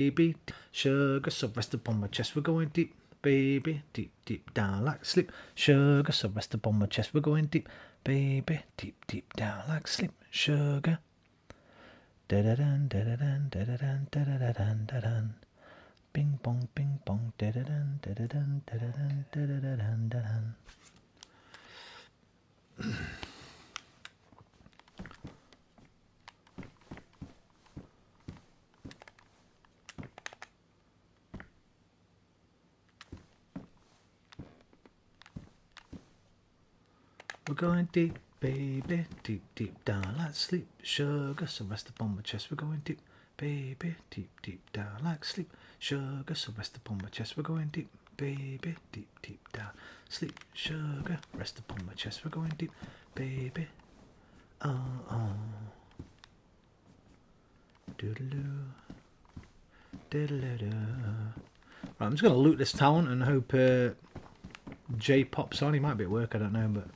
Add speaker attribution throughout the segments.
Speaker 1: Baby, sugar, so rest upon my chest. We're going deep, baby, deep, deep down like sleep. Sugar, so rest upon my chest. We're going deep, baby, deep, deep down like sleep. Sugar. Da da dan, da da dan, da da dan, da da dan, da dan. Bing bong, bing bong, da da dan, da da dan, da da dan, da da dan, da dan. We're going deep, baby, deep, deep down like sleep. Sugar, so rest upon my chest. We're going deep, baby, deep, deep down like sleep. Sugar, so rest upon my chest. We're going deep, baby, deep, deep down. Sleep, sugar, rest upon my chest. We're going deep, baby. Oh, oh. Doodaloo, doodaloo. Right, I'm just going to loot this town and hope Jay pops on. He might be at work, I don't know, but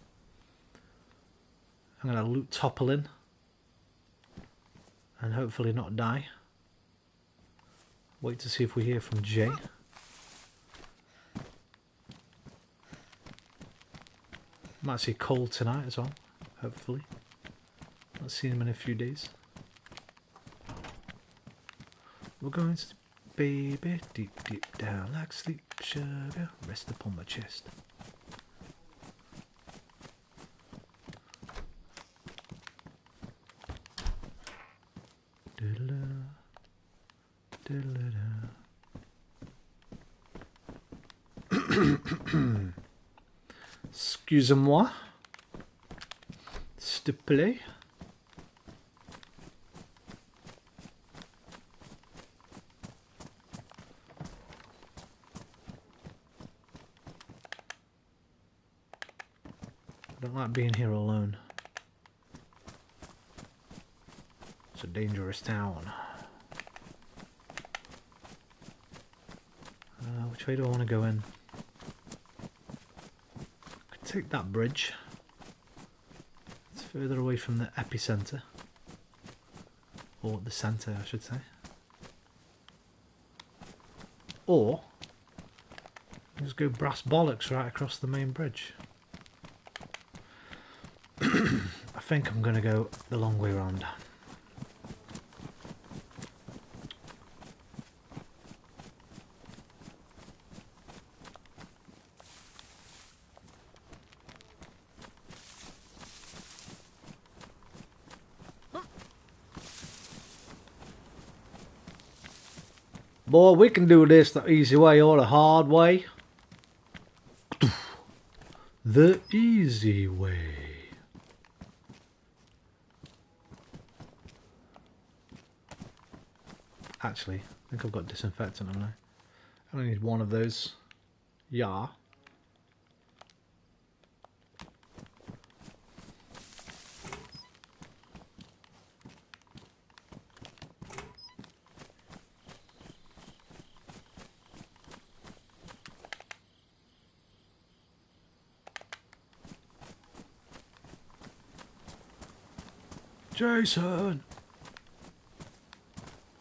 Speaker 1: I'm going to loot Topolin and hopefully not die. Wait to see if we hear from Jay. Might see Cole tonight as well, hopefully. Not seen him in a few days. We're going to baby, deep, deep down like sleep, sugar, rest upon my chest. Excusez-moi. S'il te plaît. I don't like being here alone. It's a dangerous town. Which way do I want to go in? I could take that bridge. It's further away from the epicenter. Or the centre, I should say. Or just go brass bollocks right across the main bridge. I think I'm going to go the long way around. Boy, we can do this the easy way or the hard way. The easy way. Actually, I think I've got disinfectant on there. I only need one of those. Yeah. Jason!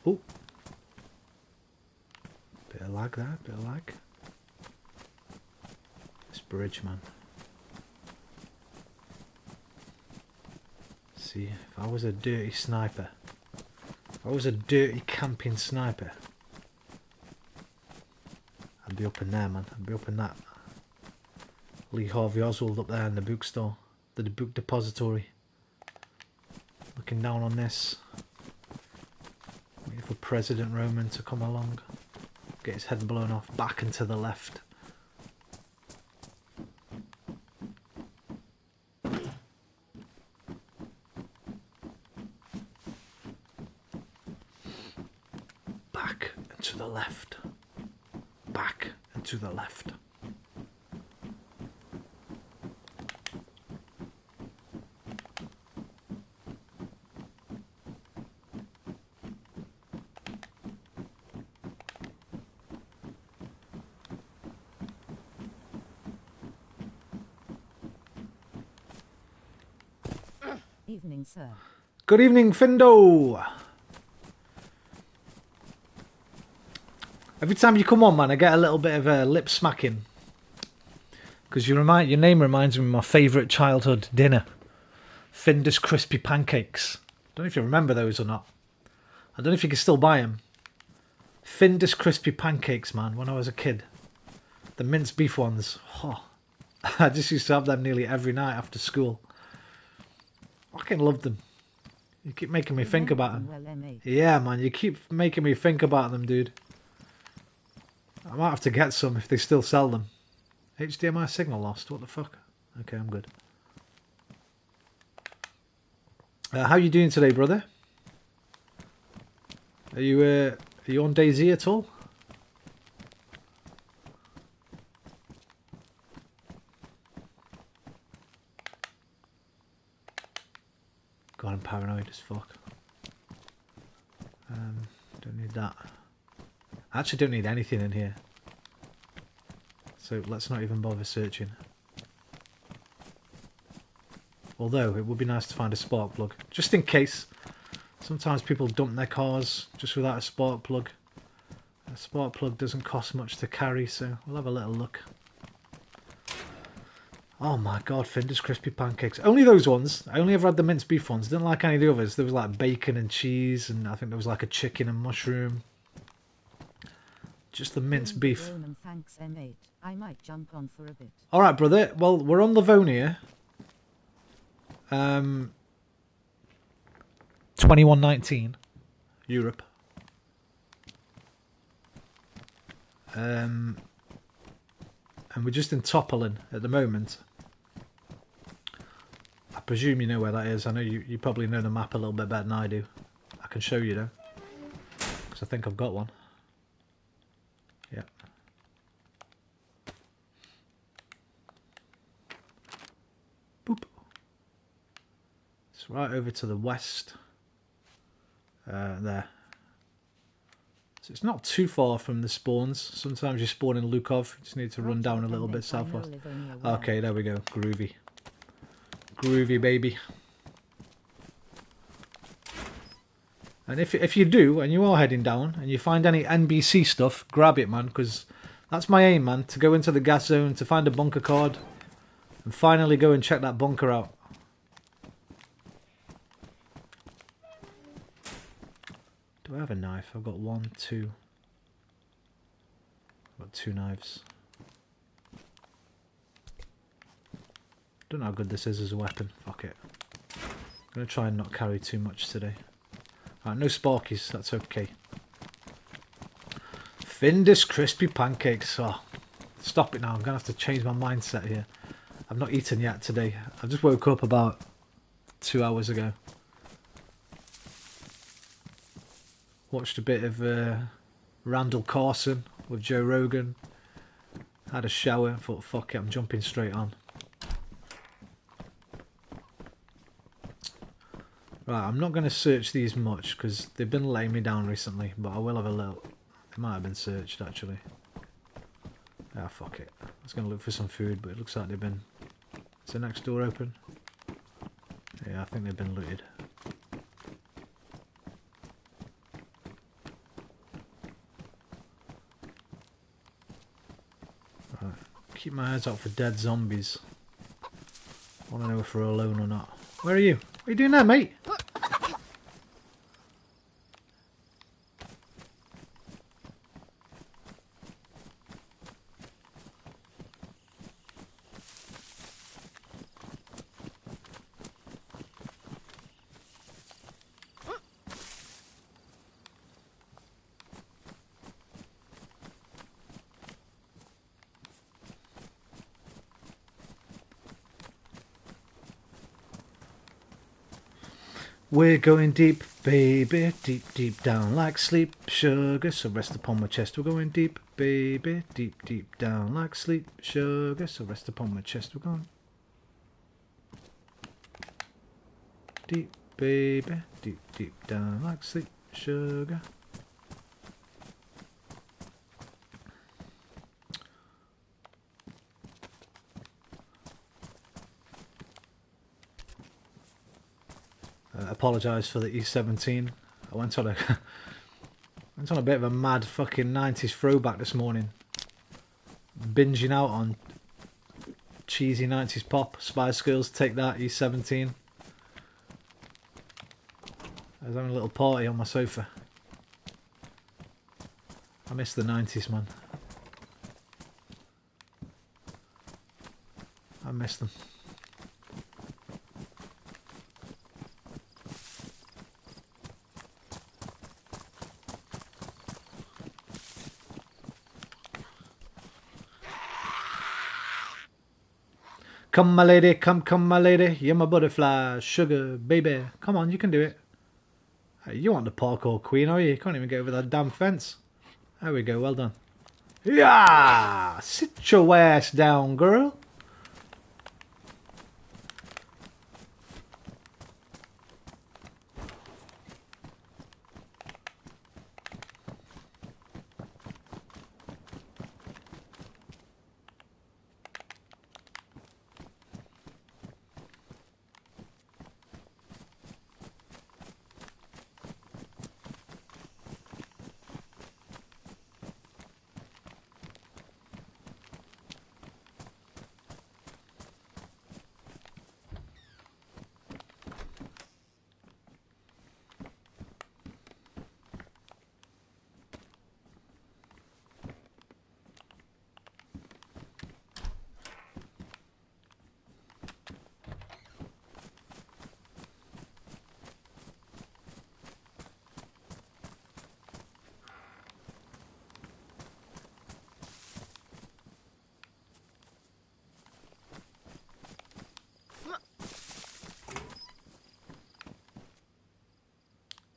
Speaker 1: Oh. Bit of lag there, bit of lag. This bridge, man. See, if I was a dirty sniper, if I was a dirty camping sniper, I'd be up in there, man. I'd be up in that Lee Harvey Oswald up there in the bookstore, the book depository. Looking down on this, waiting for President Roman to come along, get his head blown off, back and to the left. Back and to the left. Back and to the left.
Speaker 2: Evening, sir.
Speaker 1: Good evening, Findo. Every time you come on, man, I get a little bit of a lip smacking. Because your name reminds me of my favourite childhood dinner. Findus crispy pancakes. Don't know if you remember those or not. I don't know if you can still buy them. Findus crispy pancakes, man, when I was a kid. The minced beef ones. Oh, I just used to have them nearly every night after school. I fucking love them. You keep making me think about them.
Speaker 2: Well, mate.
Speaker 1: Yeah, man, you keep making me think about them, dude. I might have to get some if they still sell them. HDMI signal lost. What the fuck? Okay, I'm good. How you doing today, brother? Are you on Dayz at all? God, I'm paranoid as fuck. Don't need that. I actually don't need anything in here. So let's not even bother searching. Although it would be nice to find a spark plug. Just in case. Sometimes people dump their cars just without a spark plug. A spark plug doesn't cost much to carry, so we'll have a little look. Oh my god, Findus crispy pancakes. Only those ones. I only ever had the minced beef ones. Didn't like any of the others. There was like bacon and cheese, and I think there was like a chicken and mushroom. Just the minced beef.
Speaker 2: Thanks, M8. I might jump on for a bit.
Speaker 1: Alright, brother. Well, we're on Livonia. 2119. Europe. And we're just in Toppelin at the moment. I presume you know where that is. I know you probably know the map a little bit better than I do. I can show you though. Because I think I've got one. Yeah. Boop. It's right over to the west. There. So it's not too far from the spawns. Sometimes you spawn in Lukov. You just need to run down a little bit southwest. Okay, there we go. Groovy. Groovy, baby. And if you do, and you are heading down, and you find any NBC stuff, grab it, man, because that's my aim, man, to go into the gas zone, to find a bunker card, and finally go and check that bunker out. Do I have a knife? I've got one, two. I've got 2 knives. Don't know how good this is as a weapon. Fuck it. I'm going to try and not carry too much today. Alright, no sparkies. That's okay. Findus crispy pancakes. Oh, stop it now. I'm going to have to change my mindset here. I've not eaten yet today. I just woke up about 2 hours ago. Watched a bit of Randall Carson with Joe Rogan. Had a shower. Thought, fuck it, I'm jumping straight on. Right, I'm not going to search these much because they've been letting me down recently, but I will have a look. They might have been searched actually. Ah, fuck it. I was going to look for some food, but it looks like they've been... Is the next door open? Yeah, I think they've been looted. Right, keep my eyes out for dead zombies. I want to know if we're alone or not. Where are you? What are you doing there, mate? We're going deep, baby, deep, deep down like sleep, sugar, so rest upon my chest. We're going deep, baby, deep, deep down like sleep, sugar, so rest upon my chest. We're going deep, baby, deep, deep down like sleep, sugar. Apologise for the E17. I went on on a bit of a mad fucking 90s throwback this morning. Binging out on cheesy 90s pop. Spice Girls, Take That, E17. I was having a little party on my sofa. I miss the 90s, man. I miss them. Come my lady, come my lady, you're my butterfly, sugar baby. Come on, you can do it. Hey, you aren't the parkour queen, are you? You can't even get over that damn fence. There we go, well done. Yeah, sit your ass down, girl.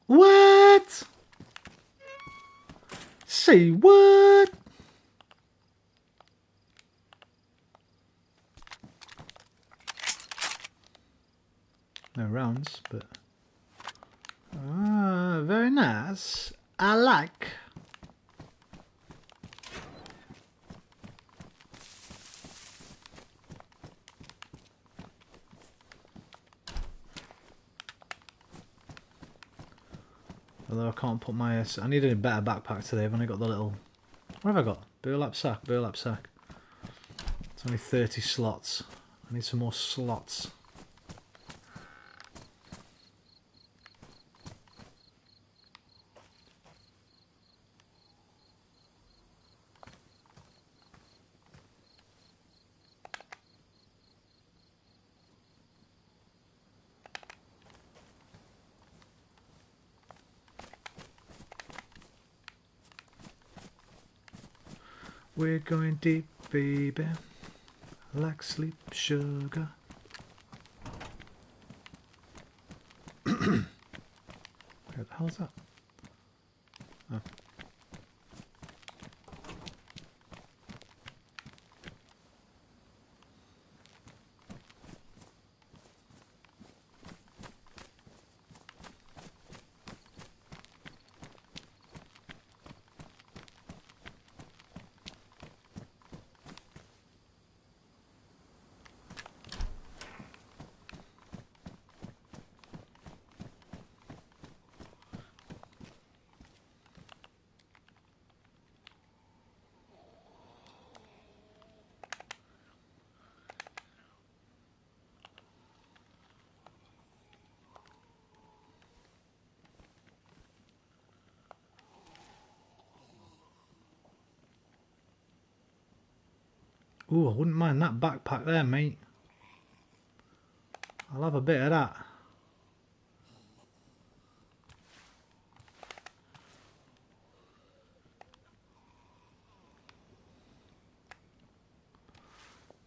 Speaker 1: What? Say what? No rounds, but very nice. I like. Although I can't put my... I needed a better backpack today. I've only got the little... What have I got? Burlap sack, burlap sack. It's only 30 slots. I need some more slots. We're going deep, baby, like sleep, sugar. Where the hell's that? Oh. Ooh, I wouldn't mind that backpack there, mate. I'll have a bit of that.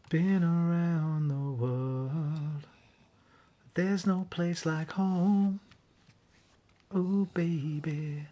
Speaker 1: Been around the world. There's no place like home. Oh, baby.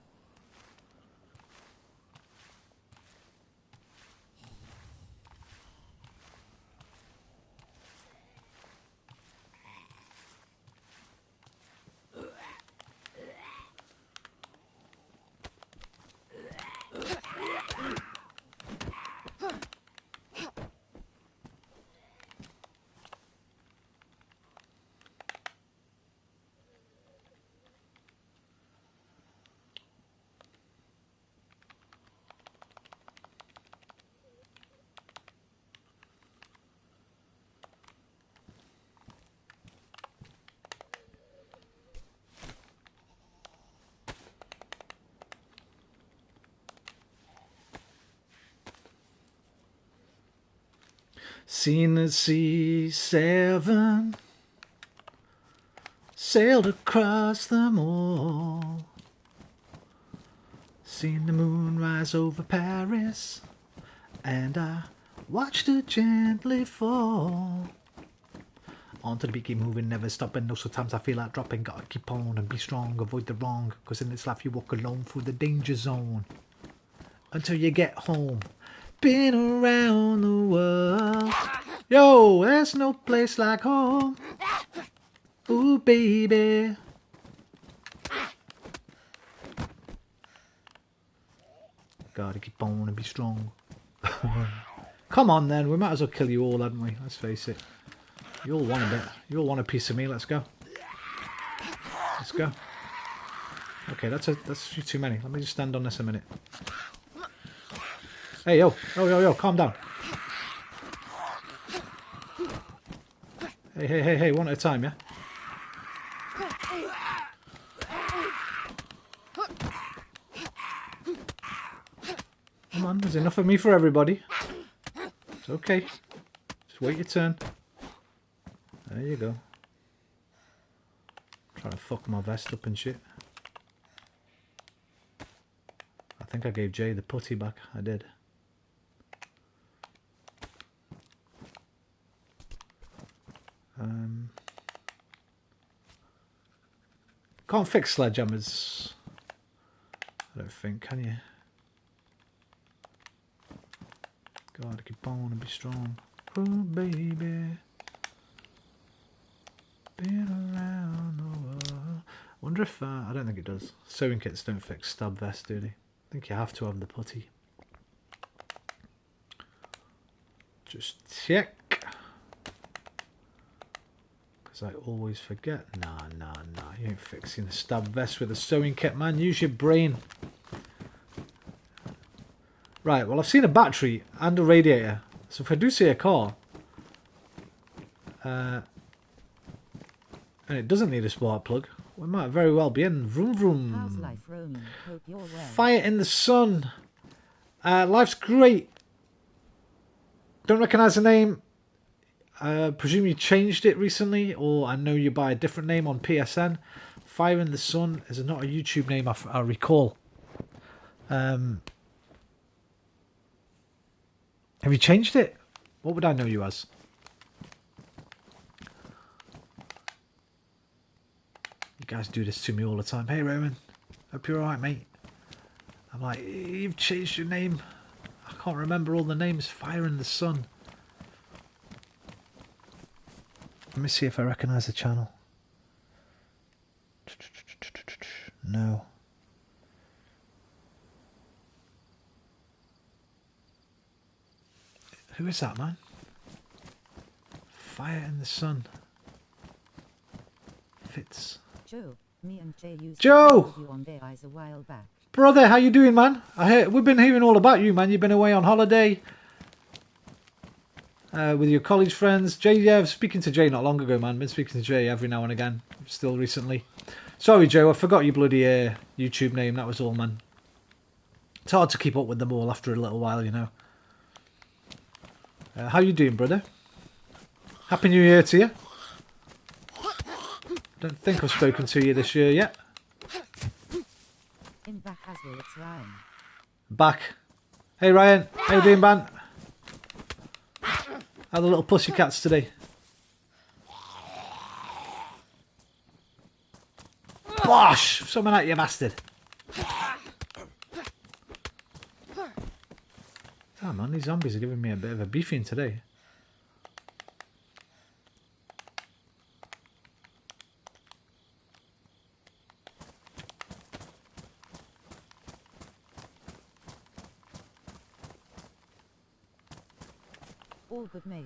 Speaker 1: Seen the C7 sailed across them all. Seen the moon rise over Paris, and I watched it gently fall. On to the beat, keep moving, never stopping. No, sometimes I feel like dropping. Gotta keep on and be strong, avoid the wrong. Cause in this life you walk alone through the danger zone until you get home. Been around the world. Yo, there's no place like home. Ooh, baby. Gotta keep on and be strong. Come on then, we might as well kill you all, hadn't we? Let's face it. You all want a bit. You all want a piece of me. Let's go. Let's go. Okay, that's too many. Let me just stand on this a minute. Hey, yo. Yo, calm down. Hey, one at a time, yeah? Come on, there's enough of me for everybody. It's okay. Just wait your turn. There you go. Trying to fuck my vest up and shit. I think I gave Jay the putty back. I did. Can't fix sledgehammers. I don't think, can you? Gotta keep on and be strong. Oh, baby. Been around the world. Wonder if I don't think it does. Sewing kits don't fix stab vests, do they? I think you have to have the putty. Just check. Because I always forget. Nah. You ain't fixing the stab vest with a sewing kit, man. Use your brain. Right, well, I've seen a battery and a radiator. So if I do see a car, and it doesn't need a spark plug, we might very well be in. Vroom vroom.
Speaker 2: How's life, Roman? Hope you're well.
Speaker 1: Fire in the sun. Life's great. Don't recognise the name. Presume you changed it recently, or I know you by a different name on PSN. Fire in the Sun is not a YouTube name I recall. Have you changed it? What would I know you as? You guys do this to me all the time. Hey Roman, hope you're alright, mate. I'm like, you've changed your name. I can't remember all the names. Fire in the Sun. Let me see if I recognise the channel. No. Who is that, man? Fire in the Sun. Fitz.
Speaker 2: Joe, me and Jay used
Speaker 1: Joe!
Speaker 2: to you on Dayz a while back.
Speaker 1: Brother, how you doing, man? We've been hearing all about you, man. You've been away on holiday. With your college friends. Jay, yeah, I was speaking to Jay not long ago, man. Been speaking to Jay every now and again. Still recently. Sorry, Joe, I forgot your bloody YouTube name. That was all, man. It's hard to keep up with them all after a little while, you know. How you doing, brother? Happy New Year to you. Don't think I've spoken to you this year yet.
Speaker 2: In back as well, it's Ryan.
Speaker 1: Back. Hey, Ryan. How you doing, man? How are the little pussycats today? Bosh! Something out, you bastard. Damn, man, these zombies are giving me a bit of a beefing today.
Speaker 2: All good, mate.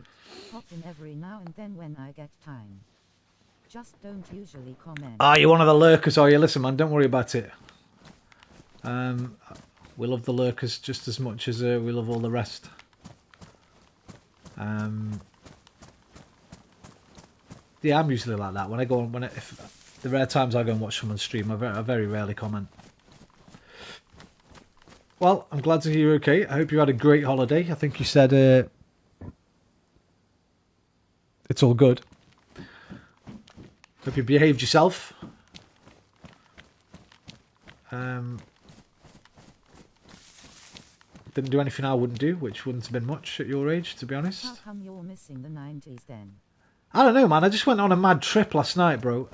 Speaker 2: Hop in every now and then when I get time. Just don't usually comment.
Speaker 1: Ah, you're one of the lurkers, are you? Listen, man, don't worry about it. We love the lurkers just as much as we love all the rest. Yeah, I'm usually like that. When I go on, if the rare times I go and watch someone's stream, I very rarely comment. Well, I'm glad to hear you're okay. I hope you had a great holiday. I think you said It's all good. Hope you behaved yourself. Didn't do anything I wouldn't do, which wouldn't have been much at your age, to be honest.
Speaker 2: How come you're missing the 90s then?
Speaker 1: I don't know, man. I just went on a mad trip last night, bro.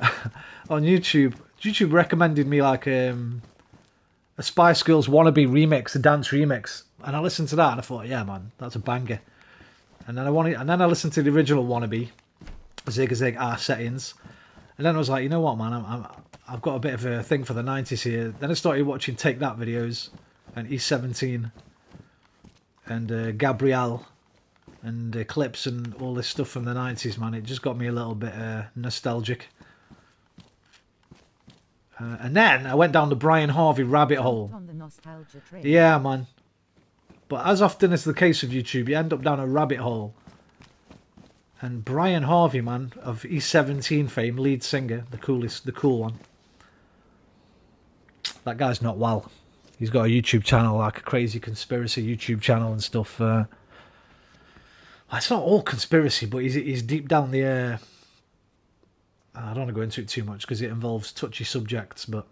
Speaker 1: On YouTube. YouTube recommended me like a Spice Girls wannabe remix, a dance remix, and I listened to that and I thought, yeah, man, that's a banger. And then I listened to the original wannabe, Zig a Zig settings, and then I was like, you know what, man, I've got a bit of a thing for the 90s here. Then I started watching Take That videos and E17 and Gabrielle and clips and all this stuff from the 90s, man. It just got me a little bit nostalgic. And then I went down the Brian Harvey rabbit hole.
Speaker 2: On the nostalgia train.
Speaker 1: Yeah, man. But as often is the case with YouTube, you end up down a rabbit hole. And Brian Harvey, man, of E17 fame, lead singer, the cool one. That guy's not well. He's got a YouTube channel, like a crazy conspiracy YouTube channel and stuff. It's not all conspiracy, but he's deep down the... I don't want to go into it too much because it involves touchy subjects, but...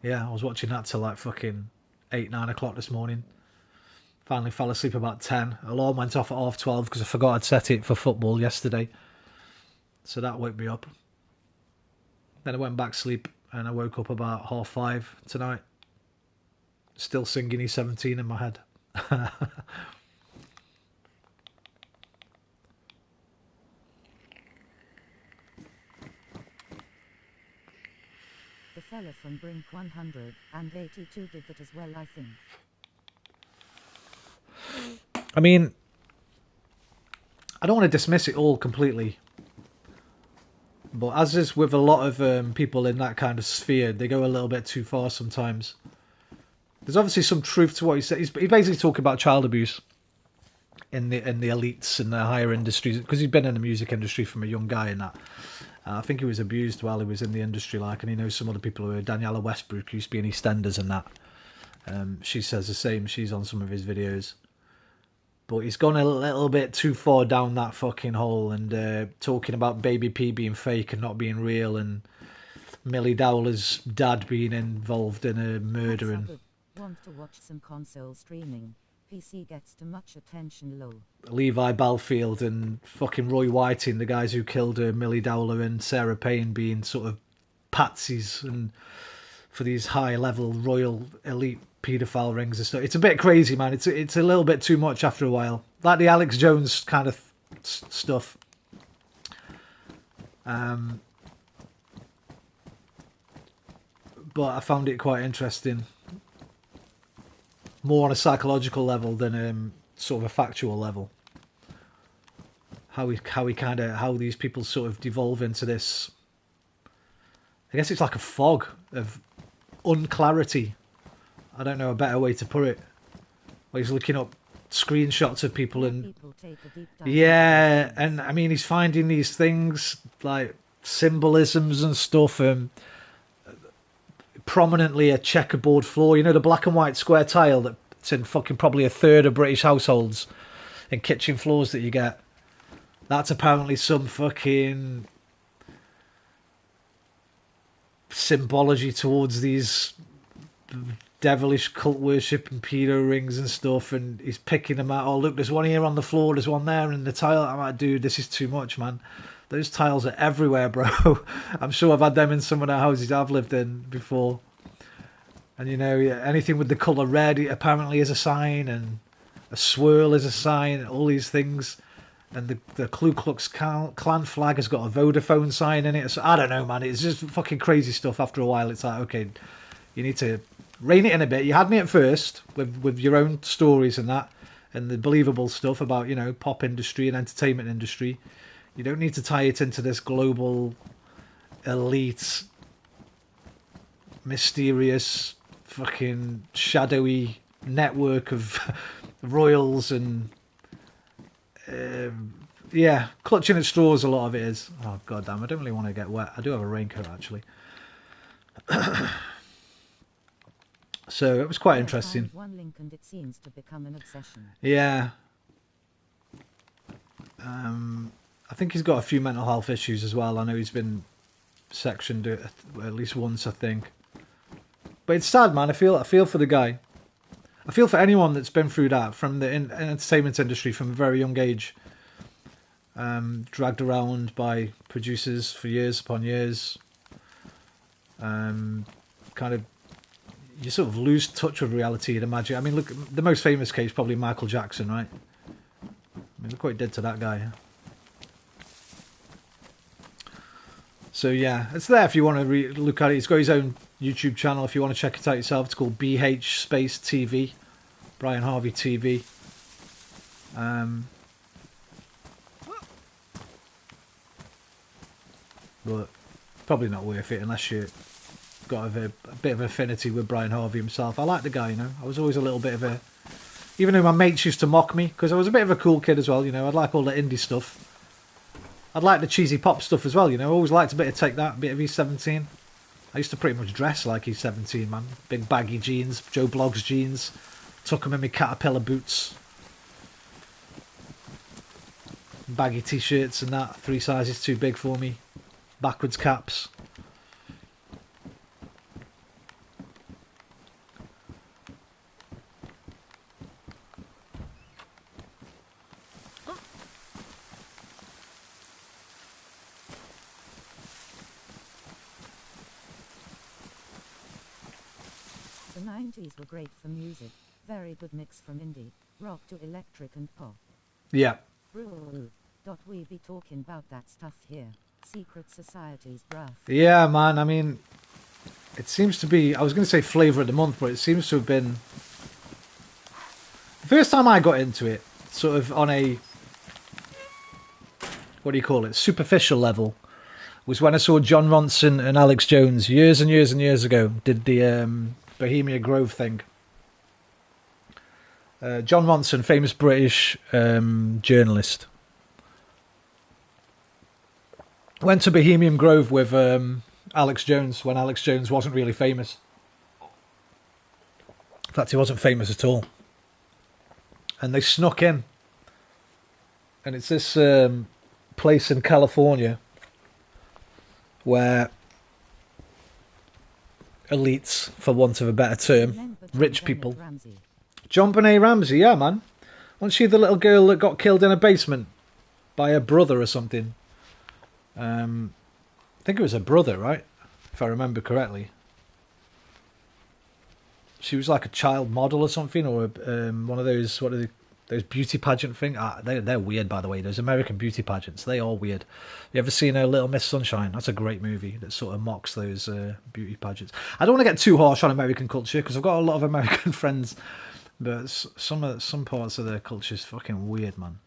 Speaker 1: Yeah, I was watching that till like fucking 8, 9 o'clock this morning. Finally fell asleep about 10. Alarm went off at 12:30 because I forgot I'd set it for football yesterday. So that woke me up. Then I went back to sleep and I woke up about 5:30 tonight. Still singing E17 in my head.
Speaker 2: The fella from Brink 182 did that as well, I think.
Speaker 1: I mean, I don't want to dismiss it all completely. But as is with a lot of people in that kind of sphere, they go a little bit too far sometimes. There's obviously some truth to what he said. He's basically talking about child abuse in the elites and the higher industries, because he's been in the music industry from a young guy and that. I think he was abused while he was in the industry, like, and he knows some other people who are Daniela Westbrook, who used to be in EastEnders and that. She says the same. She's on some of his videos. But he's gone a little bit too far down that fucking hole and talking about Baby P being fake and not being real and Millie Dowler's dad being involved in a murder. And
Speaker 2: want to watch some console streaming. PC gets too much attention low.
Speaker 1: Levi Balfield and fucking Roy Whiting, the guys who killed Millie Dowler and Sarah Payne, being sort of patsies and for these high-level royal elite paedophile rings and stuff. It's a bit crazy, man. It's a little bit too much after a while. Like the Alex Jones kind of stuff. But I found it quite interesting. More on a psychological level than sort of a factual level. How these people sort of devolve into this. I guess it's like a fog of unclarity. I don't know a better way to put it. Where he's looking up screenshots of people and yeah, and I mean he's finding these things like symbolisms and stuff. Prominently a checkerboard floor, you know, the black and white square tile that's in fucking probably a third of British households and kitchen floors that you get. That's apparently some fucking symbology towards these devilish cult worship and pedo rings and stuff, and he's picking them out. Oh look, there's one here on the floor, there's one there in the tile. I'm like, dude, this is too much, man. Those tiles are everywhere, bro. I'm sure I've had them in some of the houses I've lived in before. And you know, anything with the colour red apparently is a sign, and a swirl is a sign, all these things. And the Ku Klux Klan flag has got a Vodafone sign in it. So I don't know, man. It's just fucking crazy stuff. After a while, it's like, okay, you need to rein it in a bit. You had me at first with your own stories and that, and the believable stuff about, you know, pop industry and entertainment industry. You don't need to tie it into this global, elite, mysterious, fucking shadowy network of royals and yeah, clutching at straws. A lot of it is. Oh god damn! I don't really want to get wet. I do have a raincoat actually. So it was quite interesting.
Speaker 2: One link and it seems to become an obsession.
Speaker 1: Yeah. I think he's got a few mental health issues as well. I know he's been sectioned at least once, I think. But it's sad, man. I feel for the guy. I feel for anyone that's been through that from the entertainment industry from a very young age. Dragged around by producers for years upon years. Kind of, you sort of lose touch with reality, you'd imagine. I mean, look, the most famous case probably Michael Jackson, right? I mean, look what he did to that guy. So yeah, it's there if you want to look at it. He's got his own YouTube channel if you want to check it out yourself. It's called BH Space TV, Brian Harvey TV. But probably not worth it unless you got a bit of affinity with Brian Harvey himself. I like the guy, you know. I was always a little bit of a, even though my mates used to mock me because I was a bit of a cool kid as well, you know. I'd like all the indie stuff. I'd like the cheesy pop stuff as well, you know. I always liked a bit of Take That, a bit of E17. I used to pretty much dress like E17, man. Big baggy jeans, Joe Bloggs jeans. Tuck them in my Caterpillar boots. Baggy t-shirts and that. 3 sizes too big for me. Backwards caps.
Speaker 2: The 90s were great for music. Very good mix from indie, rock to electric and pop.
Speaker 1: Yeah.
Speaker 2: We be talking about that stuff here. Secret societies, bruh.
Speaker 1: Yeah, man. I mean, it seems to be, I was going to say flavour of the month, but it seems to have been, the first time I got into it, sort of on a, what do you call it, superficial level, was when I saw John Ronson and Alex Jones years and years and years ago, did the Bohemia Grove thing. John Ronson, famous British journalist, went to Bohemian Grove with Alex Jones when Alex Jones wasn't really famous. In fact, he wasn't famous at all. And they snuck in. And it's this place in California where elites, for want of a better term, rich people. John Benet Ramsey, yeah, man. Wasn't she the little girl that got killed in a basement by her brother or something? I think it was her brother, right? If I remember correctly. She was like a child model or something, or one of those, what are they, those beauty pageant thing? They're weird, by the way. Those American beauty pageants, they are weird. You ever seen Little Miss Sunshine? That's a great movie that sort of mocks those beauty pageants. I don't want to get too harsh on American culture because I've got a lot of American friends, but some parts of their culture is fucking weird, man.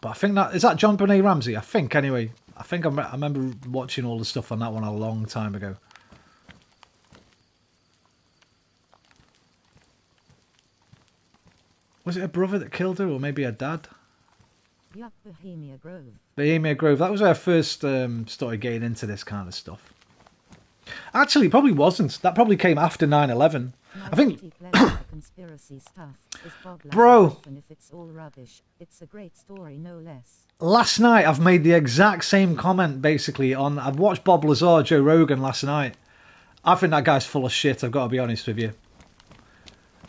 Speaker 1: But I think is that John Benet Ramsey? I think, anyway. I think I remember watching all the stuff on that one a long time ago. Was it a brother that killed her, or maybe her dad?
Speaker 2: Yup, Bohemia Grove.
Speaker 1: Bohemia Grove. That was where I first started getting into this kind of stuff. Actually, it probably wasn't. That probably came after 9/11. I think...
Speaker 2: conspiracy stuff is
Speaker 1: bro,
Speaker 2: and if it's all rubbish, it's a great story, no less.
Speaker 1: Last night, I've made the exact same comment, basically, on... I've watched Bob Lazar, Joe Rogan last night. I think that guy's full of shit, I've got to be honest with you.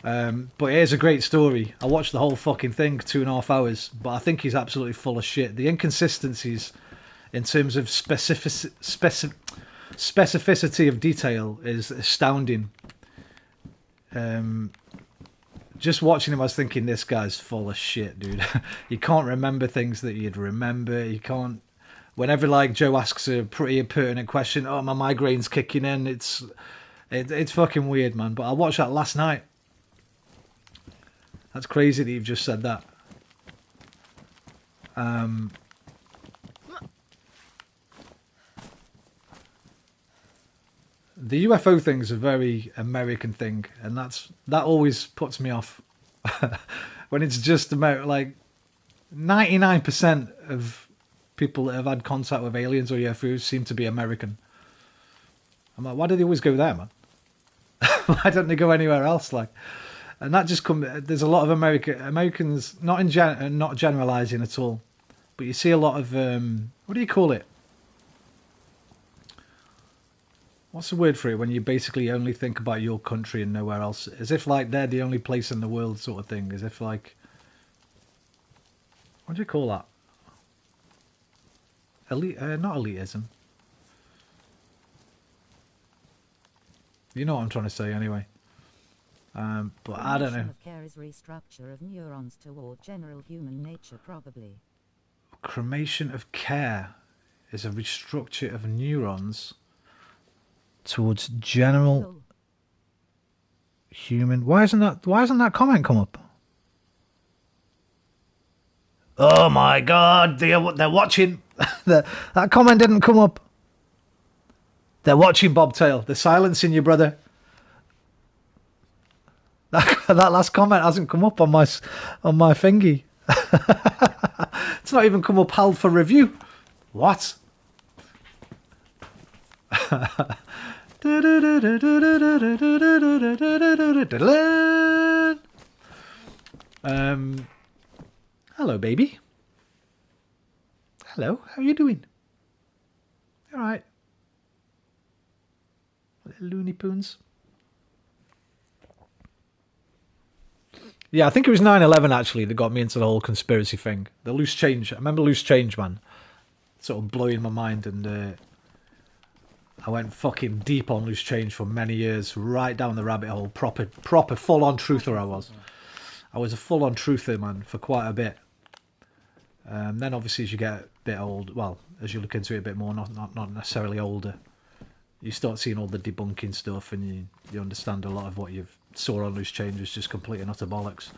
Speaker 1: But here's a great story. I watched the whole fucking thing, 2.5 hours, but I think he's absolutely full of shit. The inconsistencies in terms of specificity of detail is astounding. Just watching him, I was thinking, this guy's full of shit, dude. You can't remember things that you'd remember. You can't... Whenever, like, Joe asks a pretty pertinent question, oh, my migraine's kicking in, it's fucking weird, man. But I watched that last night. That's crazy that you've just said that. The UFO thing's a very American thing, and that always puts me off. When it's just about, like, 99% of people that have had contact with aliens or UFOs seem to be American. I'm like, why do they always go there, man? Why don't they go anywhere else? Like, and that just there's a lot of Americans, not not generalizing at all, but you see a lot of what do you call it? What's the word for it when you basically only think about your country and nowhere else? As if like they're the only place in the world, sort of thing. As if like, what do you call that? Elite, not elitism. You know what I'm trying to say, anyway. But I don't know.
Speaker 2: Of care is restructure of neurons toward general human nature, probably.
Speaker 1: Cremation of care is a restructure of neurons towards general human. Why isn't that comment come up? Oh my God, they're watching. That comment didn't come up. They're watching, Bobtail. They're silencing you, brother. That last comment hasn't come up on my thingy. It's not even come up held for review. What? Hello, baby. Hello, how are you doing? All right. Little Looney Poons. Yeah, I think it was 9/11 actually that got me into the whole conspiracy thing. The loose change. I remember loose change, man. Sort of blowing my mind, and I went fucking deep on loose change for many years, right down the rabbit hole. Proper full-on truther I was. I was a full-on truther, man, for quite a bit. Then obviously as you get a bit old, well, as you look into it a bit more, not necessarily older, you start seeing all the debunking stuff, and you understand a lot of what you've saw on loose change is just complete and utter bollocks.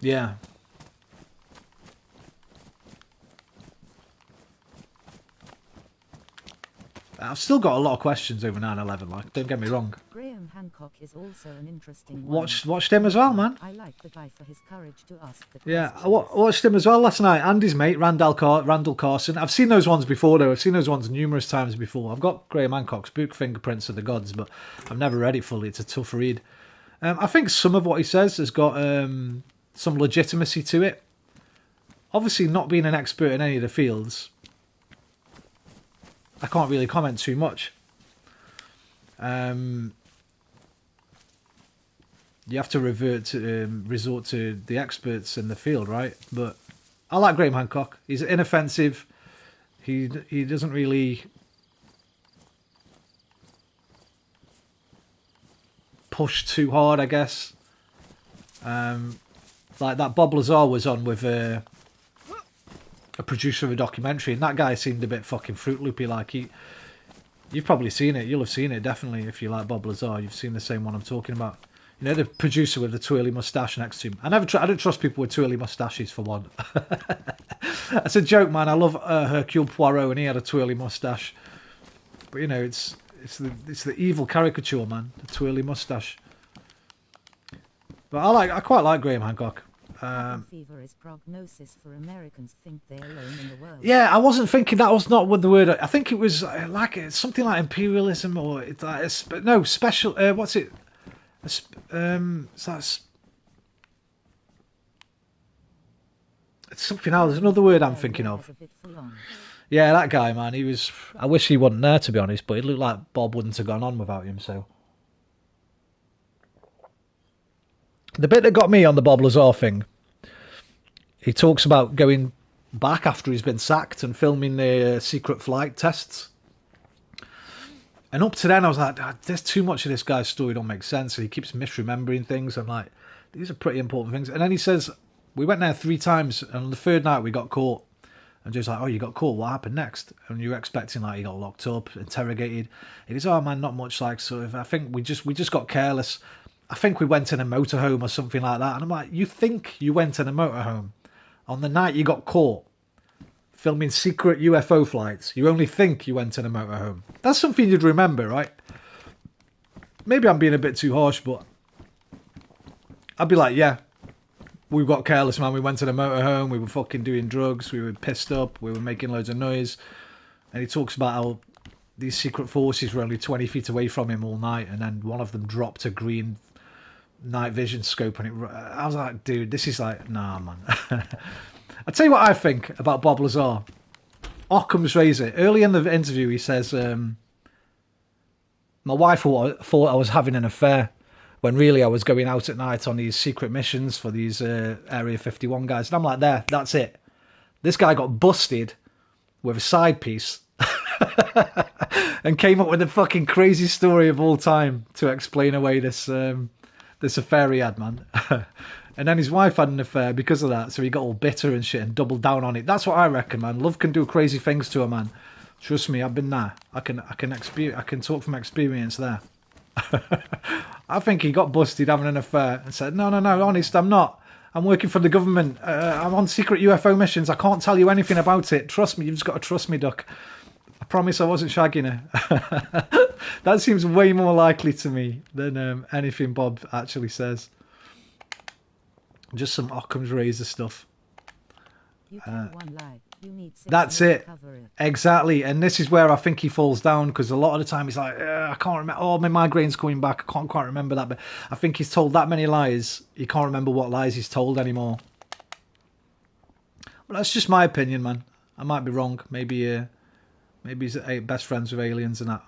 Speaker 1: Yeah. I've still got a lot of questions over 9/11. Like, don't get me wrong.
Speaker 2: Graham Hancock is also an interesting one.
Speaker 1: Watched him as well, man.
Speaker 2: I like the guy for his courage to ask the questions.
Speaker 1: Yeah, I watched him as well last night. Andy's mate, Randall Carson. I've seen those ones before, though. I've seen those ones numerous times before. I've got Graham Hancock's book, Fingerprints of the Gods, but I've never read it fully. It's a tough read. I think some of what he says has got some legitimacy to it. Obviously, not being an expert in any of the fields, I can't really comment too much. You have to resort to the experts in the field, right? But I like Graham Hancock. He's inoffensive. He doesn't really push too hard, I guess. Like that Bob Lazar was on with a producer of a documentary, and that guy seemed a bit fucking Fruit Loopy. Like you've probably seen it. You'll have seen it definitely if you like Bob Lazar. You've seen the same one I'm talking about. You know, the producer with the twirly moustache next to him. I don't trust people with twirly moustaches, for one. That's a joke, man. I love Hercule Poirot, and he had a twirly moustache. But you know, it's the evil caricature, man. The twirly moustache. But I quite like Graham Hancock.
Speaker 2: Fever is prognosis for Americans think they're alone in the world.
Speaker 1: Yeah, I wasn't thinking that was not what the word. I think it was like something like imperialism, or it's like no special. What's it? It's something else. There's another word I'm thinking of. Yeah, that guy, man. He was. I wish he wasn't there, to be honest. But it looked like Bob wouldn't have gone on without him. So the bit that got me on the Bob Lazar thing, he talks about going back after he's been sacked and filming the secret flight tests. And up to then, I was like, there's too much of this guy's story, don't make sense. And he keeps misremembering things. I'm like, these are pretty important things. And then he says, we went there 3 times, and on the 3rd night we got caught. And Joe's like, oh, you got caught, what happened next? And you're expecting like he got locked up, interrogated. He goes, oh man, not much, like sort of, I think we just got careless. I think we went in a motorhome or something like that. And I'm like, you think you went in a motorhome on the night you got caught filming secret UFO flights? You only think you went in a motorhome. That's something you'd remember, right? Maybe I'm being a bit too harsh, but I'd be like, yeah, we got careless, man. We went to the motorhome. We were fucking doing drugs. We were pissed up. We were making loads of noise. And he talks about how these secret forces were only 20 feet away from him all night, and then one of them dropped a green night vision scope, and I was like, dude, this is like, nah, man. I'll tell you what I think about Bob Lazar. Occam's razor. Early in the interview, he says, my wife thought I was having an affair, when really I was going out at night on these secret missions for these Area 51 guys. And I'm like, that's it. This guy got busted with a side piece and came up with the fucking crazy story of all time to explain away this affair he had, man. And then his wife had an affair because of that, so he got all bitter and shit and doubled down on it. That's what I reckon, man. Love can do crazy things to a man. Trust me, I've been there. I can talk from experience there. I think he got busted having an affair and said, no, honest, I'm not. I'm working for the government. I'm on secret UFO missions. I can't tell you anything about it. Trust me, you've just got to trust me, duck. I promise I wasn't shagging her. That seems way more likely to me than anything Bob actually says. Just some Occam's razor stuff.
Speaker 2: You tell one lie. You need 6
Speaker 1: That's
Speaker 2: more to
Speaker 1: it.
Speaker 2: cover it.
Speaker 1: Exactly. And this is where I think he falls down, because a lot of the time he's like, I can't remember. Oh, my migraine's coming back. I can't quite remember that. But I think he's told that many lies. He can't remember what lies he's told anymore. But that's just my opinion, man. I might be wrong. Maybe he's best friends with aliens and that.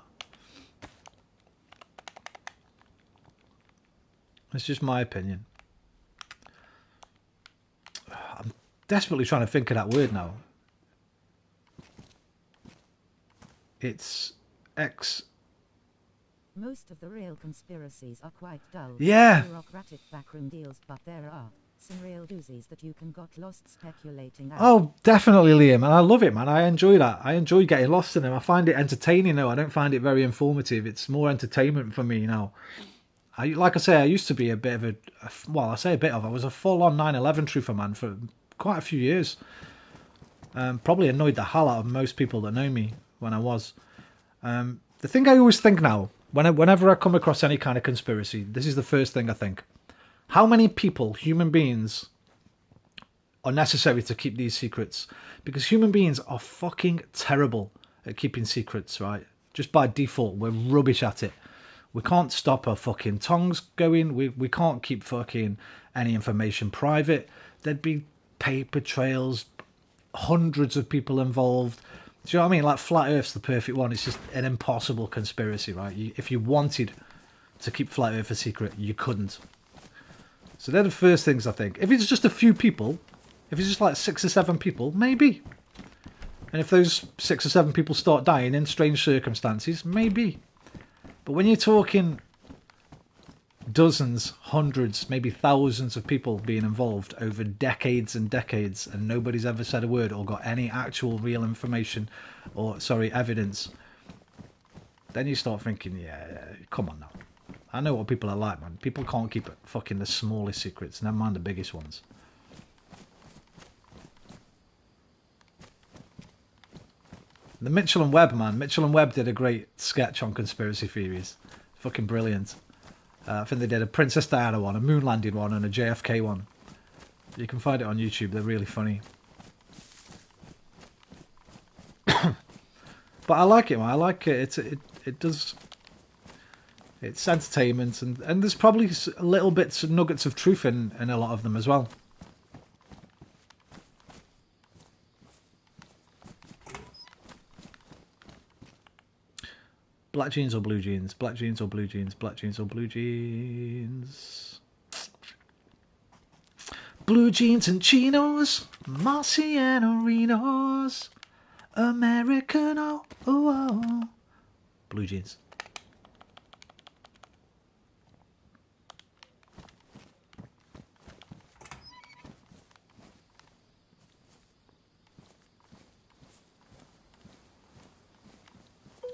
Speaker 1: That's just my opinion. I'm desperately trying to think of that word now. It's X.
Speaker 2: Most of the real conspiracies are quite dull.
Speaker 1: Yeah.
Speaker 2: Bureaucratic backroom deals, but there are some real doozies that you can get lost speculating out.
Speaker 1: Oh, definitely, Liam. And I love it, man. I enjoy that. I enjoy getting lost in them. I find it entertaining, though. I don't find it very informative. It's more entertainment for me now. Like I say, I used to be a bit of I was a full-on 9/11 truther, man, for quite a few years. Probably annoyed the hell out of most people that know me when I was. The thing I always think now, whenever I come across any kind of conspiracy, this is the first thing I think. How many people, human beings, are necessary to keep these secrets? Because human beings are fucking terrible at keeping secrets, right? Just by default, we're rubbish at it. We can't stop our fucking tongues going. We can't keep fucking any information private. There'd be paper trails, hundreds of people involved. Do you know what I mean? Like Flat Earth's the perfect one. It's just an impossible conspiracy, right? If you wanted to keep Flat Earth a secret, you couldn't. So they're the first things I think. If it's just a few people, if it's just like 6 or 7 people, maybe. And if those 6 or 7 people start dying in strange circumstances, maybe. But when you're talking dozens, hundreds, maybe thousands of people being involved over decades and decades, and nobody's ever said a word or got any actual real information or, evidence, then you start thinking, yeah, come on now. I know what people are like, man. People can't keep fucking the smallest secrets, never mind the biggest ones. The Mitchell and Webb, man. Mitchell and Webb did a great sketch on conspiracy theories. Fucking brilliant. I think they did a Princess Diana one, a moon landing one, and a JFK one. You can find it on YouTube. They're really funny. But I like it, man. I like it. It does. It's entertainment, and there's probably a little bits, nuggets of truth in a lot of them as well. Black jeans or blue jeans? Black jeans or blue jeans? Black jeans or blue jeans? Blue jeans and chinos, Marciano Americano. Oh. Blue jeans.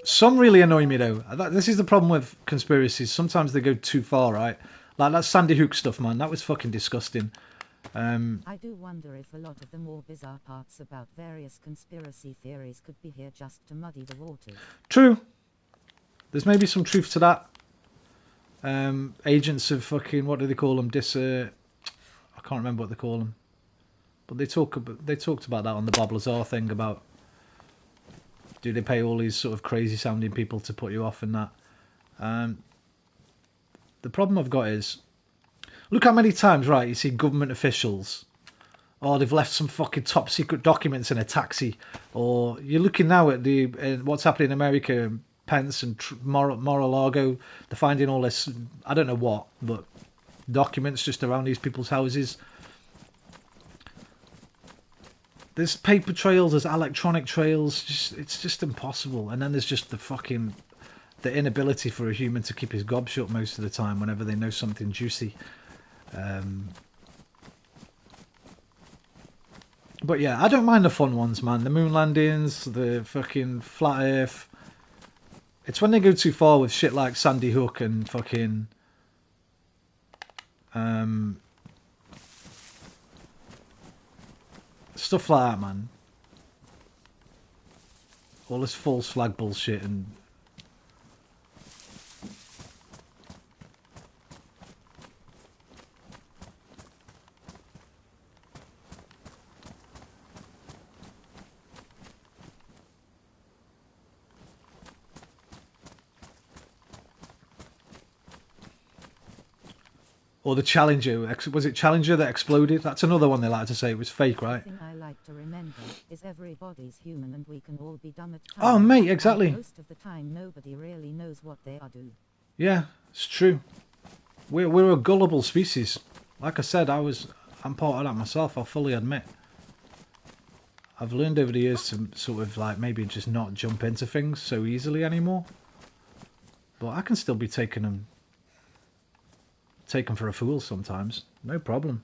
Speaker 1: Some really annoy me though. This is the problem with conspiracies. Sometimes they go too far, right? Like that Sandy Hook stuff, man. That was fucking disgusting.
Speaker 2: I do wonder if a lot of the more bizarre parts about various conspiracy theories could be here just to muddy the waters.
Speaker 1: True. There's maybe some truth to that. agents of fucking, what do they call them? I can't remember what they call them. But they talked about that on the Bob Lazar thing about, do they pay all these sort of crazy sounding people to put you off and that. The problem I've got is, look how many times, right, you see government officials, or they've left some fucking top secret documents in a taxi, or you're looking now at what's happening in America, Pence and Mar-a-Lago, they're finding all this, I don't know what, but documents just around these people's houses. There's paper trails, there's electronic trails, it's just impossible. And then there's just the inability for a human to keep his gob shut most of the time whenever they know something juicy. But yeah, I don't mind the fun ones, man. The moon landings, the fucking flat earth. It's when they go too far with shit like Sandy Hook and fucking stuff like that, man. All this false flag bullshit and or the Challenger. Was it Challenger that exploded? That's another one they like to say it was fake, right?
Speaker 2: The thing I like to remember is everybody's human and we can all be dumb at times.
Speaker 1: Oh, mate, exactly.
Speaker 2: And most of the time, nobody really knows what they are doing.
Speaker 1: Yeah, it's true. We're a gullible species. Like I said, I'm part of that myself. I'll fully admit. I've learned over the years to sort of like maybe just not jump into things so easily anymore. But I can still be taken for a fool sometimes. No problem.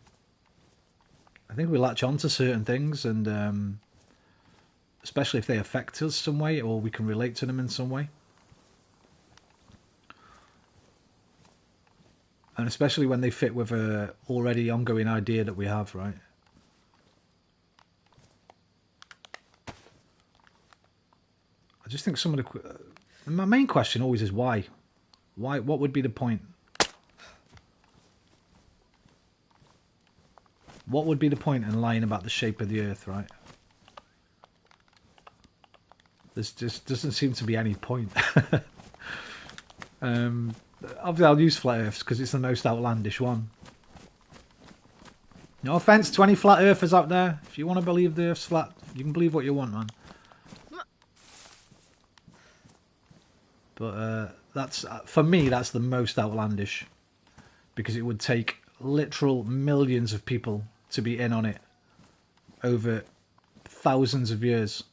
Speaker 1: I think we latch on to certain things, and especially if they affect us some way or we can relate to them in some way. And especially when they fit with a already ongoing idea that we have, right? I just think some of my main question always is why? Why? What would be the point? What would be the point in lying about the shape of the Earth, right? There's just doesn't seem to be any point. Obviously, I'll use flat Earths because it's the most outlandish one. No offense to any flat Earthers out there. If you want to believe the Earth's flat, you can believe what you want, man. But that's for me, that's the most outlandish because it would take literal millions of people to be in on it over thousands of years.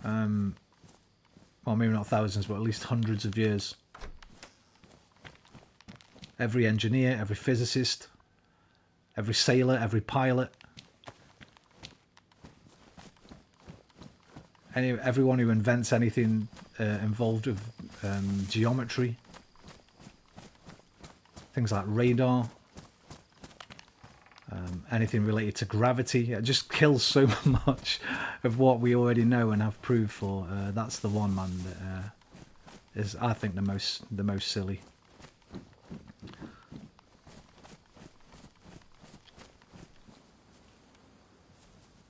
Speaker 1: Well, maybe not thousands, but at least hundreds of years. Every engineer, every physicist, every sailor, every pilot, everyone who invents anything involved with geometry, things like radar, anything related to gravity. It just kills so much of what we already know and have proof for. That's the one, man, that is, I think, the most silly.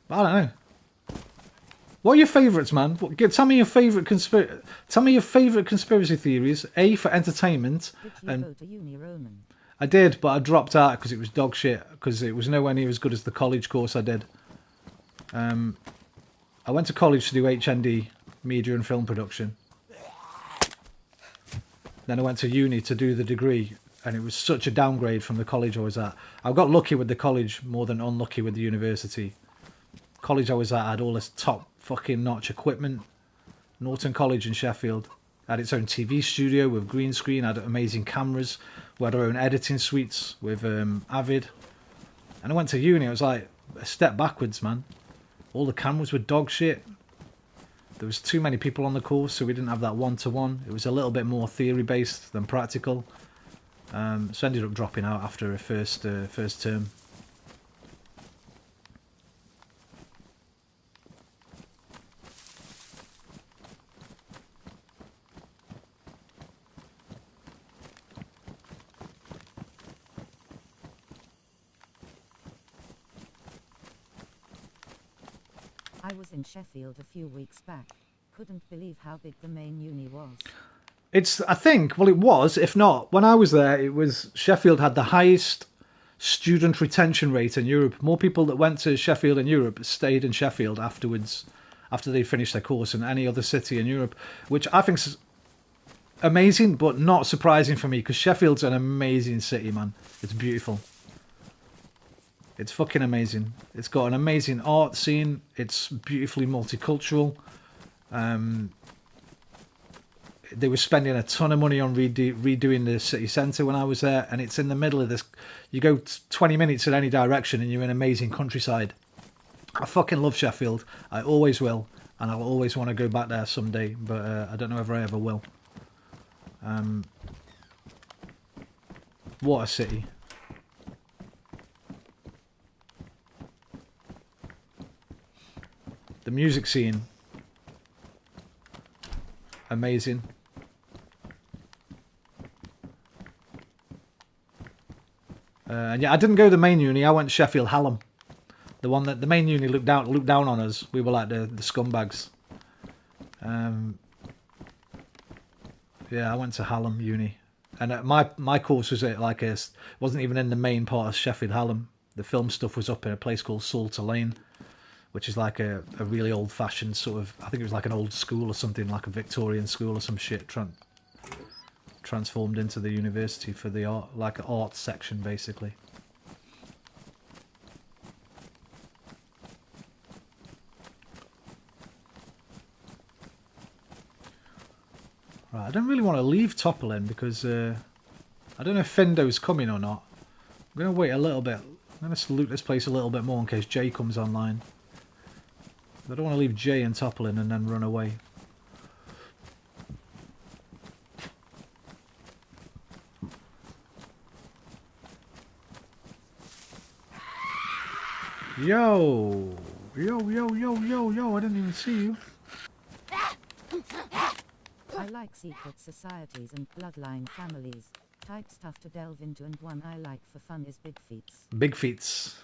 Speaker 1: But I don't know. What are your favourites, man? Tell me your favourite conspiracy theories. A, for entertainment.
Speaker 2: Did you go to uni, Roman?
Speaker 1: I did, but I dropped out because it was dog shit. Because it was nowhere near as good as the college course I did. I went to college to do HND, media and film production. Then I went to uni to do the degree, and it was such a downgrade from the college I was at. I got lucky with the college more than unlucky with the university. College I was at had all this top fucking notch equipment. Norton College in Sheffield had its own TV studio with green screen, had amazing cameras. We had our own editing suites with Avid. And I went to uni, it was like a step backwards, man. All the cameras were dog shit. There was too many people on the course, so we didn't have that one-to-one. It was a little bit more theory-based than practical. So I ended up dropping out after a first term.
Speaker 2: I was in Sheffield a few weeks back. Couldn't believe how big the main uni was.
Speaker 1: I think, well, it was. If not, when I was there, it was Sheffield had the highest student retention rate in Europe. More people that went to Sheffield in Europe stayed in Sheffield afterwards, after they finished their course, than any other city in Europe, which I think is amazing, but not surprising for me, because Sheffield's an amazing city, man. It's beautiful. It's fucking amazing. It's got an amazing art scene. It's beautifully multicultural. They were spending a ton of money on redoing the city centre when I was there, and it's in the middle of this. You go 20 minutes in any direction and you're in amazing countryside. I fucking love Sheffield. I always will, and I'll always want to go back there someday, but I don't know if I ever will. What a city. The music scene, amazing. And yeah, I didn't go to the main uni. I went to Sheffield Hallam, the one that the main uni looked down on us. We were like the scumbags. Yeah, I went to Hallam Uni, and my course was at like wasn't even in the main part of Sheffield Hallam. The film stuff was up in a place called Salter Lane, which is like a really old fashioned sort of. I think it was like an old school or something, like a Victorian school or some shit. Transformed into the university for the art, like an art section, basically. Right, I don't really want to leave Topolin because I don't know if Findo's coming or not. I'm going to wait a little bit. I'm going to loot this place a little bit more in case Jay comes online. I don't want to leave Jay and Topolin and then run away. Yo! Yo, I didn't even see you.
Speaker 2: I like secret societies and bloodline families. Type stuff to delve into, and one I like for fun is Big Feets.
Speaker 1: Big Feets.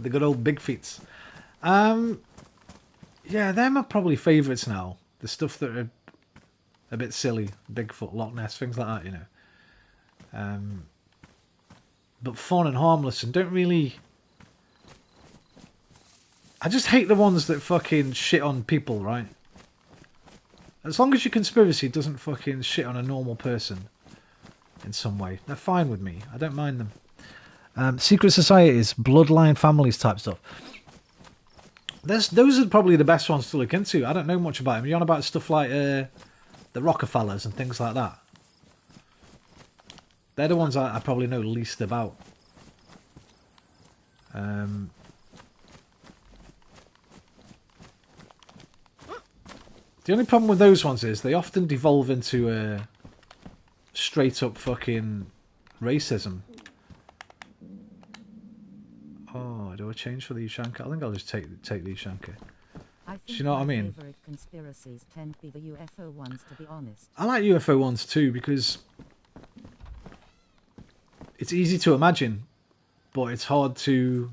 Speaker 1: The good old Big Feets. Yeah, they're my probably favourites now. The stuff that are a bit silly. Bigfoot, Loch Ness, things like that, you know. But fun and harmless and don't really... I just hate the ones that fucking shit on people, right? As long as your conspiracy doesn't fucking shit on a normal person in some way, they're fine with me. I don't mind them. Secret societies, bloodline families type stuff. Those are probably the best ones to look into. I don't know much about them. You're on about stuff like the Rockefellers and things like that. They're the ones I probably know least about. The only problem with those ones is they often devolve into straight up fucking racism. Oh, do I change for the Ushanka? I think I'll just take the Ushanka. Do you know what I mean?
Speaker 2: Favorite conspiracies tend to be the UFO ones, to be honest.
Speaker 1: I like UFO ones too because it's easy to imagine, but it's hard to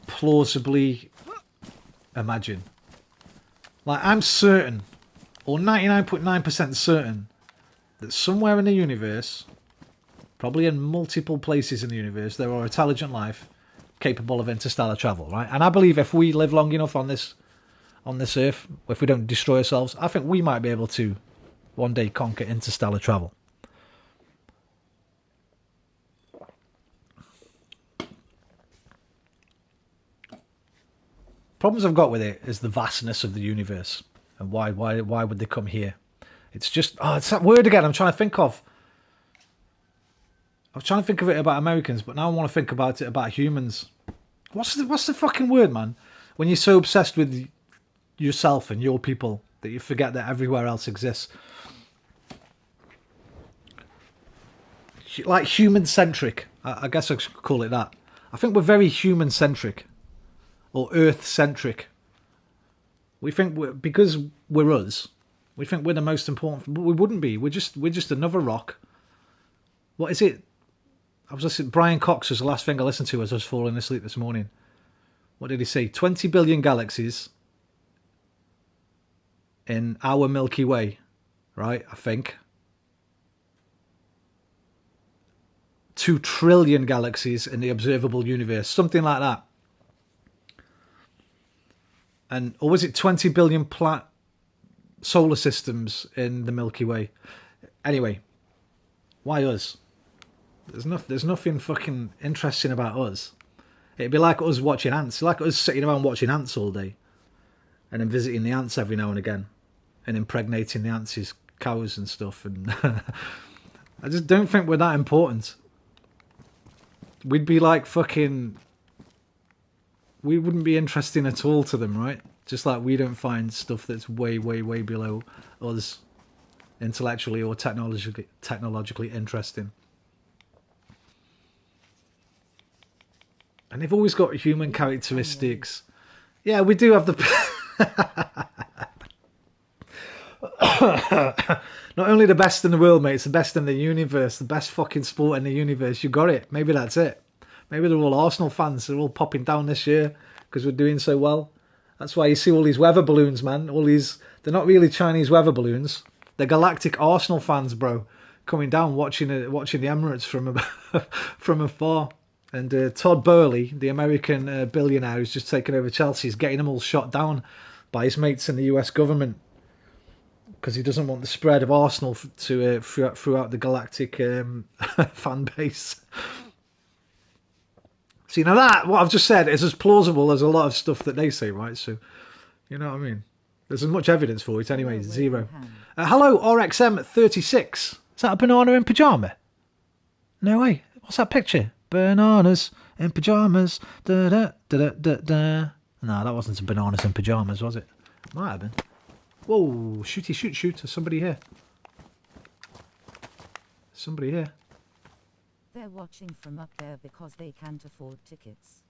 Speaker 1: plausibly imagine. Like, I'm certain, or 99.9% certain, that somewhere in the universe, probably in multiple places in the universe, there are intelligent life capable of interstellar travel, right? And I believe if we live long enough on this Earth, if we don't destroy ourselves, I think we might be able to one day conquer interstellar travel. Problems I've got with it is the vastness of the universe and why would they come here? It's just it's that word again. I'm trying to think of. I was trying to think of it about Americans, but now I want to think about it about humans. What's the fucking word, man? When you're so obsessed with yourself and your people that you forget that everywhere else exists. Like human-centric. I guess I could call it that. I think we're very human-centric. Or Earth-centric. We think because we're us, we think we're the most important, but we wouldn't be. We're just another rock. What is it? I was listening. Brian Cox was the last thing I listened to as I was falling asleep this morning. What did he say? 20 billion galaxies in our Milky Way, right? I think 2 trillion galaxies in the observable universe, something like that. And or was it 20 billion solar systems in the Milky Way? Anyway, why us? There's nothing fucking interesting about us. It'd be like us watching ants, like us sitting around watching ants all day, and then visiting the ants every now and again, and impregnating the ants' cows and stuff. And I just don't think we're that important. We'd be like fucking. We wouldn't be interesting at all to them, right? Just like we don't find stuff that's way, way, way below us intellectually or technologically interesting. And they've always got human characteristics. Yeah, we do have the... Not only the best in the world, mate, it's the best in the universe. The best fucking sport in the universe. You got it. Maybe that's it. Maybe they're all Arsenal fans. They're all popping down this year because we're doing so well. That's why you see all these weather balloons, man. All these... They're not really Chinese weather balloons. They're galactic Arsenal fans, bro. Coming down, watching the Emirates from afar. And Todd Burley, the American billionaire who's just taken over Chelsea, is getting them all shot down by his mates in the US government because he doesn't want the spread of Arsenal to throughout the galactic fan base. See, now that, what I've just said, is as plausible as a lot of stuff that they say, right? So, you know what I mean? There's as much evidence for it anyway, zero. Hello, RXM36. Is that a banana in pyjama? No way. What's that picture? Bananas in pyjamas. Da da da da da. No, that wasn't some bananas in pyjamas, was it? Might have been. Whoa, shooty shoot shoot. There's somebody here. Somebody here.
Speaker 2: They're watching from up there because they can't afford tickets.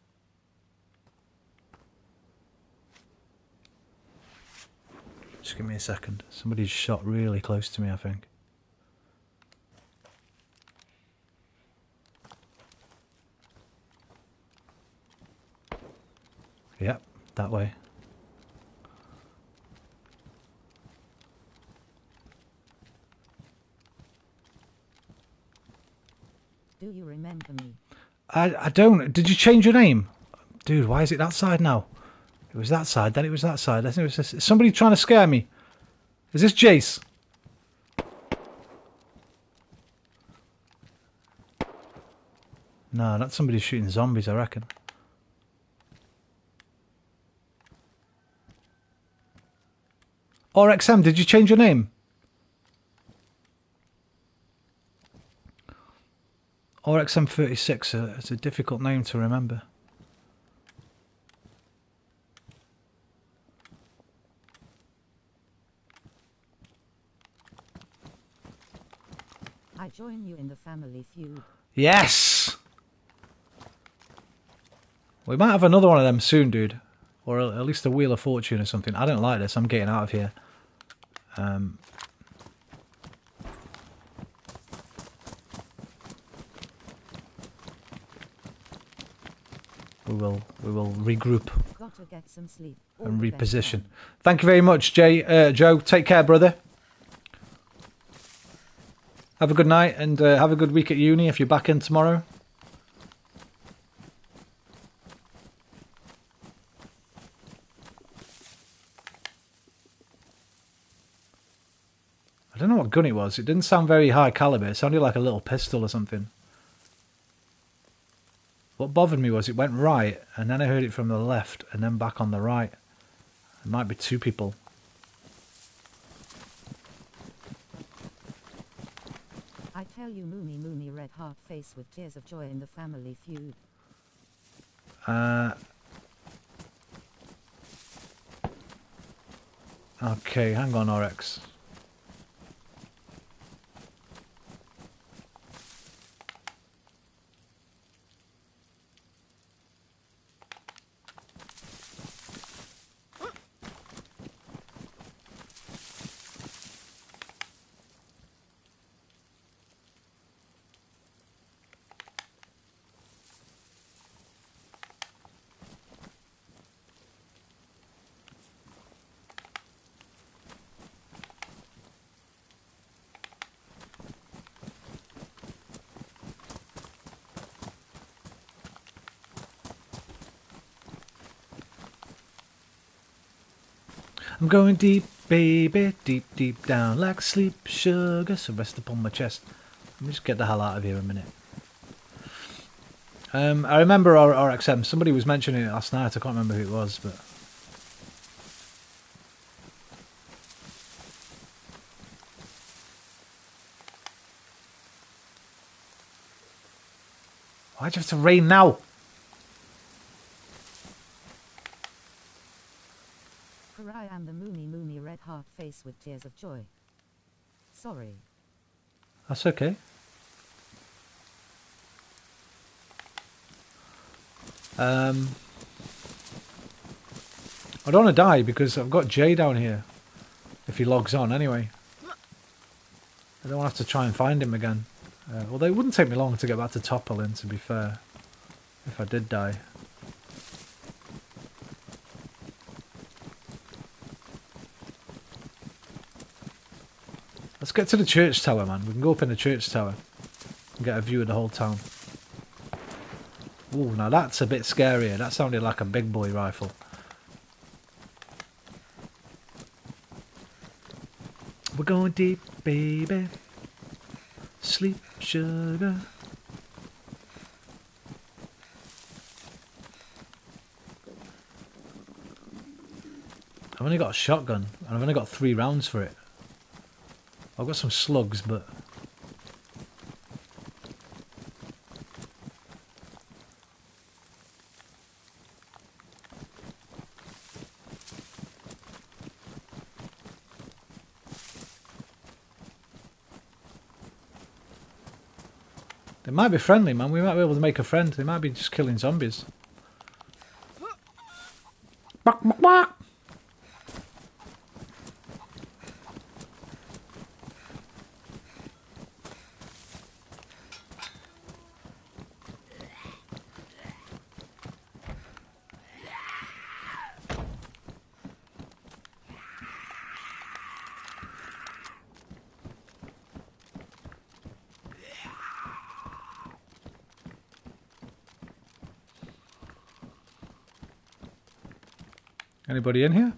Speaker 1: Just give me a second. Somebody's shot really close to me, I think. Yep, that way.
Speaker 2: Do you remember me?
Speaker 1: I don't. Did you change your name? Dude, why is it that side now? It was that side, then it was that side. I think it was this. Somebody trying to scare me. Is this Jace? No, that's somebody shooting zombies, I reckon. RXM, did you change your name? RXM36, it's a difficult name to remember.
Speaker 2: I join you in the family feud.
Speaker 1: Yes! We might have another one of them soon, dude. Or at least a Wheel of Fortune or something. I don't like this. I'm getting out of here. We will regroup
Speaker 2: Gotta get some sleep.
Speaker 1: and reposition. Thank you very much, Joe. Take care, brother. Have a good night and have a good week at uni if you're back in tomorrow. I don't know what gun it was. It didn't sound very high caliber. It sounded like a little pistol or something. What bothered me was it went right, and then I heard it from the left, and then back on the right. It might be two people.
Speaker 2: I tell you, Moomy red heart face with tears of joy in the family feud.
Speaker 1: Okay, hang on, RX. I'm going deep, baby, deep, deep down like sleep. Sugar, so rest upon my chest. Let me just get the hell out of here a minute. I remember RXM. Somebody was mentioning it last night. I can't remember who it was, but why'd you have to rain now?
Speaker 2: Cry and the Mooney red heart face with tears of joy. Sorry.
Speaker 1: That's okay. I don't want to die because I've got Jay down here. If he logs on anyway. I don't want to have to try and find him again. Although it wouldn't take me long to get back to Topolin, to be fair. If I did die. Let's get to the church tower, man. We can go up in the church tower and get a view of the whole town. Ooh, now that's a bit scarier. That sounded like a big boy rifle. We're going deep, baby. Sleep, sugar. I've only got a shotgun, and I've only got 3 rounds for it. I've got some slugs, but... they might be friendly, man. We might be able to make a friend. They might be just killing zombies. Bark, bark, bark. Anybody in here?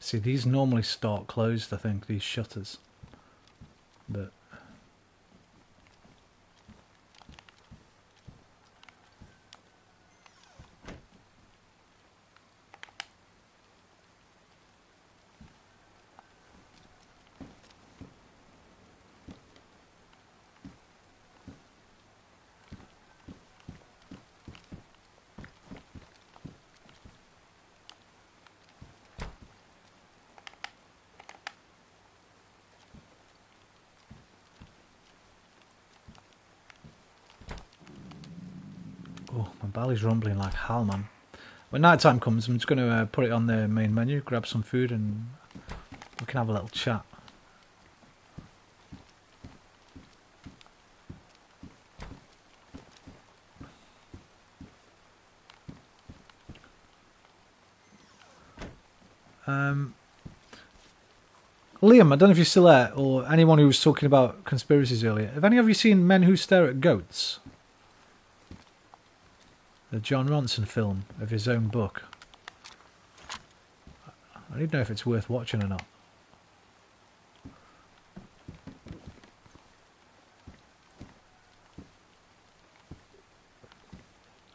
Speaker 1: See, these normally start closed, I think, these shutters. But... oh, my belly's rumbling like hell, man. When night time comes, I'm just going to put it on the main menu, grab some food, and we can have a little chat. Liam, I don't know if you're still there, or anyone who was talking about conspiracies earlier. Have any of you seen Men Who Stare at Goats? The John Ronson film of his own book. I don't know if it's worth watching or not.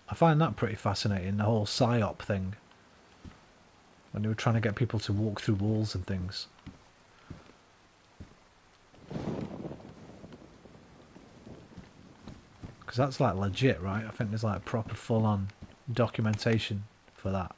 Speaker 1: I find that pretty fascinating, the whole PSYOP thing. When they were trying to get people to walk through walls and things. Because that's like legit, right? I think there's like proper full-on documentation for that.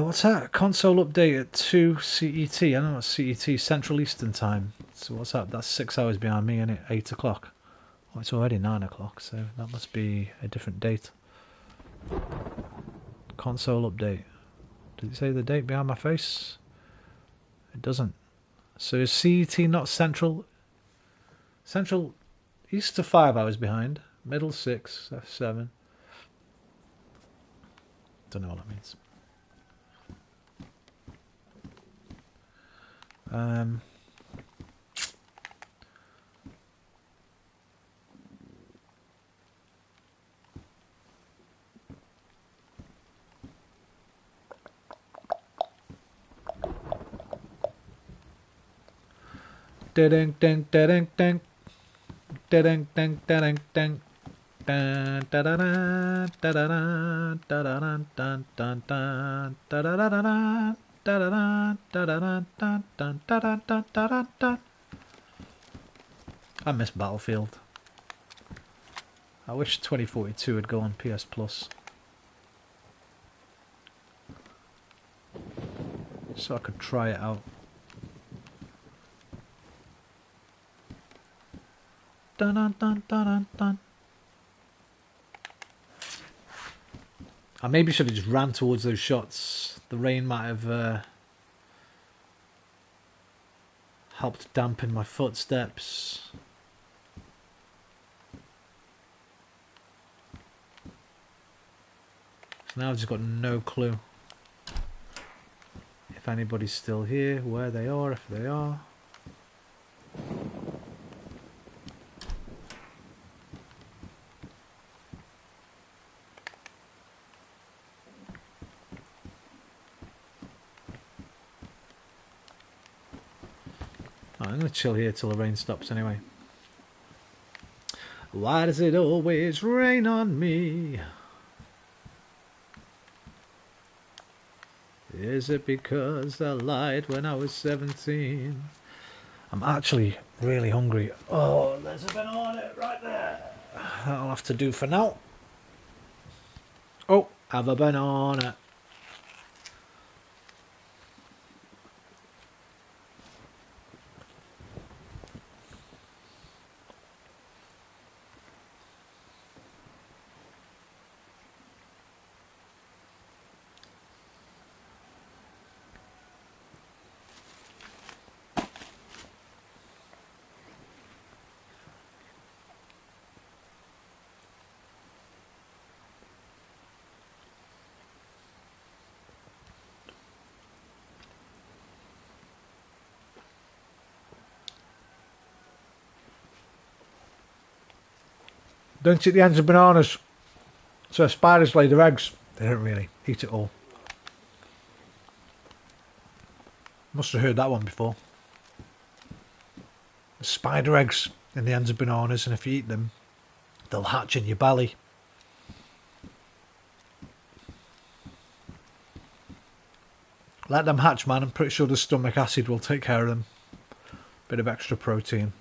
Speaker 1: What's that? Console update at 2 CET. I don't know what CET, Central Eastern Time. So what's that? That's 6 hours behind me, isn't it? 8 o'clock. Oh, it's already 9 o'clock, so that must be a different date. Console update. Does it say the date behind my face? It doesn't. So is CET not Central? Central East to 5 hours behind. Middle 6, F7. Don't know what that means. Ding ding ding ding ding ding ding ding. Dun, da, da, da, da, da, da, da, da, dun, dun, dun, da, da, da, da, da, da, da, da, dun, dun, da, da, da, da, da, da. I miss Battlefield. I wish 2042 would go on PS Plus, so I could try it out. Dun, dun, dun, dun, dun, dun. I maybe should have just ran towards those shots. The rain might have helped dampen my footsteps. So now I've just got no clue if anybody's still here, where they are, if they are. I'm going to chill here till the rain stops anyway. Why does it always rain on me? Is it because I lied when I was 17? I'm actually really hungry. Oh, there's a banana right there. That'll have to do for now. Oh, have a banana. Don't eat the ends of bananas. So spiders lay their eggs. They don't really. Eat it all. Must have heard that one before. There's spider eggs in the ends of bananas, and if you eat them, they'll hatch in your belly. Let them hatch, man. I'm pretty sure the stomach acid will take care of them. Bit of extra protein.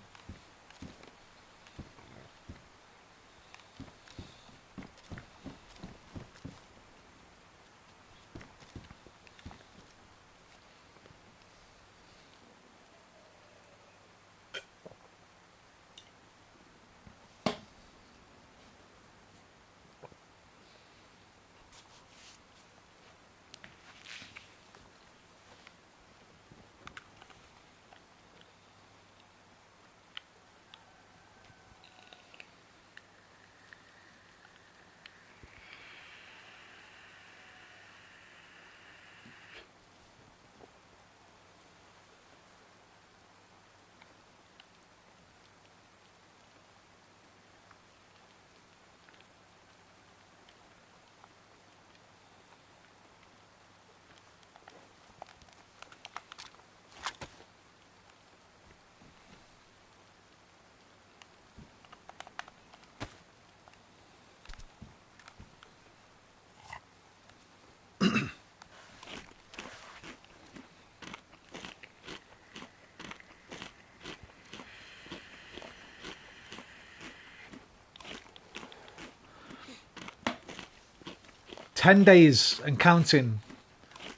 Speaker 1: "10 days and counting."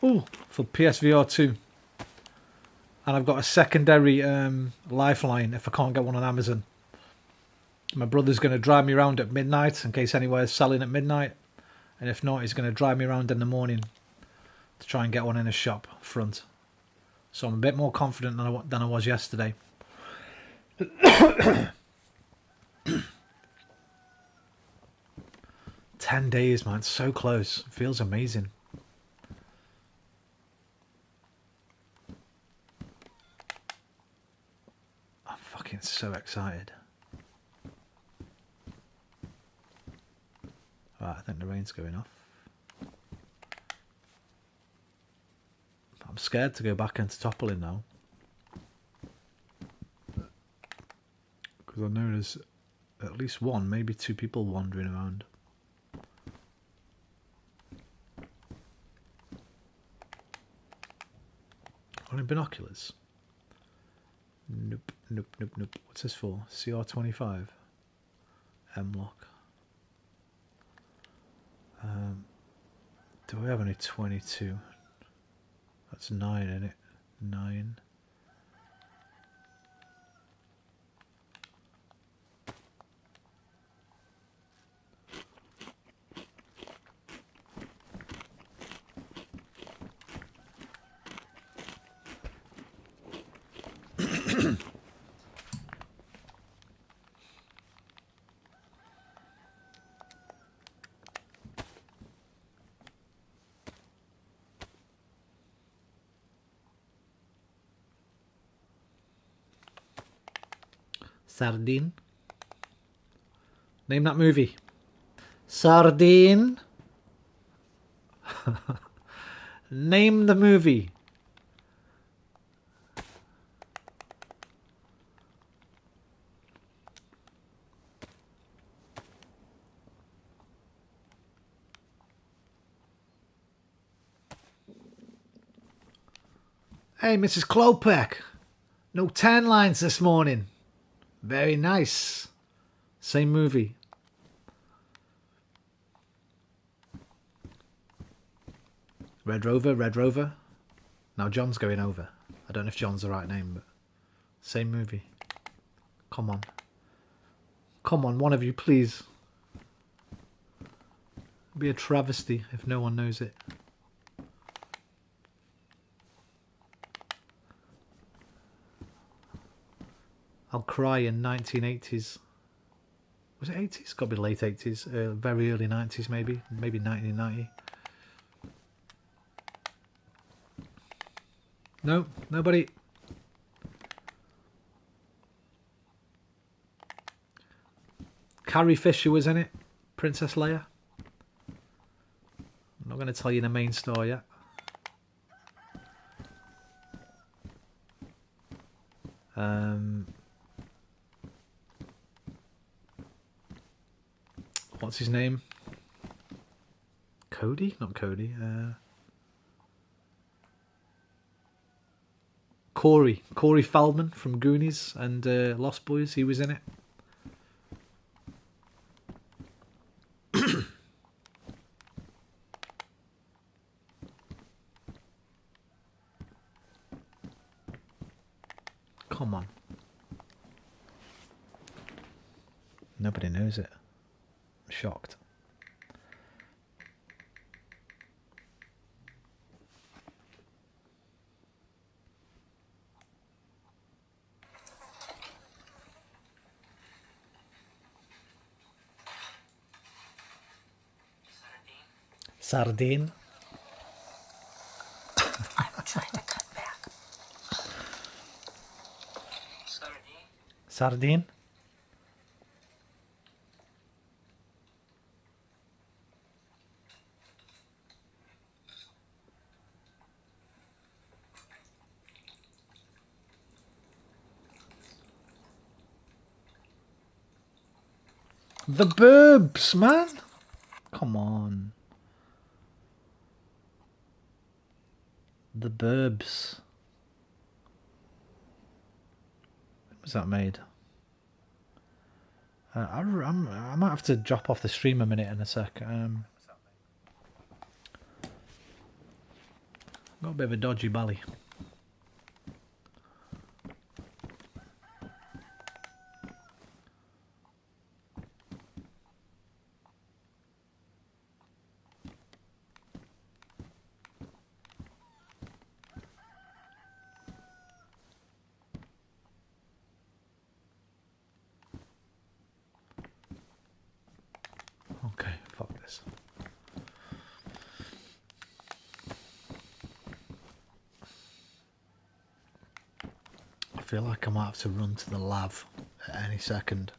Speaker 1: Ooh, for PSVR 2. And I've got a secondary lifeline if I can't get one on Amazon. My brother's going to drive me around at midnight in case anywhere's selling at midnight. And if not, he's going to drive me around in the morning to try and get one in a shop front. So I'm a bit more confident than I was yesterday. 10 days, man. So close. It feels amazing. I'm fucking so excited. Right, I think the rain's going off. I'm scared to go back into toppling now. Because I know there's at least one, maybe two people wandering around. Only binoculars? Nope, nope, nope, nope. What's this for? CR25? M-lock. Do I have only 22? That's 9, isn't it? 9. Sardine? Name that movie. Sardine? Name the movie. Hey, Mrs. Klopek. No tan lines this morning. Very nice. Same movie. Red Rover, Red Rover. Now John's going over. I don't know if John's the right name, but same movie. Come on. Come on, one of you, please. It'd be a travesty if no one knows it. I'll cry in 1980s. Was it 80s? Got to be late 80s. Very early 90s, maybe. Maybe 1990. No, nobody. Carrie Fisher was in it. Princess Leia. I'm not going to tell you the main story yet. What's his name? Cody? Not Cody. Corey. Corey Feldman from Goonies and Lost Boys. He was in it. Come on. Nobody knows it. I'm shocked. Sardine.
Speaker 3: I'm trying to cut back. Sardine.
Speaker 1: Sardine. The Burbs, man. Come on. The Burbs. When was that made? I might have to drop off the stream a minute in a sec. Got a bit of a dodgy belly. Okay, fuck this. this. I feel like I might have to run to the lav at any second.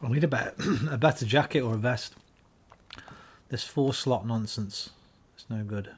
Speaker 1: I need a better, a better jacket or a vest. This 4-slot nonsense. It's no good.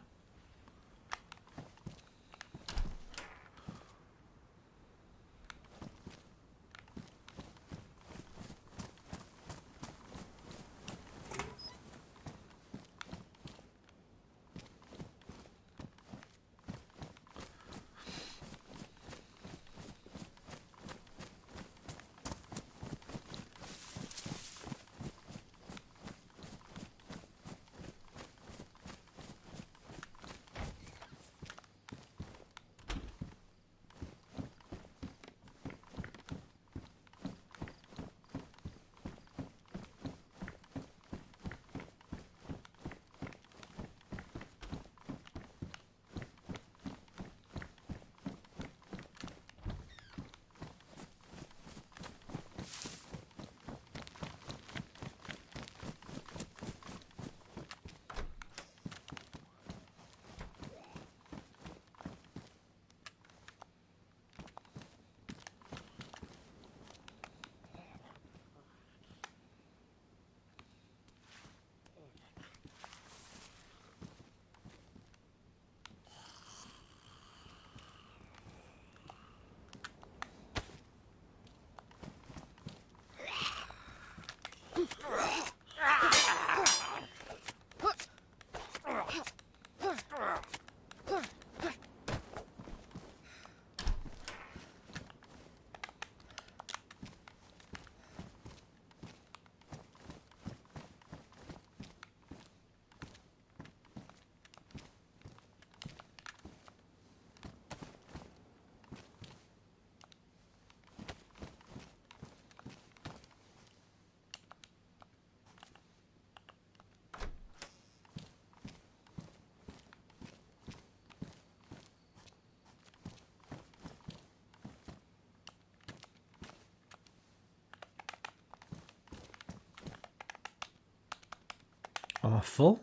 Speaker 1: Am I full?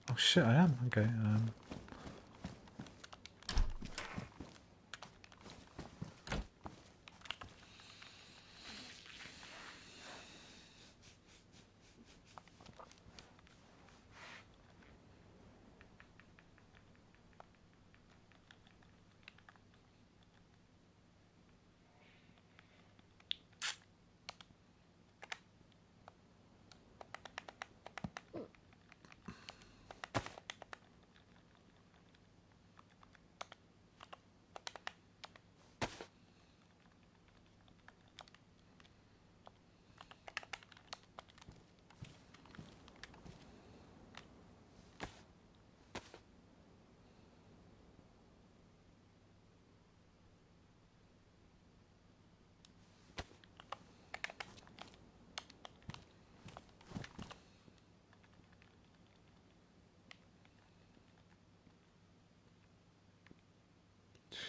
Speaker 1: Oh shit, I am. Okay.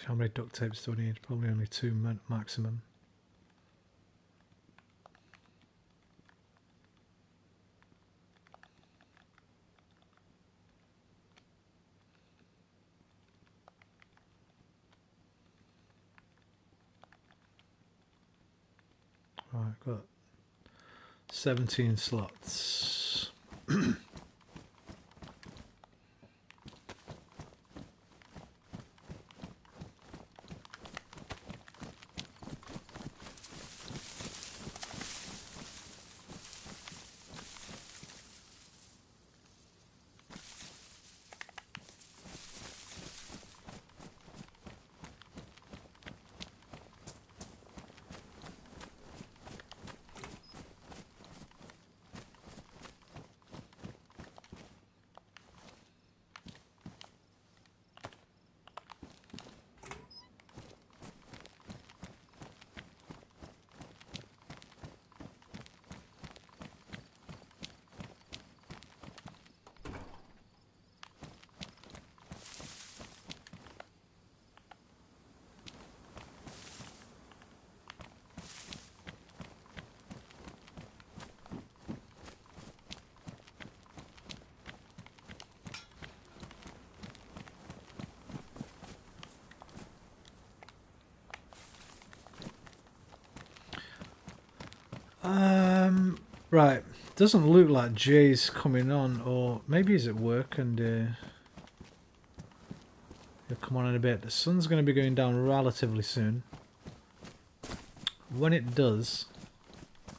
Speaker 1: How many duct tapes do I need? Probably only 2 maximum. Right, got 17 slots. Right. Doesn't look like Jay's coming on, or maybe he's at work and he'll come on in a bit. The sun's going to be going down relatively soon. When it does, I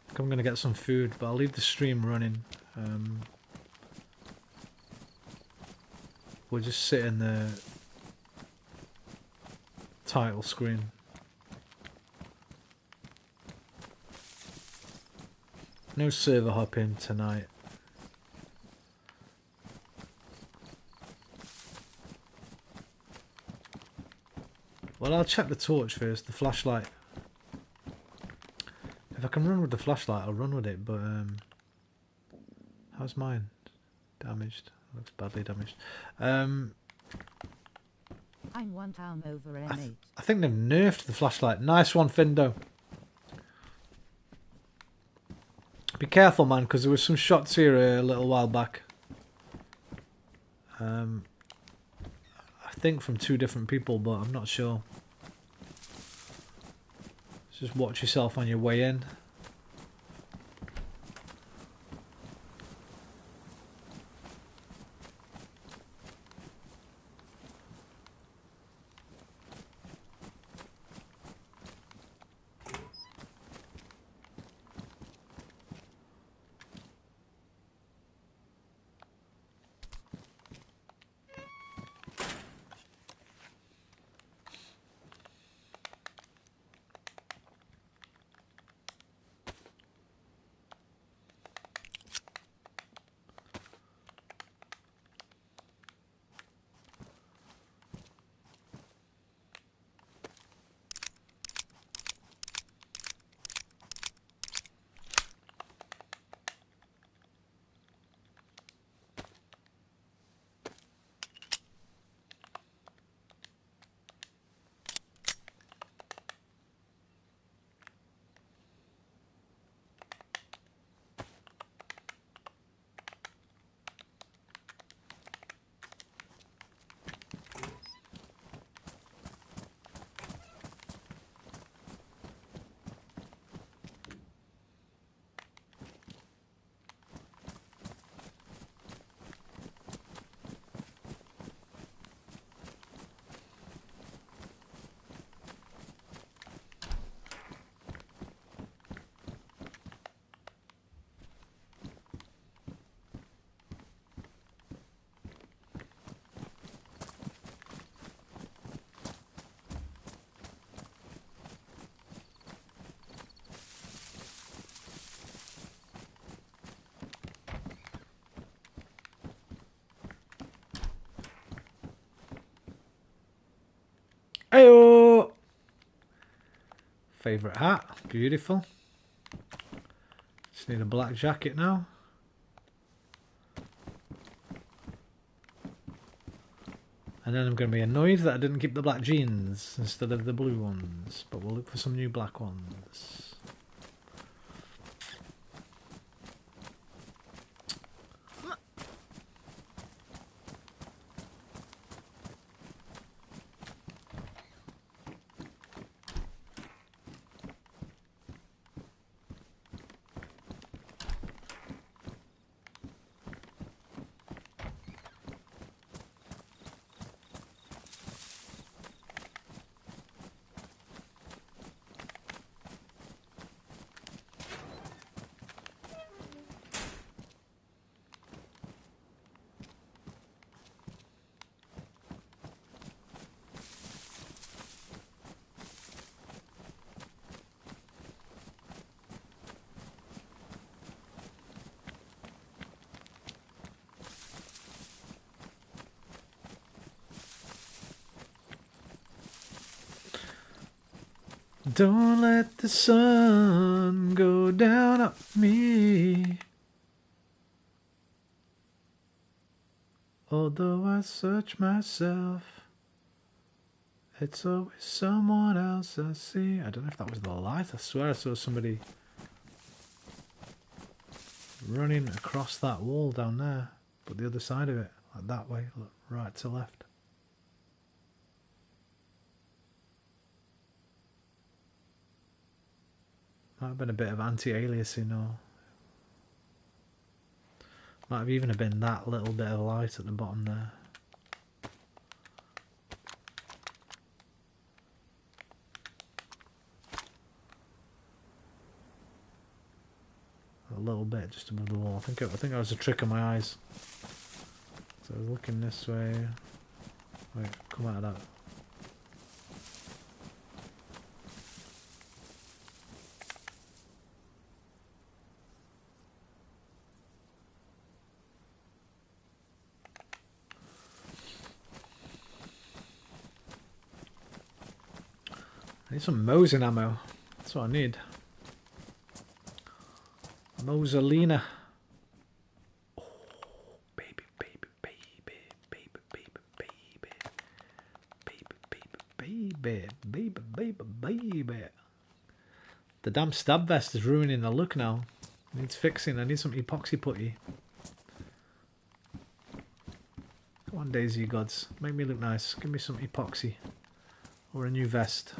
Speaker 1: think I'm going to get some food, but I'll leave the stream running. We'll just sit in the title screen. No server hopping tonight. Well, I'll check the torch first, the flashlight. If I can run with the flashlight, I'll run with it, but how's mine? Damaged. Looks badly damaged.
Speaker 2: I'm 1 town over M8.
Speaker 1: I think they've nerfed the flashlight. Nice one, Findo. Be careful, man, because there was some shots here a little while back. I think from 2 different people, but I'm not sure. Just watch yourself on your way in. Ayo! Favourite hat. Beautiful. Just need a black jacket now. And then I'm going to be annoyed that I didn't keep the black jeans instead of the blue ones. But we'll look for some new black ones. Don't let the sun go down on me. Although I search myself, it's always someone else I see. I don't know if that was the light. I swear I saw somebody running across that wall down there. But the other side of it, like that way, look, right to left. Might have been a bit of anti-aliasing, or might have even been that little bit of light at the bottom there. A little bit just above the wall. I think that was a trick of my eyes. So I was looking this way. Wait, come out of that. I need some Mosin ammo. That's what I need. Mosalina. Oh, baby, baby, baby, baby, baby, baby, baby, baby, baby, baby, baby. The damn stab vest is ruining the look now. It needs fixing. I need some epoxy putty. Come on, Daisy gods, make me look nice. Give me some epoxy or a new vest.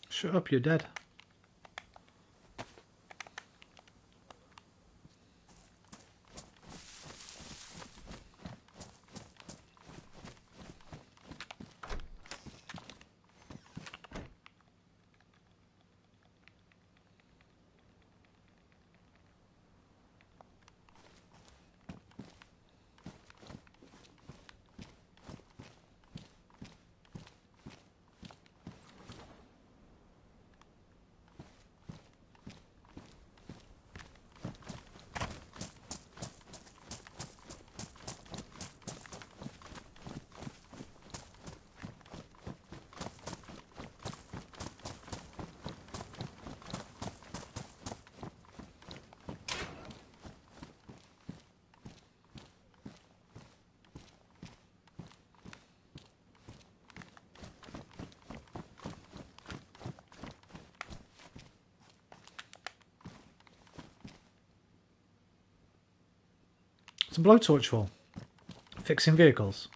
Speaker 1: Shut up, you're dead. What's a blowtorch for? Fixing vehicles.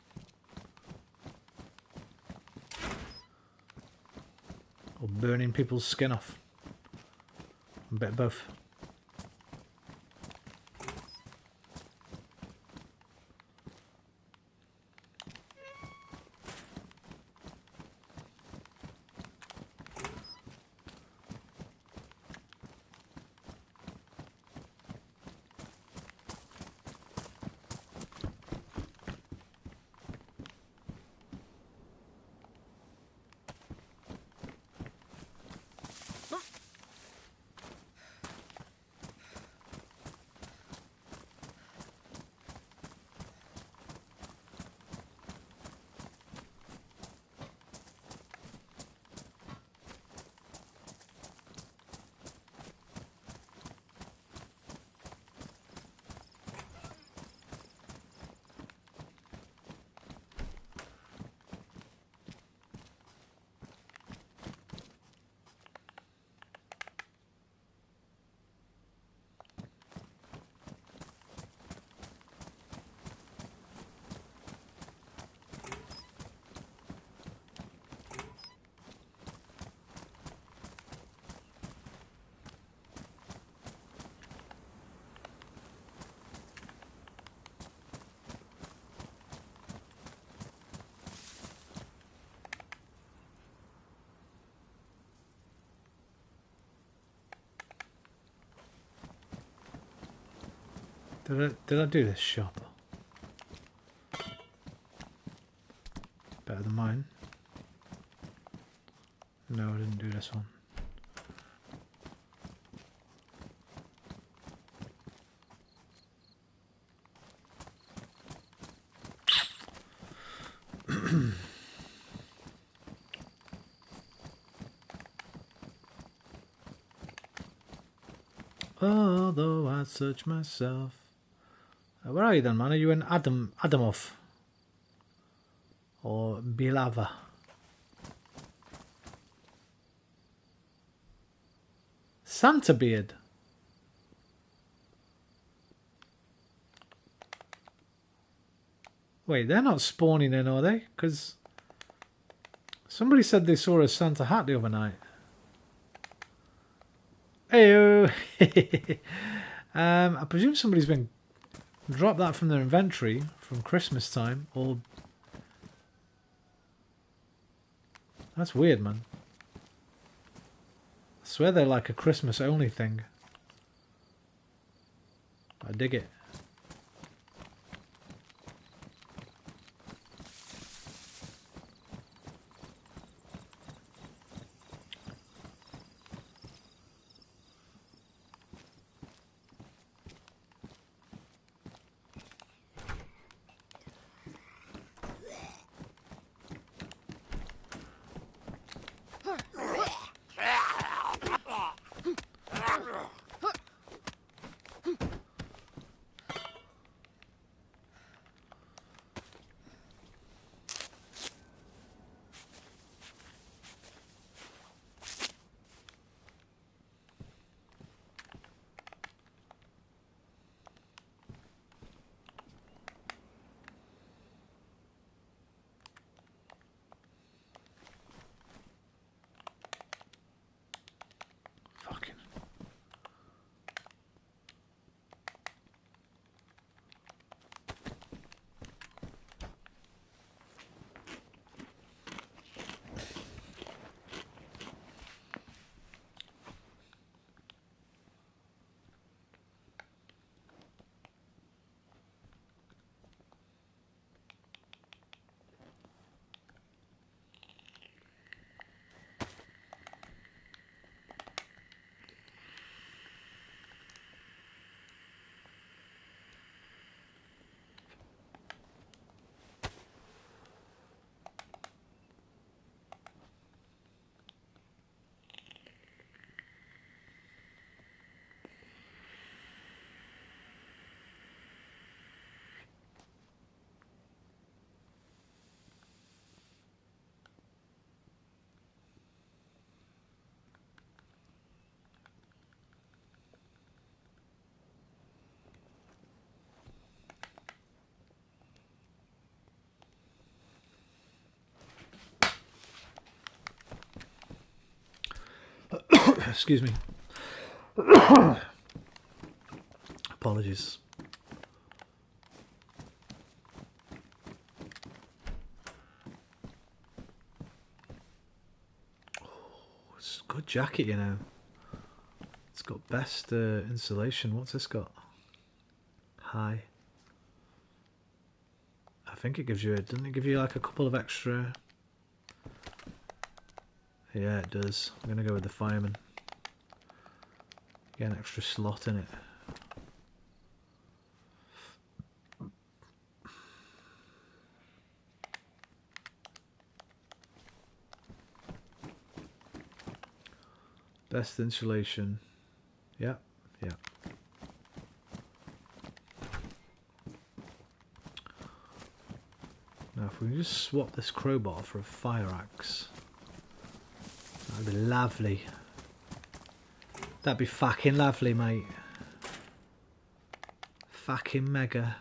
Speaker 1: Or burning people's skin off. A bit of both. Did I do this shop? Better than mine. No, I didn't do this one. Although I search myself. Where are you then, man? Are you in Adamov? Or Bilava? Santa Beard? Wait, they're not spawning in, are they? Because somebody said they saw a Santa hat the other night. Heyo! I presume somebody's been dropped that from their inventory from Christmas time, or... That's weird, man. I swear they're like a Christmas only thing. I dig it. Excuse me. Apologies. It's a good jacket, you know. It's got best insulation. What's this got? High. I think it gives you, doesn't it give you like a couple of extra? Yeah, it does. I'm going to go with the fireman. Get an extra slot in it. Best insulation. Yeah, yeah. Now if we can just swap this crowbar for a fire axe. That'd be lovely. That'd be fucking lovely, mate. Fucking mega.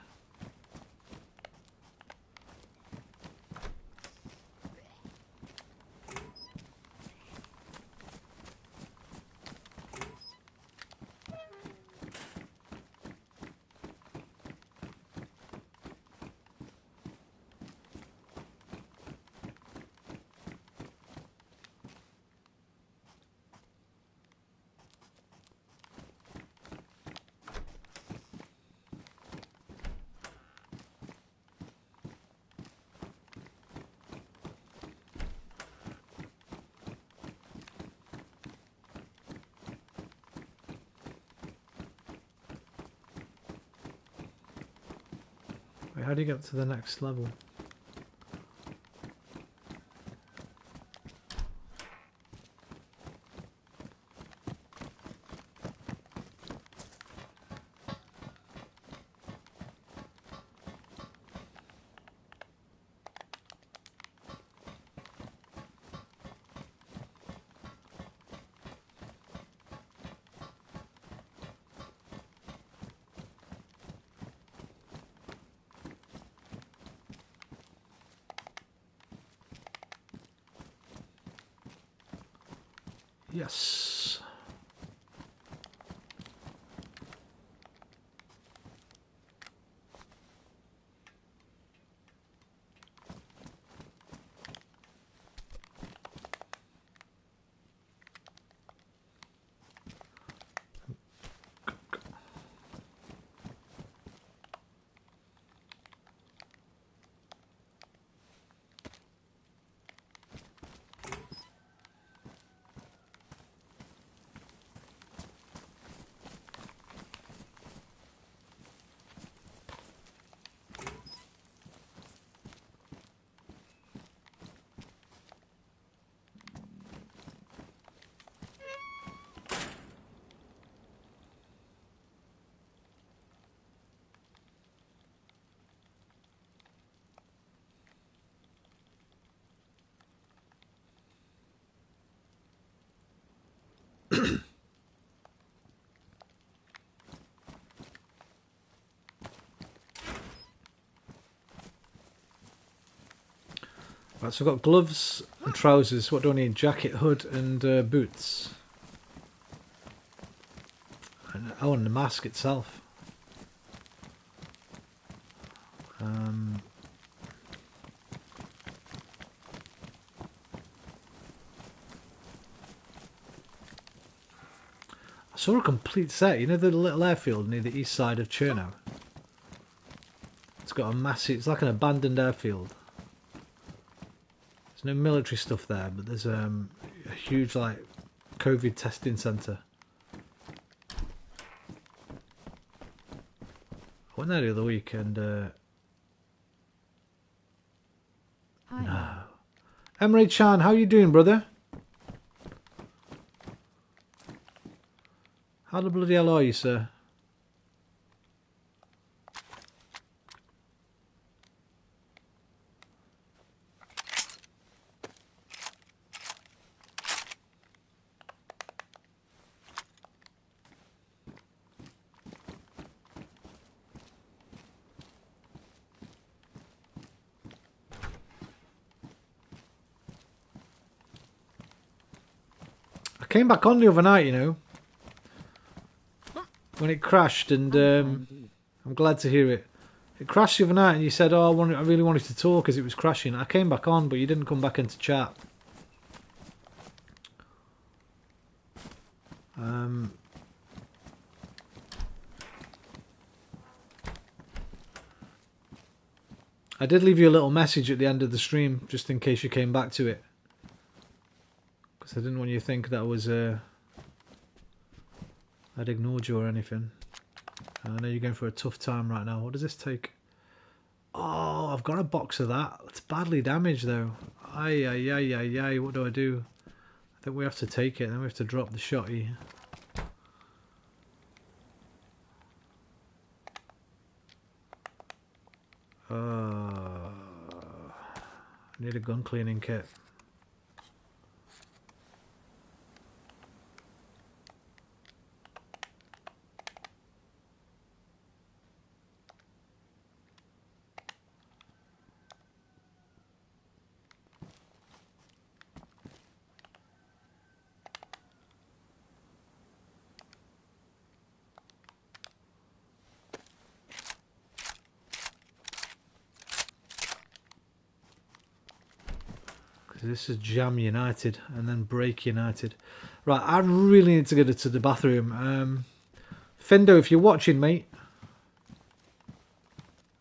Speaker 1: Wait, how do you get to the next level? Yes. Right, so I've got gloves and trousers. What do I need? Jacket, hood, and boots. Oh, and the mask itself. I saw a complete set. You know the little airfield near the east side of Chernow? It's got a massive... It's like an abandoned airfield. There's no military stuff there, but there's a huge like COVID testing centre. I went there the other week and
Speaker 2: Hi.
Speaker 1: no. Emery Chan, how you doing, brother? How the bloody hell are you, sir? I came back on the other night, you know, when it crashed, and
Speaker 2: Indeed.
Speaker 1: I'm glad to hear it. It crashed the other night, and you said, "Oh, I really wanted to talk as it was crashing." I came back on, but you didn't come back into chat. I did leave you a little message at the end of the stream, just in case you came back to it, because I didn't want you to think that was I'd ignored you or anything. I know you're going through a tough time right now. What does this take? Oh, I've got a box of that. It's badly damaged though. Ay, ay, ay, ay, ay. What do I do? I think we have to take it. Then we have to drop the shotty. I need a gun cleaning kit. This is Jam United and then Break United. Right, I really need to get to the bathroom. Fendo, if you're watching, mate,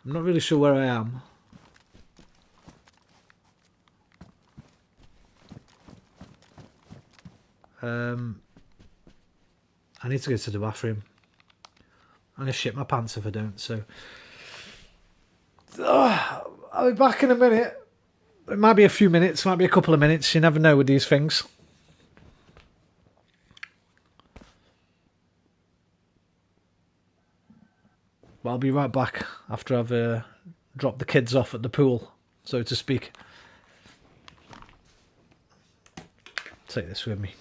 Speaker 1: I'm not really sure where I am. I need to go to the bathroom. I'm going to shit my pants if I don't, so... I'll be back in a minute. It might be a few minutes, might be a couple of minutes. You never know with these things. But I'll be right back after I've dropped the kids off at the pool, so to speak. Take this with me.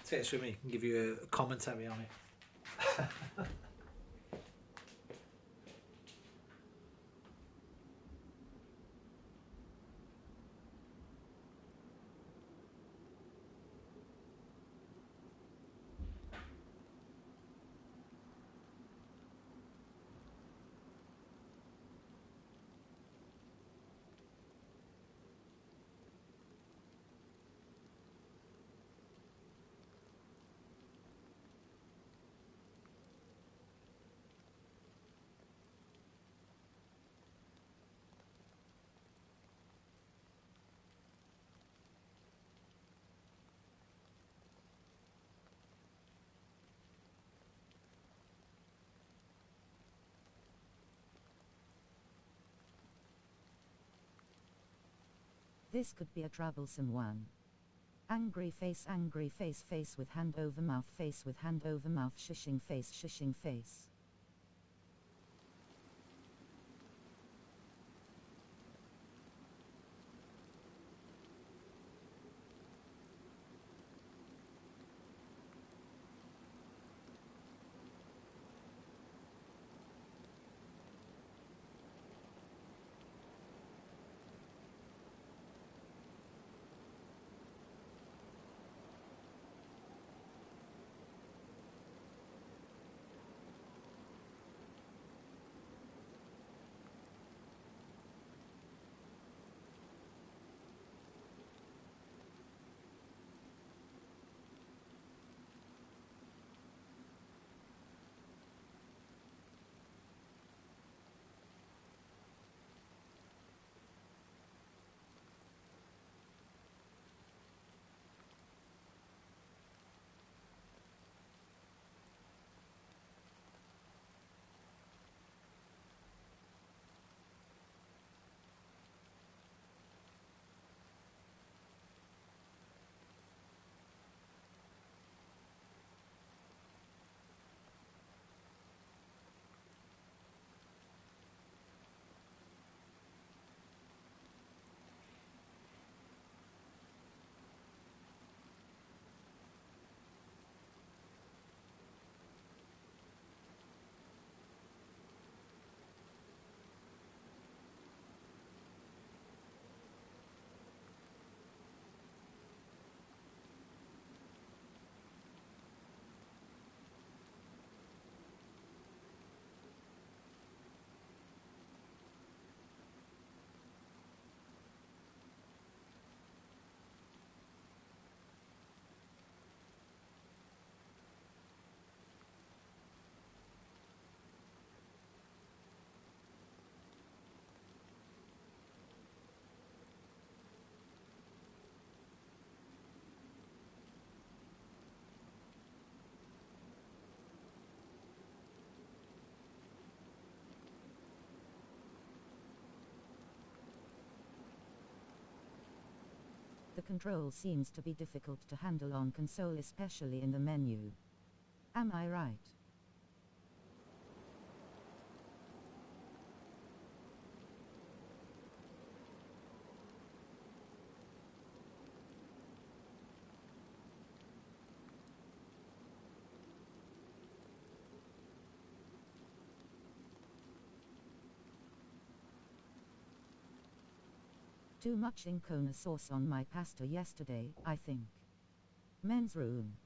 Speaker 1: Take this with me. I can give you a commentary on it.
Speaker 2: This could be a troublesome one. Angry face with hand over mouth shushing face. control seems to be difficult to handle on console, especially in the menu. Am I right? Too much Incona sauce on my pasta yesterday, I think. Men's room.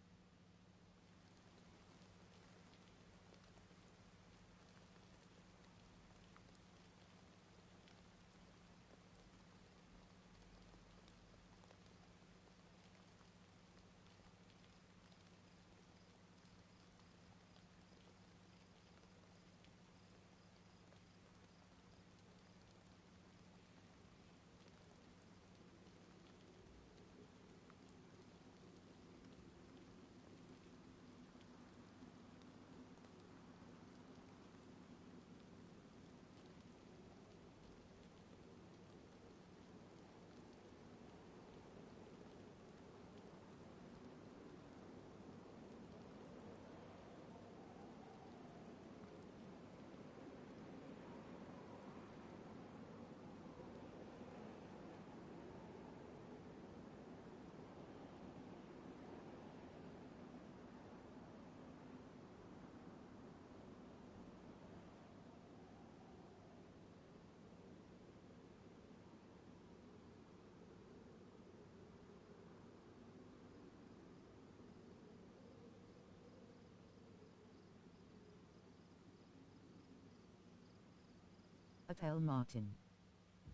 Speaker 2: Hotel Martin.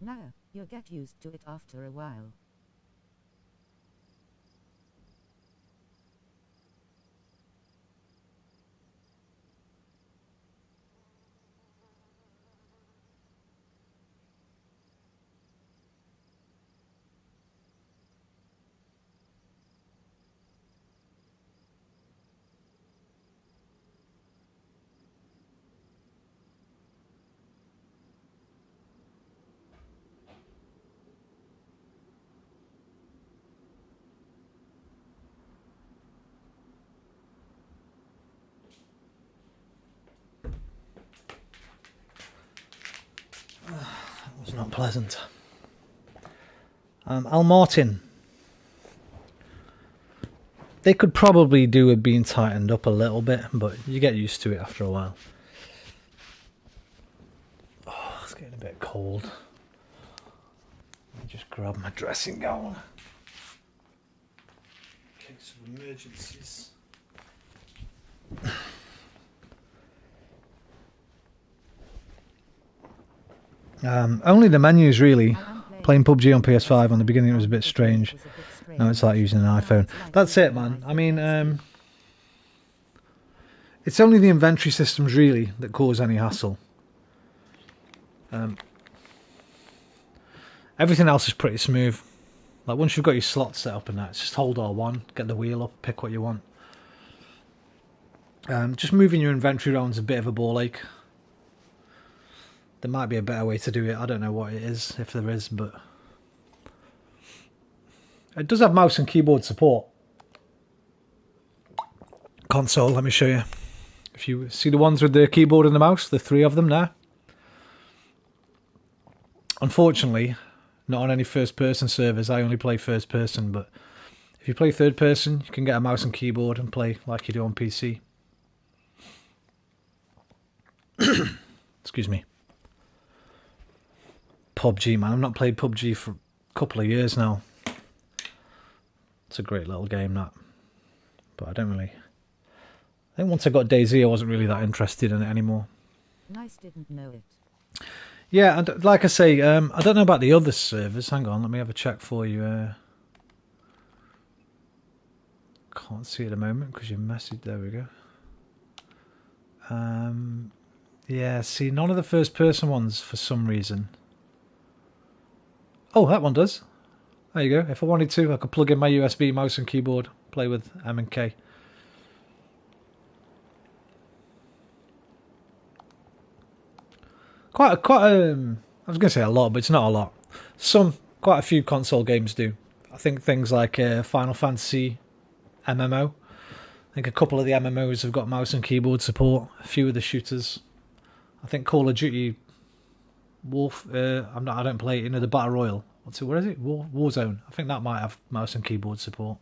Speaker 2: Nah, you'll get used to it after a while.
Speaker 1: That was not pleasant. Al Martin. They could probably do with being tightened up a little bit, but you get used to it after a while. Oh, it's getting a bit cold. Let me just grab my dressing gown. In case of emergencies. Only the menus really. Playing PUBG on PS5 on the beginning it was a bit strange. Now it's like using an iPhone. That's it, man. I mean, it's only the inventory systems really that cause any hassle. Everything else is pretty smooth. Like once you've got your slots set up and that, it's just hold R1, get the wheel up, pick what you want. Just moving your inventory around is a bit of a ball ache. There might be a better way to do it. I don't know what it is, if there is, but it does have mouse and keyboard support. Console, let me show you. If you see the ones with the keyboard and the mouse, the 3 of them there. Unfortunately, not on any first person servers. I only play first person, but if you play third person, you can get a mouse and keyboard and play like you do on PC. Excuse me. PUBG, man. I've not played PUBG for a couple of years now. It's a great little game, that. But I don't really... I think once I got Dayz, I wasn't really that interested in it anymore.
Speaker 2: Nice, didn't know it.
Speaker 1: Yeah, and like I say, I don't know about the other servers. Hang on, let me have a check for you. Can't see at the moment because you messaged. There we go. Yeah, see, none of the first person ones for some reason. Oh, that one does. There you go. If I wanted to, I could plug in my USB mouse and keyboard, play with M and K. I was going to say a lot, but it's not a lot. Quite a few console games do. I think things like Final Fantasy MMO. I think a couple of the MMOs have got mouse and keyboard support. A few of the shooters. I think Call of Duty Wolf. I don't play it. The Battle Royale. What is it? Warzone. I think that might have mouse and keyboard support.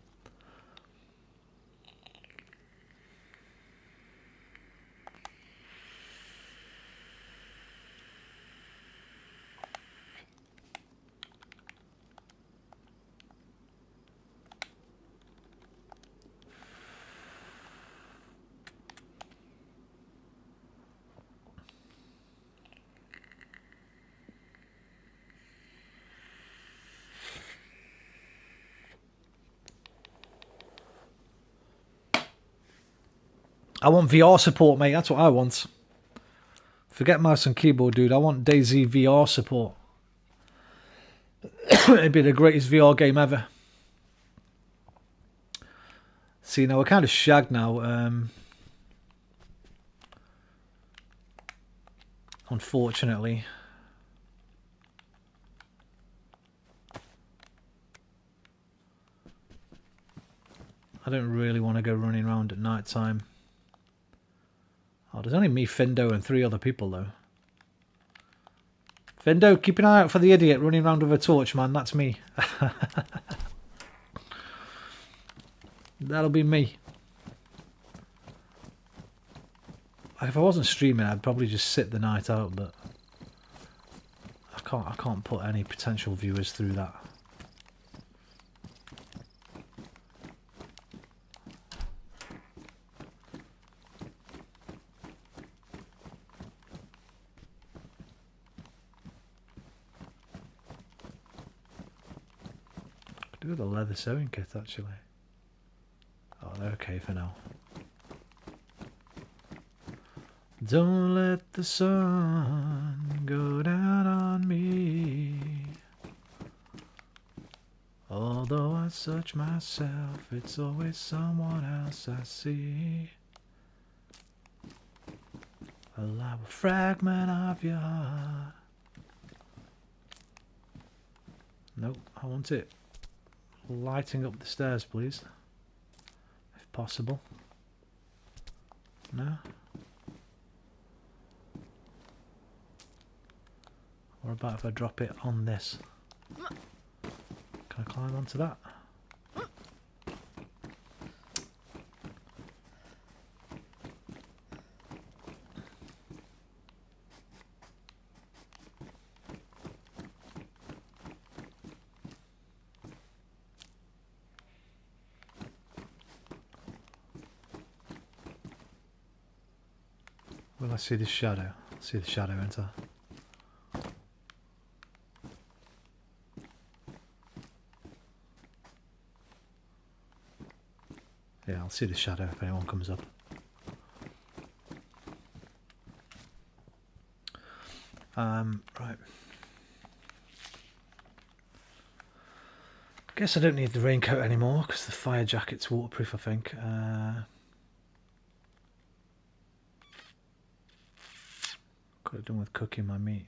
Speaker 1: I want VR support, mate. That's what I want. Forget mouse and keyboard, dude. I want Dayz VR support. It'd be the greatest VR game ever. See, now we're kind of shagged now. Unfortunately. I don't really want to go running around at night time. Oh, there's only me, Findo, and 3 other people, though. Findo, keep an eye out for the idiot running around with a torch, man. That's me. That'll be me. If I wasn't streaming, I'd probably just sit the night out, but I can't put any potential viewers through that. Could do with a leather sewing kit, actually. Oh, they're okay for now. Don't let the sun go down on me. Although I search myself, it's always someone else I see. Allow a fragment of your heart. Nope, I want it lighting up the stairs, please. If possible. No? What about if I drop it on this? Can I climb onto that? Will I see the shadow? I'll see the shadow, won't I? Yeah, I'll see the shadow if anyone comes up. Right. Guess I don't need the raincoat anymore because the fire jacket's waterproof, I think. Could have done with cooking my meat.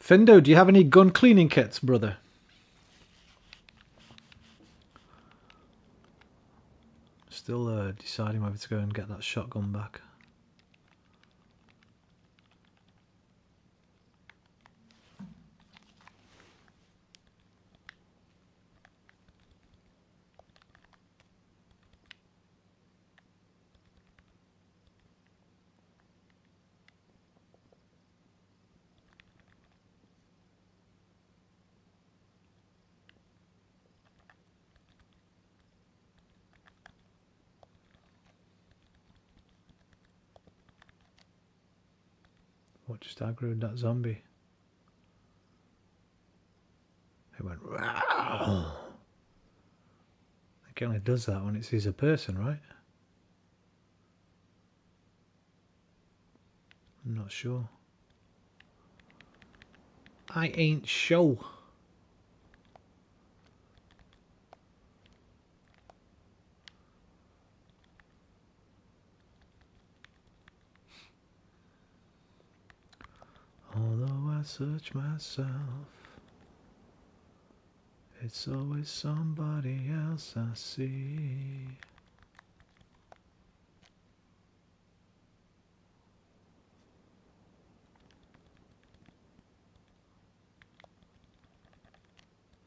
Speaker 1: Findo, do you have any gun cleaning kits, brother? Still deciding whether to go and get that shotgun back. What just aggroed that zombie? It went. Rawr. It only does that when it sees a person, right? I'm not sure. I ain't sure. Although I search myself, it's always somebody else I see.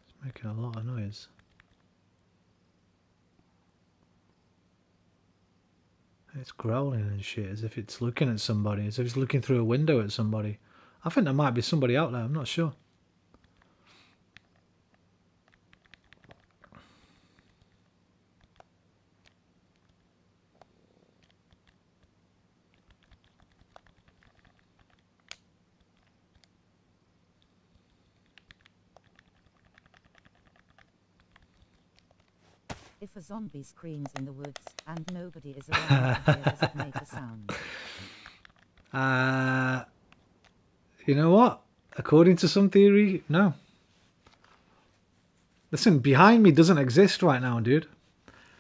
Speaker 1: It's making a lot of noise. It's growling and shit as if it's looking at somebody, as if it's looking through a window at somebody. I think there might be somebody out there, I'm not sure.
Speaker 2: If a zombie screams in the woods and nobody is around to hear, does it make a sound?
Speaker 1: You know what? According to some theory, no. Listen, behind me doesn't exist right now, dude.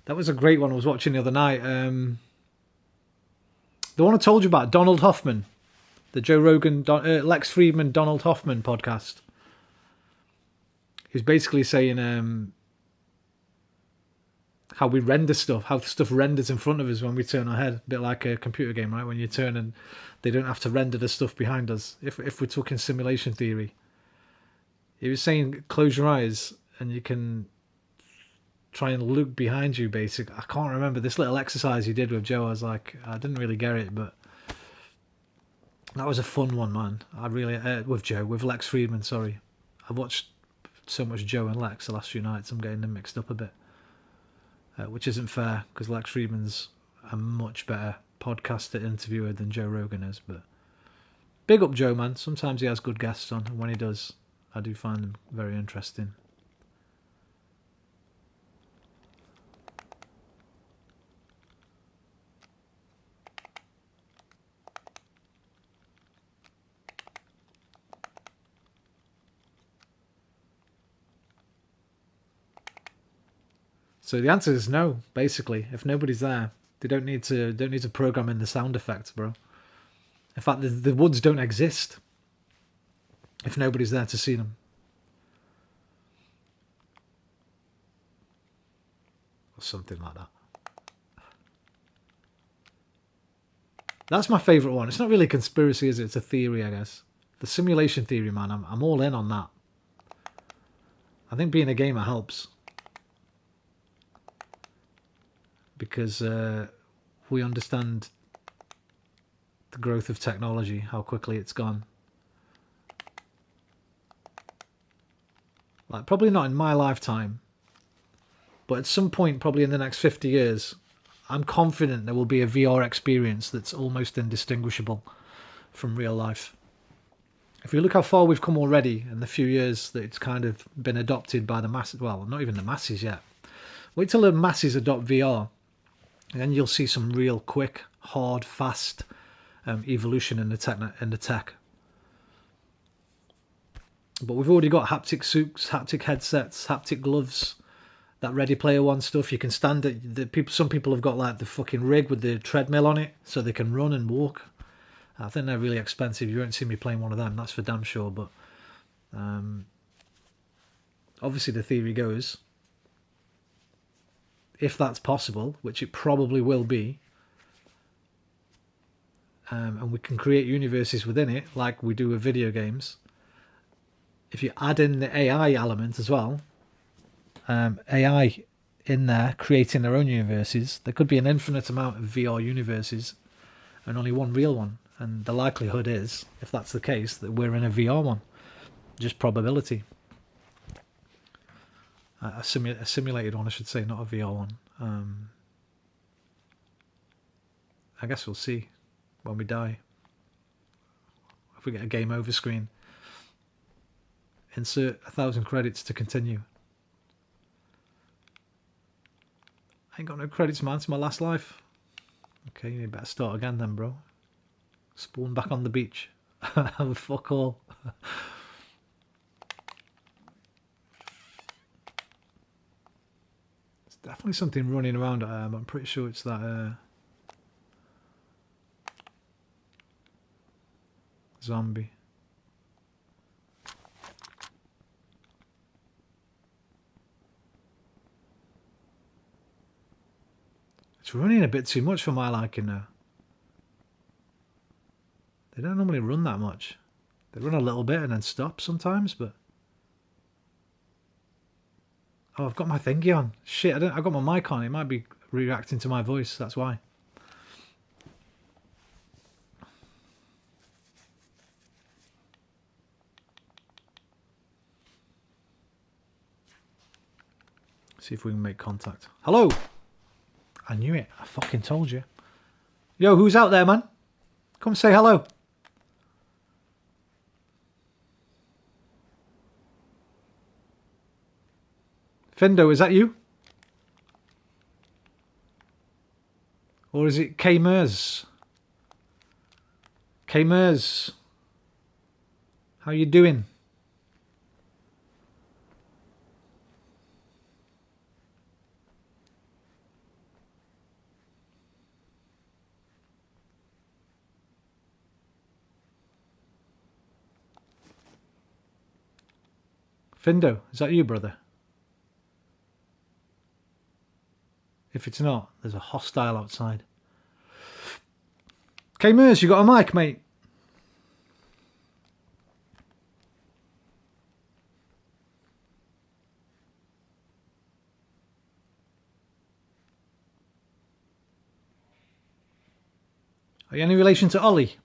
Speaker 1: That was a great one I was watching the other night. The one I told you about, Donald Hoffman. The Joe Rogan, Lex Friedman, Donald Hoffman podcast. He's basically saying how we render stuff, how stuff renders in front of us when we turn our head. A bit like a computer game, right? When you turn and they don't have to render the stuff behind us. If we're talking simulation theory. He was saying close your eyes and you can try and look behind you, basically. I can't remember this little exercise he did with Joe. I was like, I didn't really get it, but that was a fun one, man. I really, with Lex Friedman, sorry. I've watched so much Joe and Lex the last few nights, I'm getting them mixed up a bit. Which isn't fair, because Lex Friedman's a much better podcaster, interviewer than Joe Rogan is, but big up Joe, man. Sometimes he has good guests on, and when he does, I do find them very interesting. So the answer is no, basically. If nobody's there, they don't need to program in the sound effects, bro. In fact, the woods don't exist if nobody's there to see them. Or something like that. That's my favourite one. It's not really a conspiracy, is it? It's a theory, I guess. The simulation theory, man. I'm all in on that. I think being a gamer helps. Because we understand the growth of technology, how quickly it's gone. Like, probably not in my lifetime, but at some point, probably in the next 50 years, I'm confident there will be a VR experience that's almost indistinguishable from real life. If you look how far we've come already in the few years that it's kind of been adopted by the masses, well, not even the masses yet. Wait till the masses adopt VR, and then you'll see some real quick, hard, fast evolution in the tech. But we've already got haptic suits, haptic headsets, haptic gloves. That Ready Player One stuff, you can stand it. Some people have got like the fucking rig with the treadmill on it, so they can run and walk. I think they're really expensive. You won't see me playing one of them, that's for damn sure. But obviously the theory goes, if that's possible, which it probably will be, and we can create universes within it like we do with video games. If you add in the AI element as well, AI in there creating their own universes, there could be an infinite amount of VR universes and only one real one. And the likelihood is, if that's the case, that we're in a VR one. Just probability. A simulated one, I should say, not a VR one. I guess we'll see when we die. If we get a game over screen. Insert 1,000 credits to continue. I ain't got no credits, man. It's my last life. Okay, you better start again then, bro. Spawn back on the beach. Fuck all. There's definitely something running around but I'm pretty sure it's that zombie. It's running a bit too much for my liking now. They don't normally run that much. They run a little bit and then stop sometimes, but... Oh, I've got my thingy on. Shit, I've got my mic on. It might be reacting to my voice, that's why. See if we can make contact. Hello! I knew it. I fucking told you. Yo, who's out there, man? Come say hello. Findo, is that you? Or is it K-Mers? K-Mers. How you doing? Findo, is that you, brother? If it's not, there's a hostile outside. K-Mers, you got a mic, mate? Are you any relation to Ollie?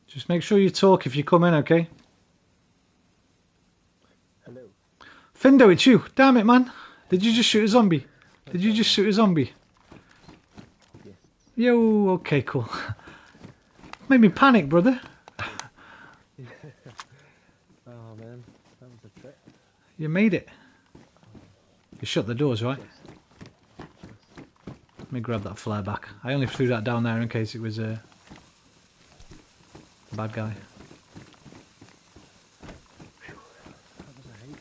Speaker 1: Just make sure you talk if you come in, okay?
Speaker 4: Hello.
Speaker 1: Findo, it's you. Damn it, man. Did you just shoot a zombie? Did you just shoot a zombie?
Speaker 4: Yes.
Speaker 1: Yo, okay, cool. Made me panic, brother.
Speaker 4: Oh man, that was a trip.
Speaker 1: You made it. You shut the doors, right? Let me grab that flare back. I only threw that down there in case it was a bad guy.
Speaker 4: That was a hike.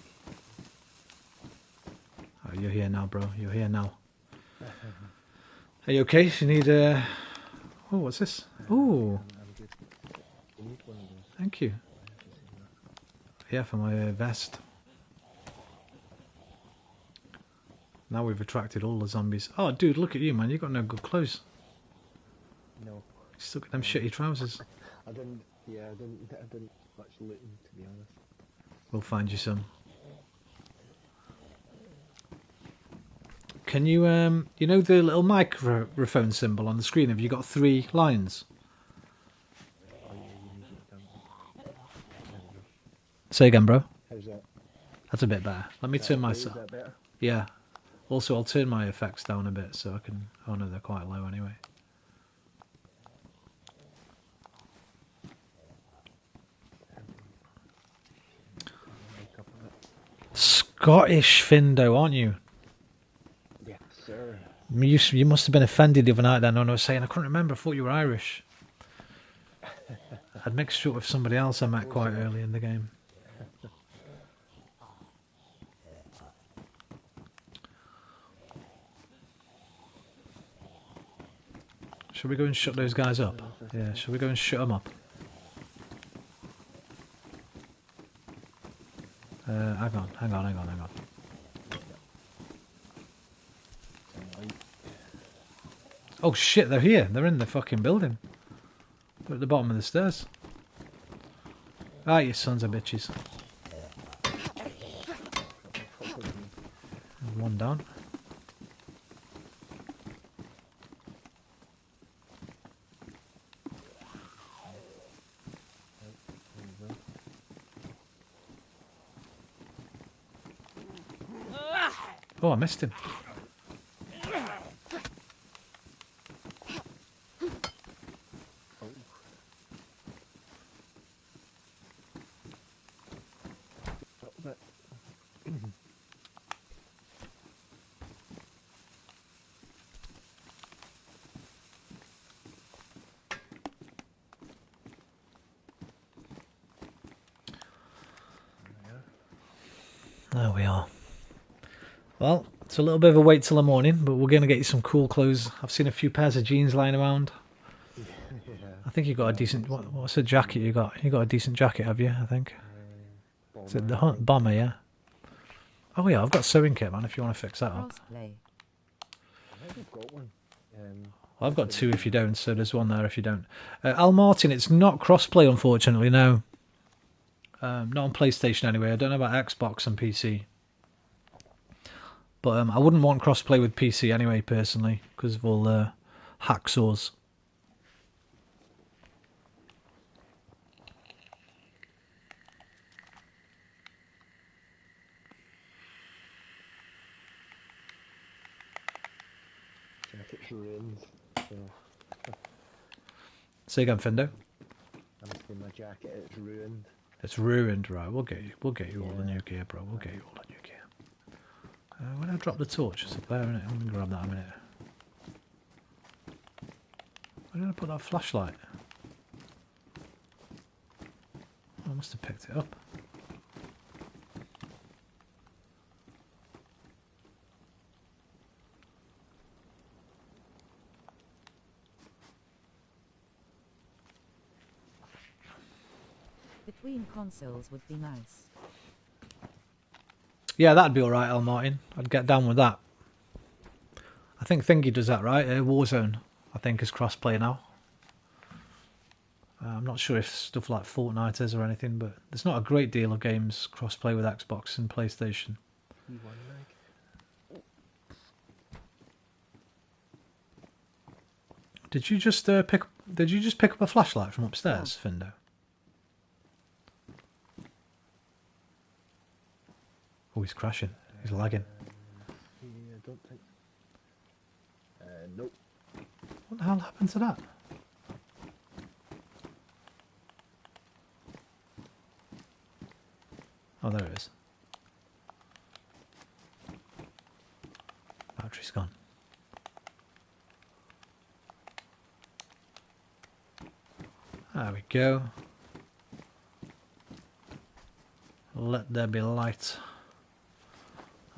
Speaker 1: Oh, you're here now, bro. You're here now. Are you okay? You need Oh, what's this? Oh,
Speaker 4: I'm good. You need one of those.
Speaker 1: thank you.
Speaker 4: I have to say that.
Speaker 1: Yeah, for my vest. Now we've attracted all the zombies. Oh, dude, look at you, man. You got no good clothes.
Speaker 4: No.
Speaker 1: You still got them shitty trousers.
Speaker 4: I didn't. Yeah, I didn't much looting, to be honest.
Speaker 1: We'll find you some. Can you, you know the little microphone symbol on the screen? Have you got 3 lines?
Speaker 4: Oh yeah, you need it done. There we go.
Speaker 1: Say again, bro.
Speaker 4: How's that?
Speaker 1: That's a bit better. Let me turn my...
Speaker 4: Is that better?
Speaker 1: Yeah. Also, I'll turn my effects down a bit so I can... Oh no, they're quite low anyway.
Speaker 4: Make up on it.
Speaker 1: Scottish Findo, aren't you?
Speaker 4: Yes, sir.
Speaker 1: You must have been offended the other night then when I was saying I couldn't remember. I thought you were Irish. I'd mixed you up with somebody else I met quite early in the game. Shall we go and shut those guys up? Yeah, shall we go and shut them up? Hang on. Oh shit, they're here. They're in the fucking building. They're at the bottom of the stairs. Ah, you sons of bitches. One down. Oh, I missed him. There we are. Well, it's a little bit of a wait till the morning, but we're going to get you some cool clothes. I've seen a few pairs of jeans lying around.
Speaker 4: Yeah.
Speaker 1: I think you got a decent... What's the jacket you got? You got a decent jacket, have you, I think? Is it the bomber, yeah? Oh yeah, I've got sewing kit, man, if you want to fix that up.
Speaker 2: Crossplay.
Speaker 4: I think I've got one.
Speaker 1: Well, I've got two if you don't, so there's one there if you don't. Al Martin, it's not crossplay, unfortunately, no. Not on PlayStation anyway. I don't know about Xbox and PC. But I wouldn't want crossplay with PC anyway, personally, because of all the hacksaws.
Speaker 4: Jacket's ruined. So
Speaker 1: Say again, Findo.
Speaker 4: I'm saying my jacket is ruined.
Speaker 1: It's ruined, right? We'll get you all the new gear, bro. We'll get you all the new gear. When I drop the torch, it's up there, isn't it? I'm gonna grab that in a minute. Where did I put that flashlight? Oh, I must have picked it up.
Speaker 2: Between consoles would be nice.
Speaker 1: Yeah, that'd be alright, Al Martin. I'd get down with that. I think Thingy does that, right? Warzone, I think, is crossplay now. I'm not sure if stuff like Fortnite is or anything, but there's not a great deal of games crossplay with Xbox and PlayStation.
Speaker 4: P1 mag.
Speaker 1: Did you just pick up a flashlight from upstairs, Findo? Oh, he's crashing. He's lagging.
Speaker 4: Yeah, I don't think. Nope.
Speaker 1: What the hell happened to that? Oh, there it is. Battery's gone. There we go. Let there be light.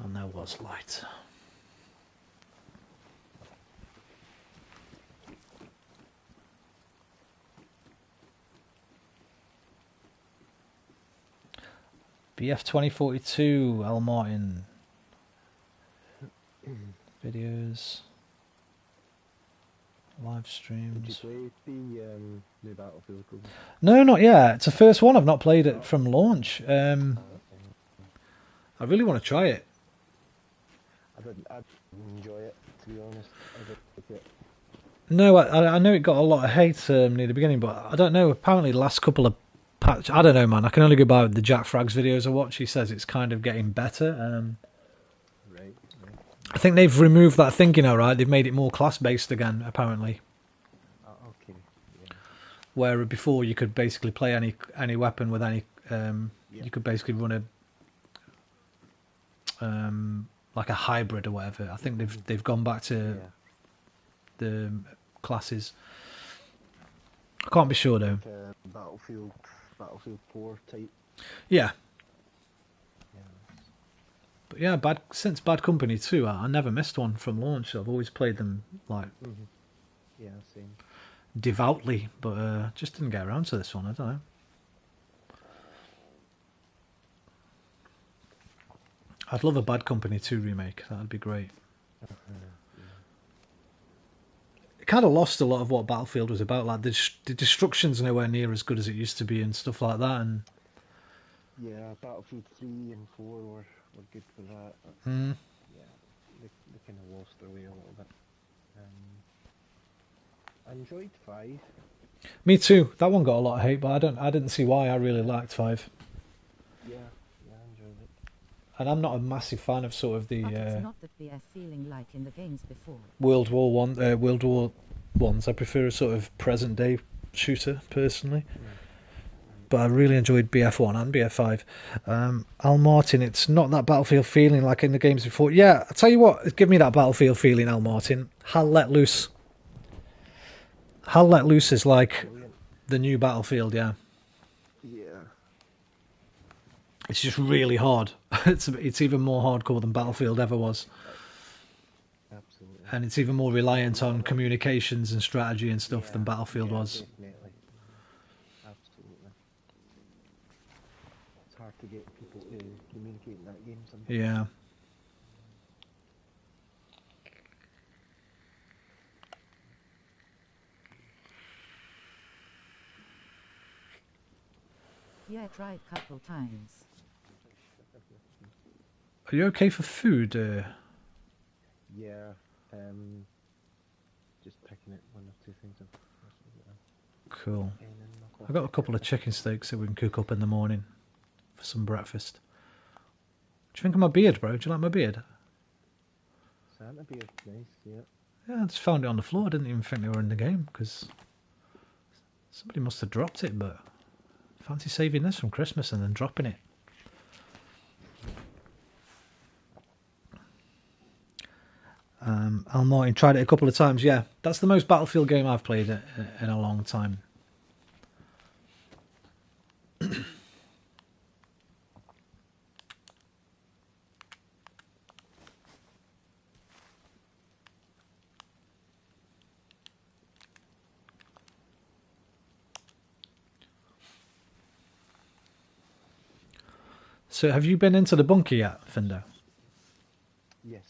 Speaker 1: And there was light. BF 2042, Al Martin. Videos. Live
Speaker 4: Did you
Speaker 1: streams.
Speaker 4: play the new Battlefield?
Speaker 1: No, not yet. It's the first one. I've not played it from launch. I really want to try it.
Speaker 4: I'd enjoy it, to be honest. I don't like it.
Speaker 1: No, I know it got a lot of hate near the beginning, but I don't know. Apparently, the last couple of patch, I don't know, man. I can only go by the Jack Frags videos I watch. He says it's kind of getting better.
Speaker 4: Right.
Speaker 1: I think they've removed that thinking now, right? They've made it more class-based again, apparently.
Speaker 4: Okay. Yeah.
Speaker 1: Where before you could basically play any weapon with any,
Speaker 4: Yeah.
Speaker 1: you could basically run a like a hybrid or whatever. I think they've gone back to the classes. I can't be sure though.
Speaker 4: Battlefield 4 type.
Speaker 1: Yeah.
Speaker 4: Yeah.
Speaker 1: But yeah, since Bad Company 2, I never missed one from launch. I've always played them like
Speaker 4: Yeah, same.
Speaker 1: devoutly, but just didn't get around to this one. I don't know. I'd love a Bad Company 2 remake. That'd be great.
Speaker 4: Yeah.
Speaker 1: It kind of lost a lot of what Battlefield was about. Like the destruction's nowhere near as good as it used to be and stuff like that. And
Speaker 4: Yeah, Battlefield 3 and 4 were good for that.
Speaker 1: mm,
Speaker 4: Yeah, they kind of lost their way a little bit. I enjoyed 5.
Speaker 1: me too. That one got a lot of hate, but I didn't see why. I really liked 5,
Speaker 4: Yeah, yeah, I enjoyed it.
Speaker 1: and I'm not a massive fan of sort of the
Speaker 2: But it's not that BF feeling like in the games before.
Speaker 1: World War ones. I prefer a sort of present day shooter personally. But I really enjoyed BF1 and BF5. Al Martin, it's not that Battlefield feeling like in the games before. Yeah, I tell you what, give me that Battlefield feeling, Al Martin. Hal Let Loose. Hal Let Loose is like
Speaker 4: Brilliant.
Speaker 1: the new Battlefield, yeah.
Speaker 4: Yeah.
Speaker 1: It's just really hard. It's even more hardcore than Battlefield ever was.
Speaker 4: Absolutely.
Speaker 1: And it's even more reliant
Speaker 4: lot
Speaker 1: on
Speaker 4: of-
Speaker 1: communications and strategy and stuff than Battlefield
Speaker 4: yeah,
Speaker 1: was.
Speaker 4: definitely. Absolutely. It's hard to get people to communicate in that game sometimes.
Speaker 1: Yeah.
Speaker 2: Yeah, I tried couple times.
Speaker 1: Are you okay for food?
Speaker 4: Yeah. Just picking it one or two things up.
Speaker 1: Cool.
Speaker 4: And then knock off
Speaker 1: I got a
Speaker 4: the
Speaker 1: couple of
Speaker 4: kettle.
Speaker 1: chicken steaks that we can cook up in the morning for some breakfast. What do you think of my beard, bro? Do you like my beard?
Speaker 4: Santa beard, nice, yeah.
Speaker 1: Yeah, I just found it on the floor. I didn't even think they were in the game because somebody must have dropped it, but fancy saving this from Christmas and then dropping it. Al Martin tried it a couple of times. Yeah, that's the most Battlefield game I've played in a long time. So, have you been into the bunker yet, Findo?
Speaker 4: Yes.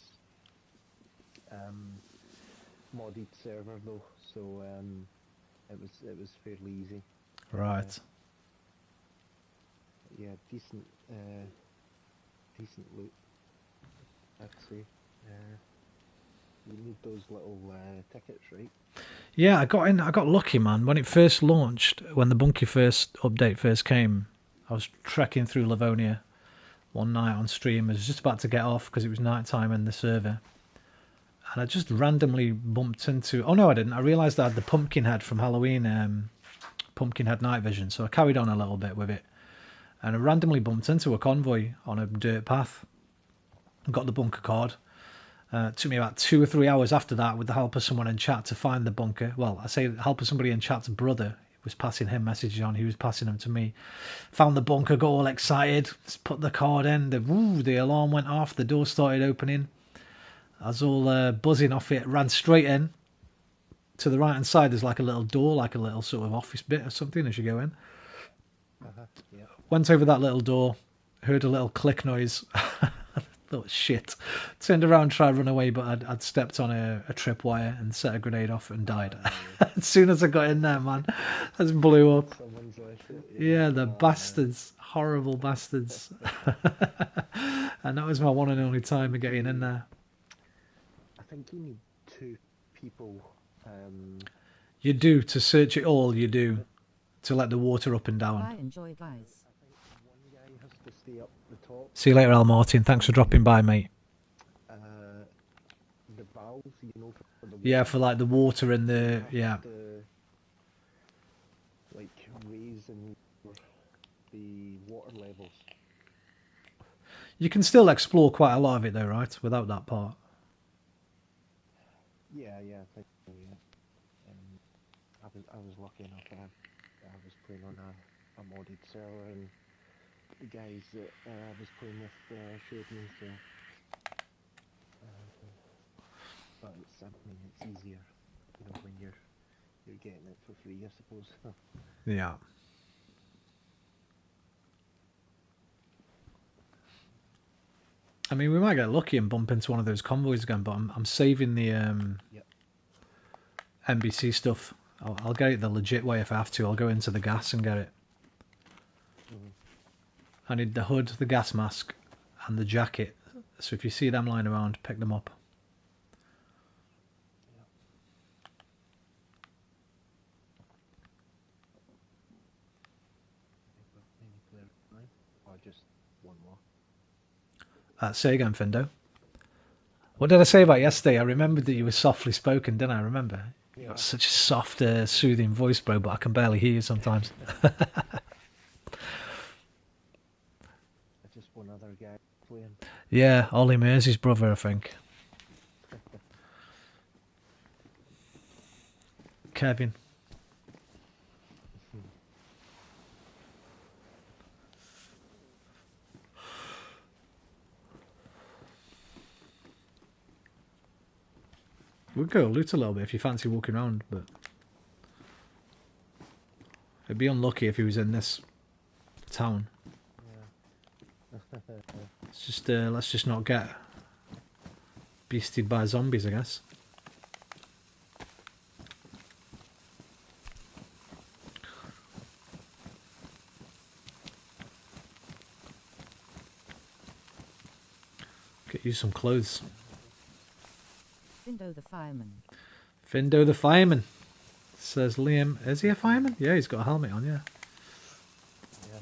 Speaker 4: Modded server though, so it was fairly easy.
Speaker 1: Right.
Speaker 4: Yeah, decent loot, I'd say. You need those little tickets, right?
Speaker 1: Yeah, I got in. I got lucky, man. When it first launched, when the bunker first update first came, I was trekking through Livonia one night on stream. I was just about to get off because it was night time in the server, and I just randomly bumped into. Oh no, I didn't. I realised I had the pumpkin head from Halloween, pumpkin head night vision. So I carried on a little bit with it, and I randomly bumped into a convoy on a dirt path. Got the bunker card. It took me about 2 or 3 hours after that, with the help of someone in chat, to find the bunker. Well, I say help of somebody in chat's brother was passing him messages on. He was passing them to me. Found the bunker, got all excited. Put the card in. The alarm went off. The door started opening. I was all buzzing off it. Ran straight in. To the right hand side, there's like a little door, like a little sort of office bit or something as you go in.
Speaker 4: Yeah.
Speaker 1: Went over that little door. Heard a little click noise. Thought shit. Turned around, tried to run away, but I'd stepped on a tripwire and set a grenade off and died. As soon as I got in there, man, I just blew up.
Speaker 4: Someone's left it.
Speaker 1: Yeah, the
Speaker 4: Oh, man.
Speaker 1: bastards. Horrible bastards. And that was my one and only time of getting in there.
Speaker 4: I think you need 2 people.
Speaker 1: You do, to search it all, you do. To let the water up and
Speaker 2: I
Speaker 1: down.
Speaker 2: enjoy guys.
Speaker 4: One guy has to stay up the top.
Speaker 1: See you later, Al Martin. Thanks for dropping by, mate.
Speaker 4: The valves, for the
Speaker 1: Yeah,
Speaker 4: water.
Speaker 1: for like the water and the...
Speaker 4: You
Speaker 1: Yeah.
Speaker 4: have to, like, raise and lower the water levels.
Speaker 1: You can still explore quite a lot of it though, right? Without that part.
Speaker 4: Yeah, I think so, yeah. I was lucky enough that I was playing on a modded server, and the guys that I was playing with showed me, so. But it's easier. you know, when you're getting it for free, I suppose.
Speaker 1: Yeah. I mean, we might get lucky and bump into one of those convoys again, but I'm saving the
Speaker 4: Yep.
Speaker 1: NBC stuff. I'll get it the legit way if I have to. I'll go into the gas and get it.
Speaker 4: Mhm.
Speaker 1: I need the hood, the gas mask, and the jacket. So if you see them lying around, pick them up.
Speaker 4: Any player line? Or just one more?
Speaker 1: Say again, Findo. What did I say about yesterday? I remembered that you were softly spoken, didn't I? Remember? You got
Speaker 4: Yeah.
Speaker 1: such a soft, soothing voice, bro, but I can barely hear you sometimes.
Speaker 4: Just one other guy playing.
Speaker 1: Yeah, Ollie Mersey's brother, I think. Kevin. We'll go loot a little bit if you fancy walking around, but it'd be unlucky if he was in this town.
Speaker 4: Yeah.
Speaker 1: Let's just not get beasted by zombies, I guess. Get you some clothes.
Speaker 2: Findo the fireman.
Speaker 1: Findo the fireman, says Liam. Is he a fireman? Yeah, he's got a helmet on, yeah.
Speaker 4: Yeah.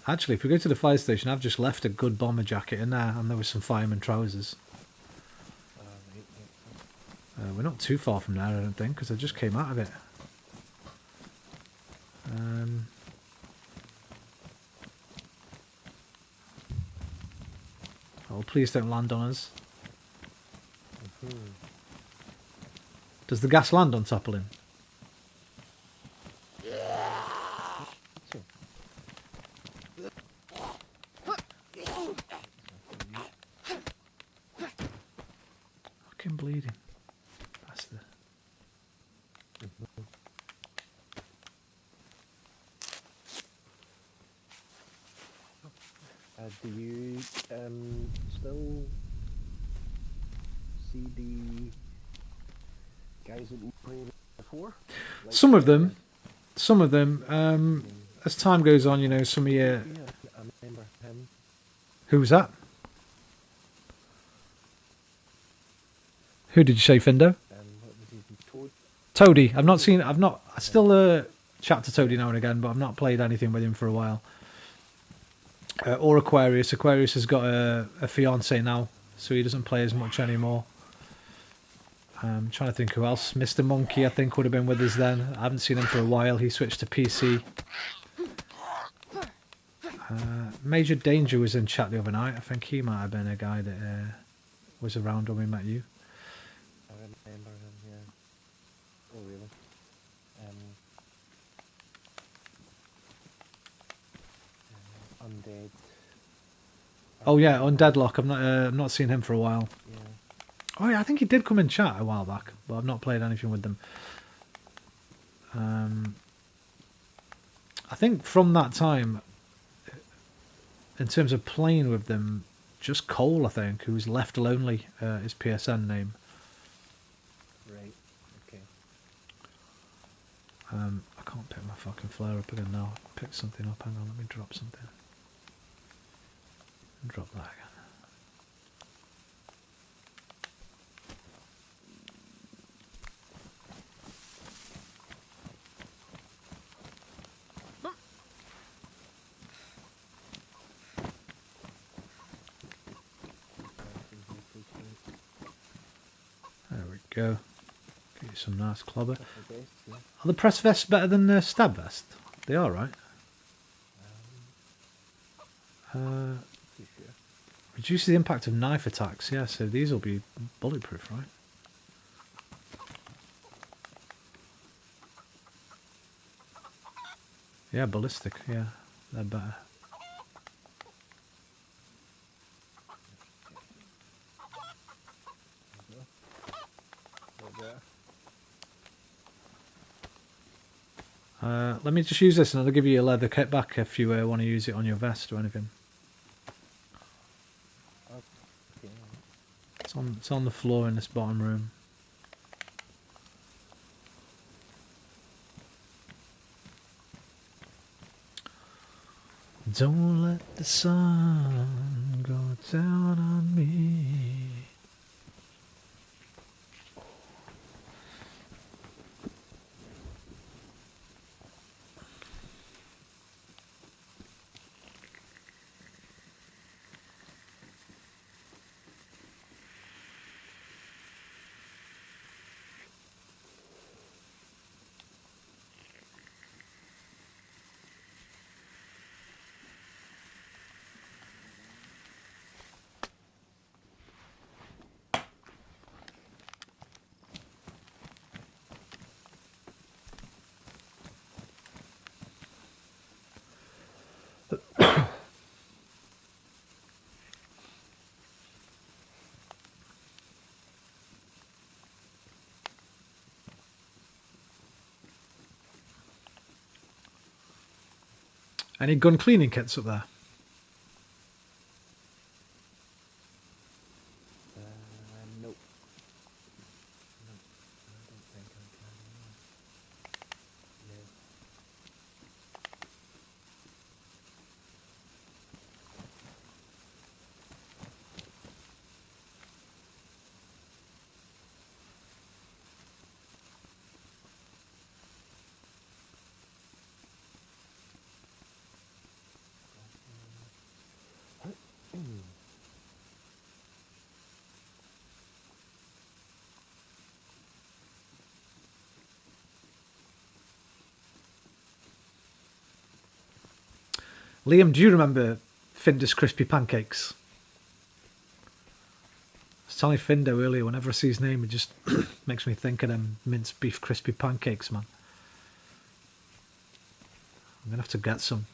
Speaker 1: Actually, if we go to the fire station, I've just left a good bomber jacket in there, and there was some fireman trousers.
Speaker 4: Right.
Speaker 1: We're not too far from there, I don't think, because I just came out of it. Oh, please don't land on us.
Speaker 4: Mhm.
Speaker 1: Does the gas land on top of him?
Speaker 4: So,
Speaker 1: Fucking bleeding. That's the...
Speaker 4: do you still see the guys that we played before? Like,
Speaker 1: Some of them. As time goes on, you know, some of you...
Speaker 4: Yeah, I remember him.
Speaker 1: Who was that? Who did you say, Findo?
Speaker 4: What was his Toad?
Speaker 1: Toady. I still chat to Toady now and again, but I've not played anything with him for a while. Or Aquarius. Aquarius has got a fiance now, so he doesn't play as much anymore. I'm trying to think who else. Mr. Monkey, I think, would have been with us then. I haven't seen him for a while. He switched to PC. Major Danger was in chat the other night. I think he might have been a guy that was around when we met you.
Speaker 4: I remember him, yeah. Oh, really? Undead.
Speaker 1: Oh yeah, Undeadlock. I've not seen him for a while.
Speaker 4: Yeah.
Speaker 1: Oh yeah, I think he did come in chat a while back, but I've not played anything with them. I think from that time, in terms of playing with them, just Cole, I think, who was Left Lonely, his PSN name.
Speaker 4: Right. Okay.
Speaker 1: I can't pick my fucking flare up again now. Pick something up. Hang on, let me drop something. Drop that again. There we go. Get you some nice clobber.
Speaker 4: Okay, yeah.
Speaker 1: Are the press vests better than the stab vest? They are, right?
Speaker 4: Pretty sure.
Speaker 1: Reduces the impact of knife attacks. Yeah, so these will be bulletproof, right? Yeah, ballistic. Yeah, they're better.
Speaker 4: There we go. Right there.
Speaker 1: Let me just use this and I'll give you your leather kit back if you want to use it on your vest or anything.
Speaker 4: Okay.
Speaker 1: It's on the floor in this bottom room. Don't let the sun go down on me. Any gun cleaning kits up there?
Speaker 4: Nope. Nope. I don't think I can. No.
Speaker 1: Liam, do you remember Finder's crispy pancakes? I was telling Findo earlier, whenever I see his name, it just makes me think of them minced beef crispy pancakes, man. I'm going to have to get some.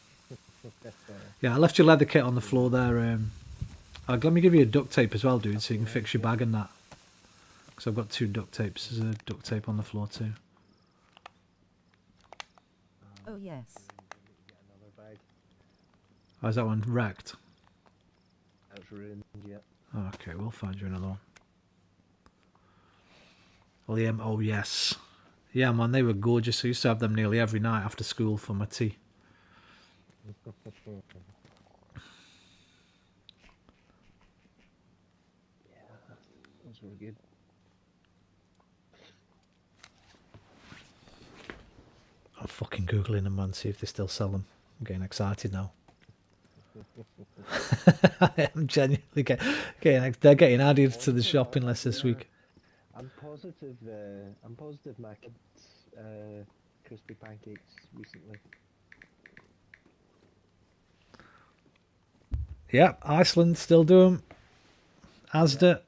Speaker 1: Yeah, I left your leather kit on the floor there. Let me give you a duct tape as well, dude, so you can fix your bag and that. Because I've got 2 duct tapes. There's a duct tape on the floor too.
Speaker 2: Oh yes.
Speaker 4: Get another bag.
Speaker 1: Oh, is that one wrecked?
Speaker 4: That's ruined yet.
Speaker 1: Oh, okay, we'll find you another one. Liam, oh yes. Yeah, man, they were gorgeous. I used to have them nearly every night after school for my tea.
Speaker 4: Yeah, those were good.
Speaker 1: I'm fucking Googling them, man, see if they still sell them. I'm getting excited now. I'm genuinely getting they're getting added to the shopping list this week.
Speaker 4: I'm positive. I'm positive my kids crispy pancakes recently.
Speaker 1: Yep, Iceland still do them. Asda,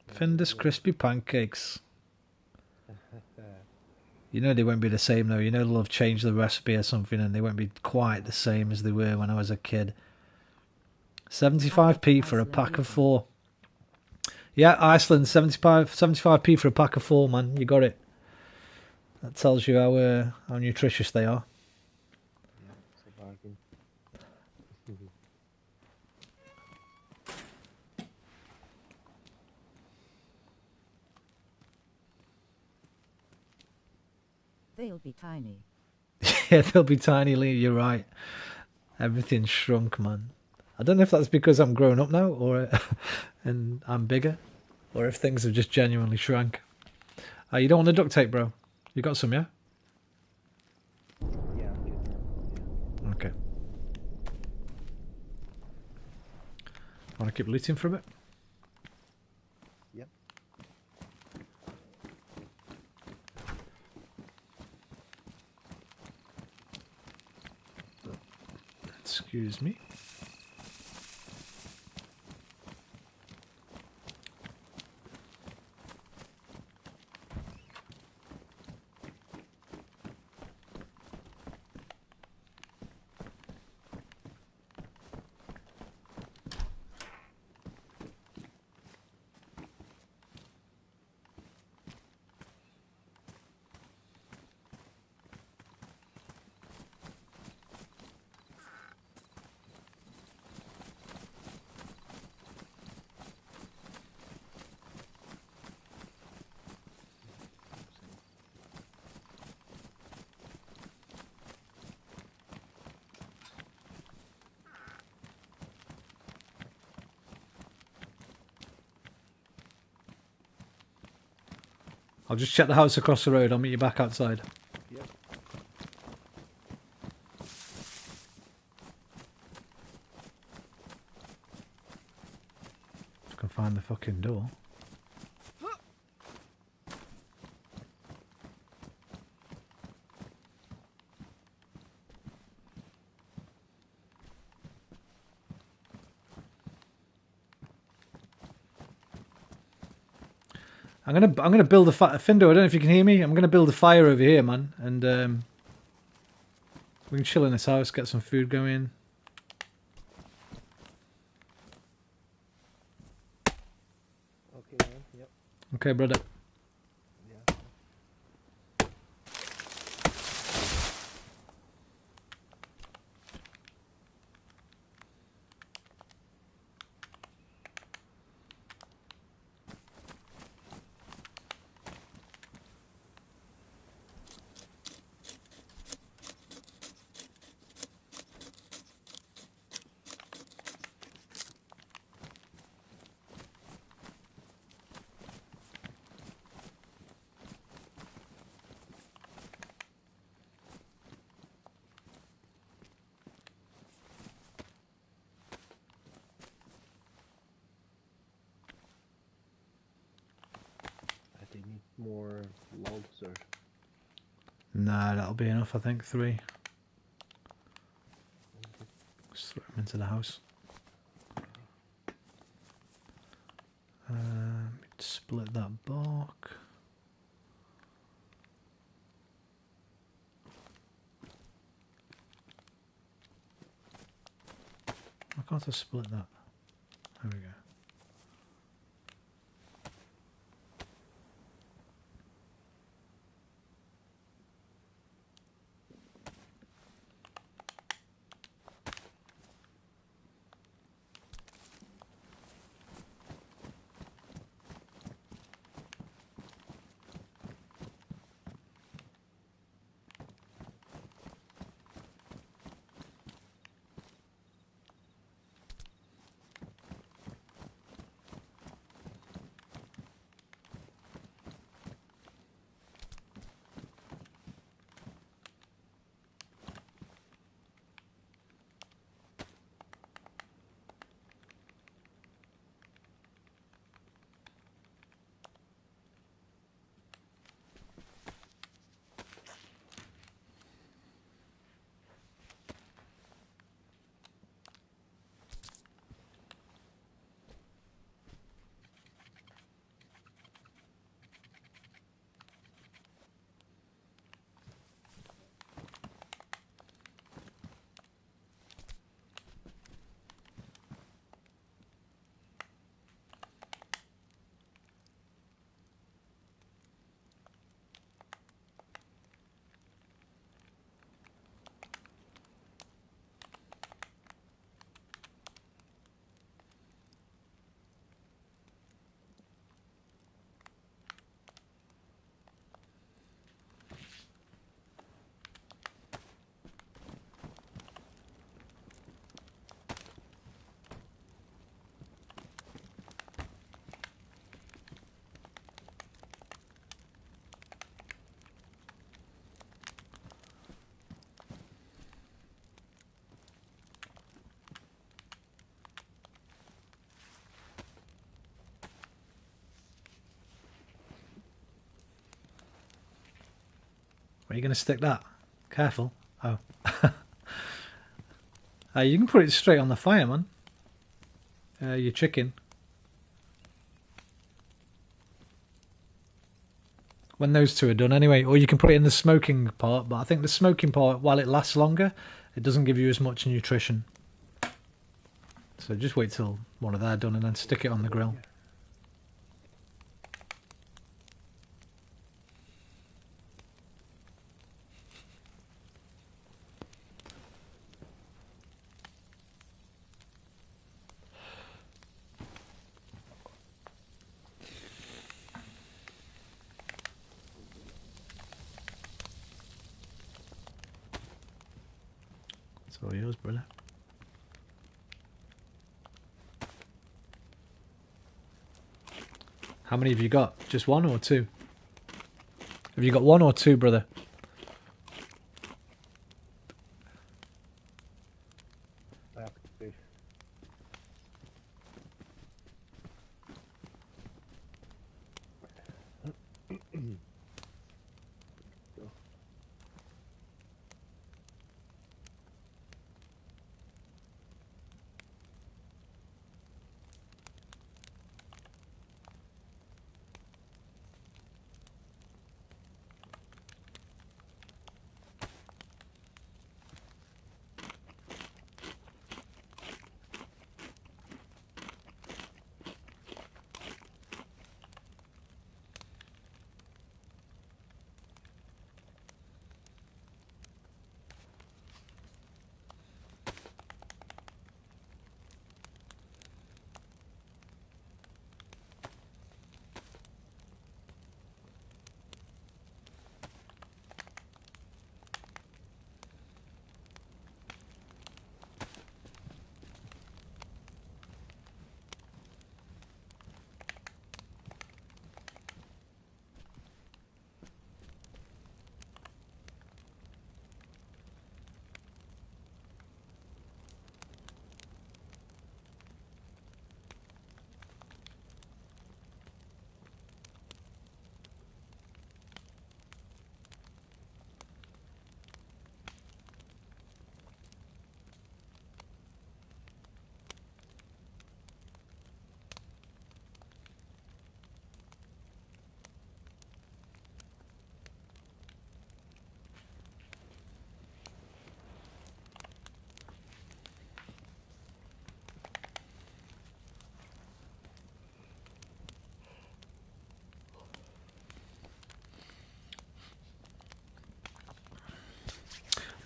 Speaker 1: Finder's crispy pancakes. You know they won't be the same though. You know they'll have changed the recipe or something and they won't be quite the same as they were when I was a kid. 75p for a pack of 4. Yeah, Iceland, 75p for a pack of 4, man. You got it. That tells you how nutritious they are.
Speaker 4: Yeah, it's a bargain.
Speaker 2: They'll be tiny.
Speaker 1: Yeah, they'll be tiny, Lee. You're right. Everything's shrunk, man. I don't know if that's because I'm grown up now, or and I'm bigger, or if things have just genuinely shrunk. You don't want the duct tape, bro? You got some, yeah?
Speaker 4: Yeah, I'm good. Yeah.
Speaker 1: Okay. Want to keep looting for a bit?
Speaker 4: Yep.
Speaker 1: Excuse me. I'll just check the house across the road. I'll meet you back outside.
Speaker 4: Yep.
Speaker 1: I can find the fucking door. I'm gonna build a Findo. I don't know if you can hear me. I'm gonna build a fire over here, man, and we can chill in this house, get some food going.
Speaker 4: Okay, man. Yep.
Speaker 1: Okay, brother.
Speaker 4: Yeah. They need more logs or
Speaker 1: Nah, that'll be enough. I think 3. Just throw them into the house. Split that bark. Why can't I split that? There we go. Where are you going to stick that? Careful. Oh. You can put it straight on the fire, man. Your chicken. When those two are done anyway. Or you can put it in the smoking part, but I think the smoking part, while it lasts longer, it doesn't give you as much nutrition. So just wait till one of they're done and then stick it on the grill. It's all yours, brother. How many have you got? Just 1 or 2? Have you got one or two, brother?
Speaker 4: I have to.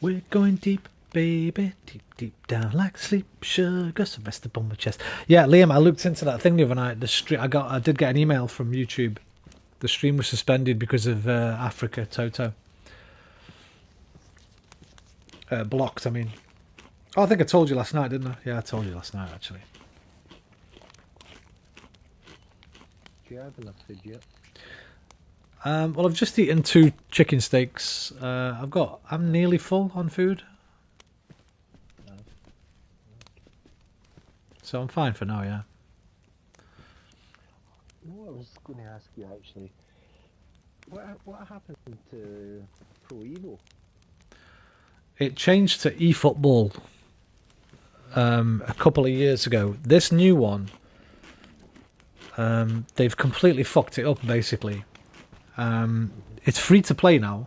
Speaker 1: We're going deep, baby, deep, deep down like sleep. Sugar, so rest up on my chest. Yeah, Liam, I looked into that thing the other night. I did get an email from YouTube. The stream was suspended because of Africa Toto. Blocked, I mean. Oh, I think I told you last night, didn't I? Yeah, I told you last night, actually.
Speaker 4: Do you have enough food yet?
Speaker 1: Well, I've just eaten 2 chicken steaks. I'm nearly full on food.
Speaker 4: No.
Speaker 1: So I'm fine for now, yeah.
Speaker 4: What I was going to ask you actually, what happened to Pro Evo?
Speaker 1: It changed to eFootball a couple of years ago. This new one, they've completely fucked it up, basically. It's free to play now,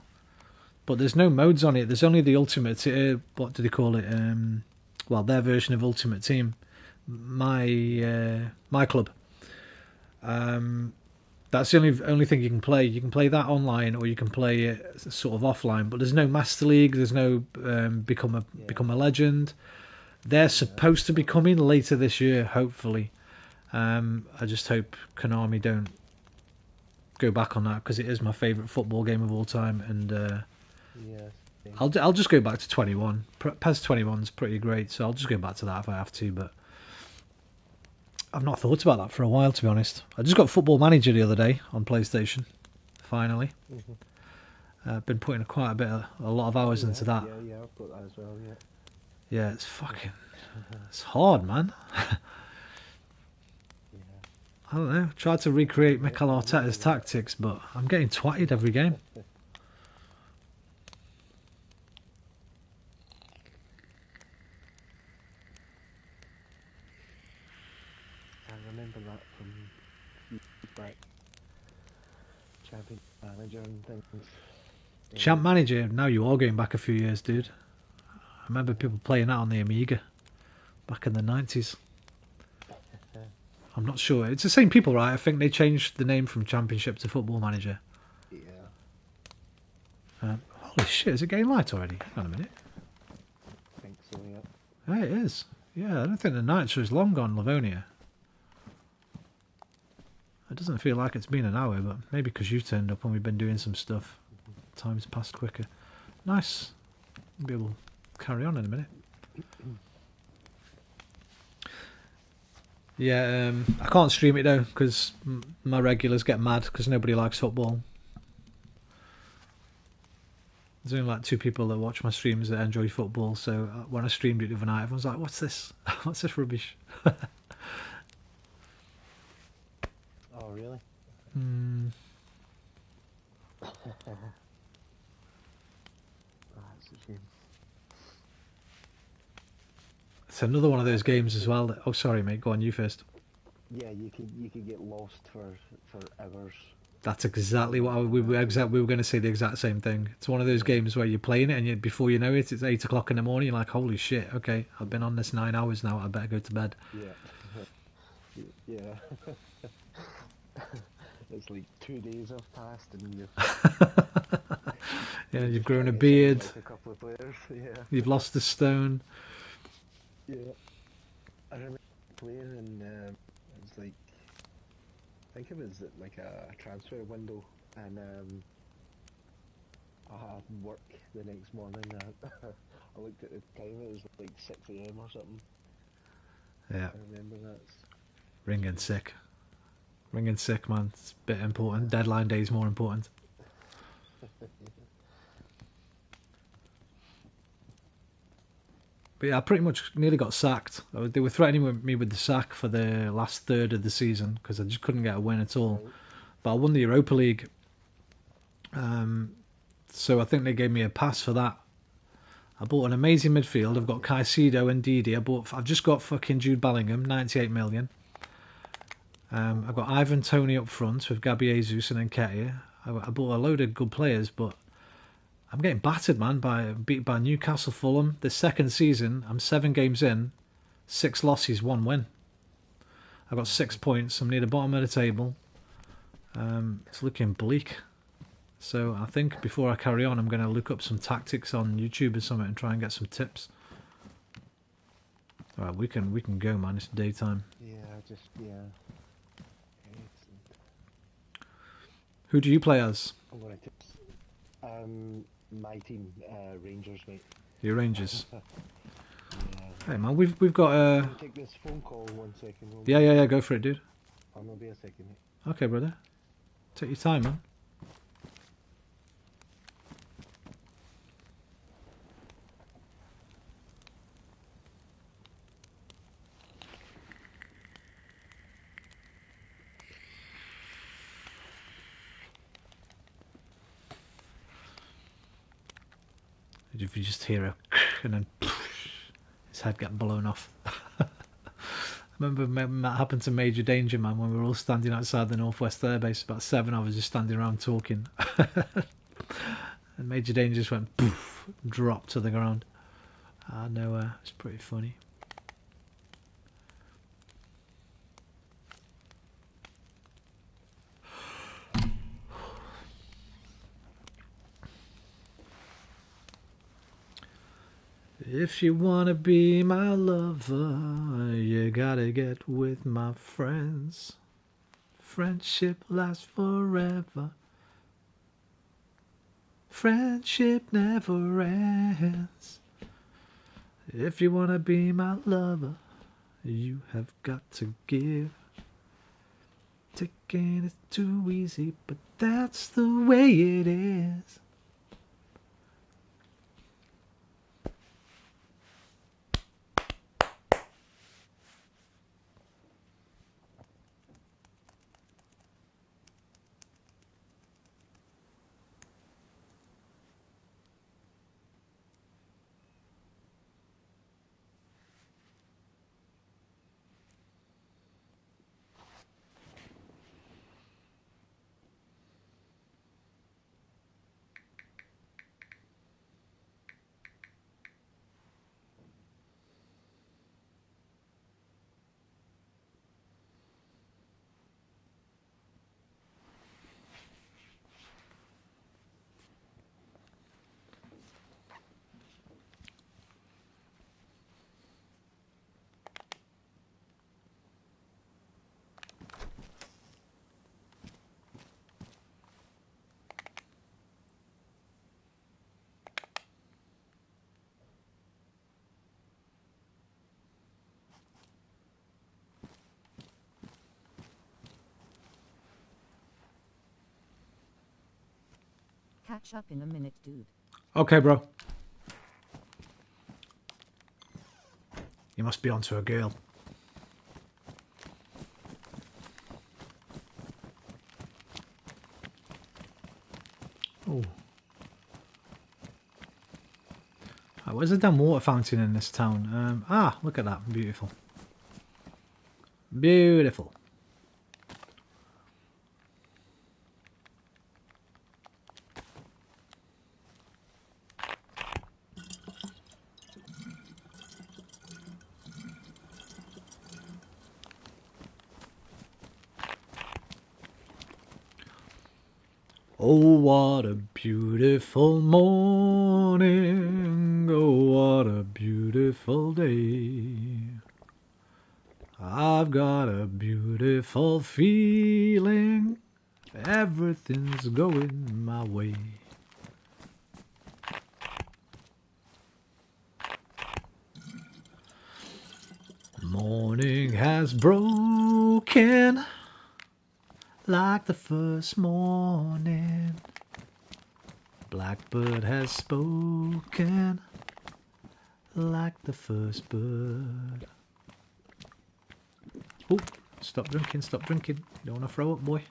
Speaker 1: but there's no modes on it. There's only the Ultimate, what do they call it? Well, their version of Ultimate Team. My club. That's the only thing you can play. You can play that online, or you can play it sort of offline. But there's no Master League. There's no become a legend. They're supposed to be coming later this year, hopefully. I just hope Konami don't go back on that, because it is my favourite football game of all time, and
Speaker 4: Yes.
Speaker 1: I'll just go back to 21. PES 21 is pretty great, so I'll just go back to that if I have to. But I've not thought about that for a while, to be honest. I just got Football Manager the other day on PlayStation. Finally, I've been putting a lot of hours into that.
Speaker 4: Yeah, I've got that as well. Yeah.
Speaker 1: Yeah, it's hard, man.
Speaker 4: Yeah.
Speaker 1: I don't know. Tried to recreate Mikel Arteta's tactics, but I'm getting twatted every game.
Speaker 4: I remember that from back Champion Manager and things.
Speaker 1: Champ Manager, now you are going back a few years, dude. I remember people playing that on the Amiga back in the 90s. I'm not sure. It's the same people, right? I think they changed the name from Championship to Football Manager.
Speaker 4: Yeah.
Speaker 1: Holy shit, is it getting light already? Hang on a minute.
Speaker 4: I think so. Yeah.
Speaker 1: Yeah, it is. Yeah, I don't think the night is long gone, Livonia. It doesn't feel like it's been an hour, but maybe because you turned up and we've been doing some stuff. Time's passed quicker. Nice. We'll be able to carry on in a minute. Yeah, I can't stream it though, because my regulars get mad because nobody likes football. There's only like 2 people that watch my streams that enjoy football. So when I streamed it the other night, everyone's like, "What's this? What's this rubbish?"
Speaker 4: Oh, really?
Speaker 1: Hmm.
Speaker 4: Ah, that's a shame.
Speaker 1: It's another one of those games as well. Oh, sorry, mate. Go on, you first.
Speaker 4: Yeah, you could get lost for hours.
Speaker 1: That's exactly what we were going to say the exact same thing. It's one of those games where you're playing it and before you know it, it's 8 o'clock in the morning. You're like, holy shit, okay, I've been on this 9 hours now. I better go to bed.
Speaker 4: Yeah, yeah. It's like 2 days have passed and
Speaker 1: Yeah,
Speaker 4: you're
Speaker 1: you've
Speaker 4: just
Speaker 1: grown
Speaker 4: trying
Speaker 1: a
Speaker 4: to sound
Speaker 1: beard.
Speaker 4: like a couple of players. Yeah,
Speaker 1: You've lost a stone.
Speaker 4: yeah. I remember playing and it was like I think it was at like a transfer window and I had work the next morning. I looked at the time; it was like 6 a.m. or something.
Speaker 1: Yeah,
Speaker 4: I remember that.
Speaker 1: ringing sick. Ringing sick, man. It's a bit important. Deadline day is more important. But yeah, I pretty much nearly got sacked. They were threatening me with the sack for the last third of the season because I just couldn't get a win at all.
Speaker 4: Right.
Speaker 1: But I won the Europa League. So I think they gave me a pass for that. I bought an amazing midfield. I've got Caicedo and Didi. I've just got fucking Jude Bellingham, 98 million. I've got Ivan Toney up front with Gabi Jesus and Nketiah. I bought a load of good players, but I'm getting battered, man, beat by Newcastle, Fulham. The second season, I'm 7 games in, 6 losses, 1 win. I've got 6 points. I'm near the bottom of the table. It's looking bleak. So I think before I carry on, I'm going to look up some tactics on YouTube or something and try and get some tips. All right, we can go, man. It's daytime.
Speaker 4: Yeah, excellent.
Speaker 1: Who do you play as?
Speaker 4: I'm gonna tips. My team, Rangers, mate.
Speaker 1: Your Rangers.
Speaker 4: Yeah.
Speaker 1: Hey, man, we've got
Speaker 4: Can I take this phone call 1 second?
Speaker 1: yeah. Go for it, dude.
Speaker 4: I'll not be a second, mate.
Speaker 1: Okay, brother. Take your time, man. If you just hear a and then his head get blown off. I remember that happened to Major Danger, man, when we were all standing outside the Northwest Air Base. About 7 of us just standing around talking. And Major Danger just went poof, dropped to the ground. I know, it's pretty funny. If you wanna be my lover, you gotta get with my friends. Friendship lasts forever. Friendship never ends. If you wanna be my lover, you have got to give. Taking it too easy, but that's the way it is.
Speaker 2: Catch up in a minute, dude.
Speaker 1: Okay, bro. You must be onto a girl. Oh. Right, where's the damn water fountain in this town? Look at that. Beautiful. Beautiful. Oh, what a beautiful morning. Oh, what a beautiful day. I've got a beautiful feeling. Everything's going my way. Morning has broken like the first morning. Blackbird has spoken like the first bird. Oh, stop drinking, stop drinking. You don't want to throw up, boy.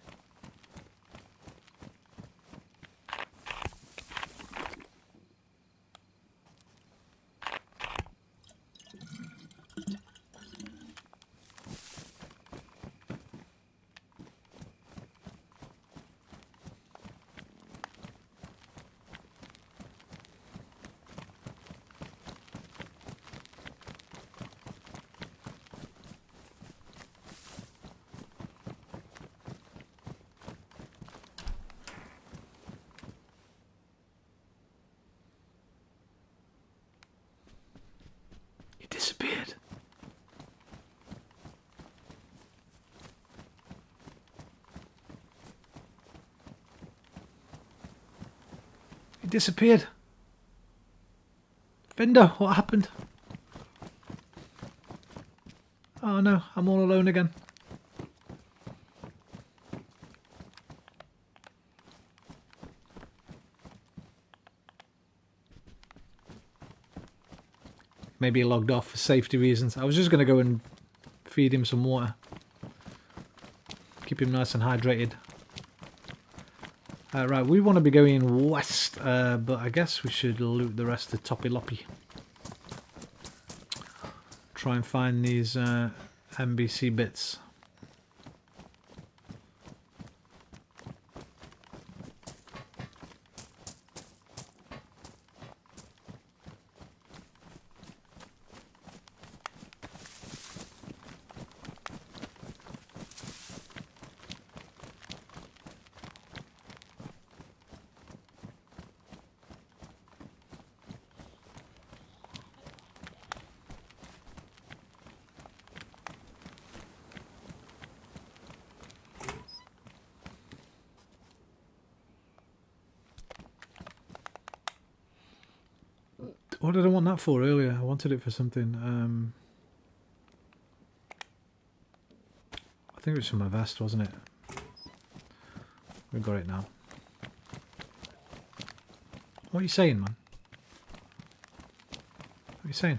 Speaker 1: He disappeared. He disappeared. Fender, what happened? Oh no, I'm all alone again. Maybe he logged off for safety reasons. I was just going to go and feed him some water. Keep him nice and hydrated. Right, we want to be going west, but I guess we should loot the rest of Toppy Loppy. Try and find these NBC bits. What did I want that for earlier? I wanted it for something. I think it was for my vest, wasn't it? We got it now. What are you saying, man? What are you saying?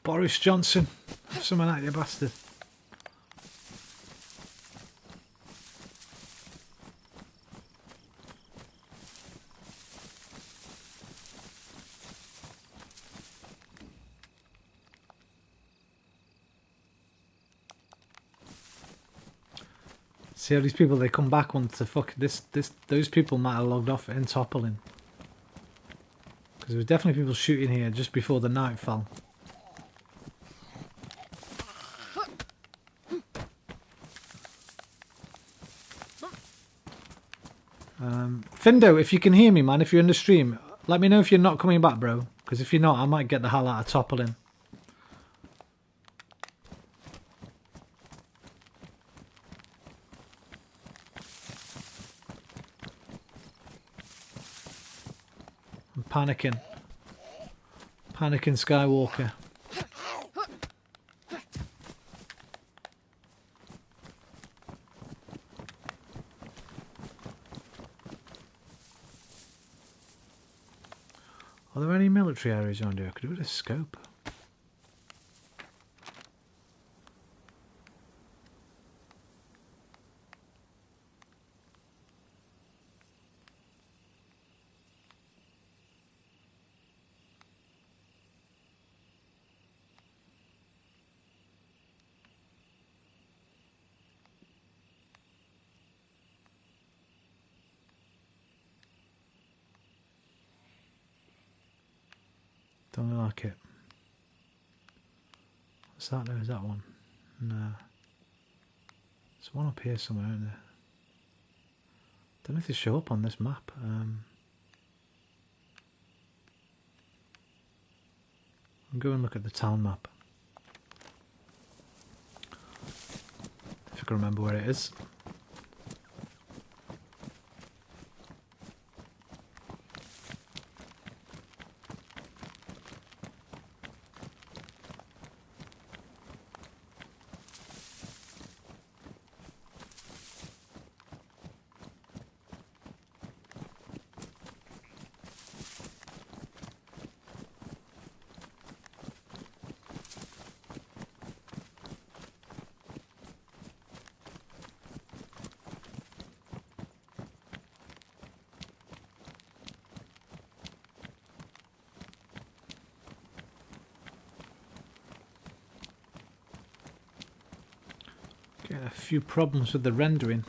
Speaker 1: Boris Johnson. Something like that, you bastard. See how these people, they come back once the fuck those people might have logged off in toppling. Because there was definitely people shooting here just before the night fell. Findo, if you can hear me, man, if you're in the stream, let me know if you're not coming back, bro. Because if you're not, I might get the hell out of toppling. I'm panicking. Panicking Skywalker. Are there any military areas around here? I could do with a scope. Don't really like it. What's that there? Is that one? No. There's one up here somewhere, isn't there? Don't know if they show up on this map. I'm go and look at the town map. If I can remember where it is. Getting a few problems with the rendering.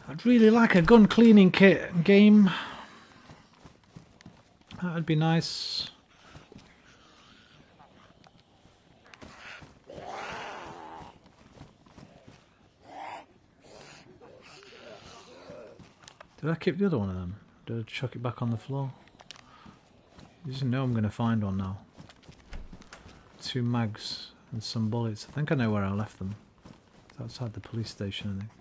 Speaker 1: I'd really like a gun cleaning kit game. That'd be nice. Did I keep the other one of them? Did I chuck it back on the floor? You just know I'm going to find one now. 2 mags and some bullets. I think I know where I left them. It's outside the police station, I think.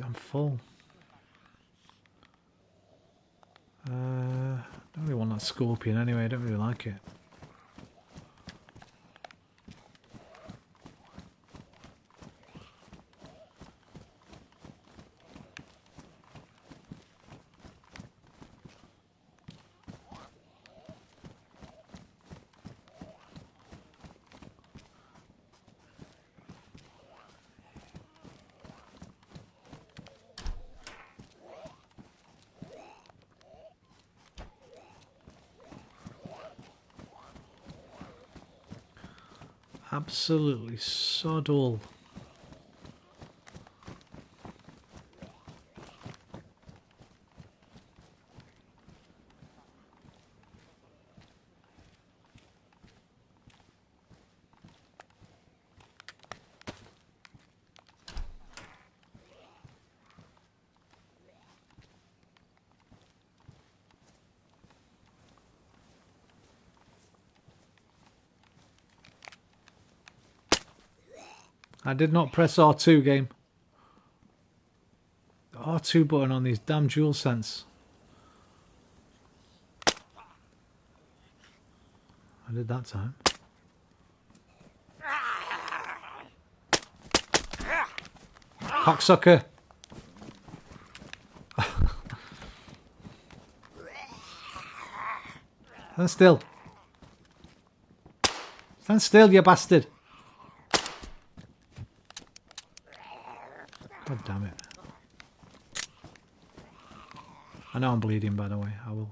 Speaker 1: I'm full. Don't really want that scorpion anyway, I don't really like it. Absolutely sod all. I did not press R2 game. The R2 button on these damn dual sense. I did that time. Cocksucker. Stand still. Stand still, you bastard. God damn it. I know I'm bleeding, by the way. I will.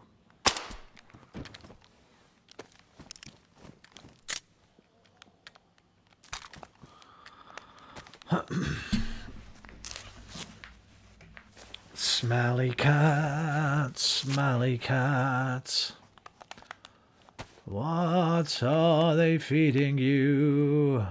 Speaker 1: Smelly cat, smelly cat. What are they feeding you?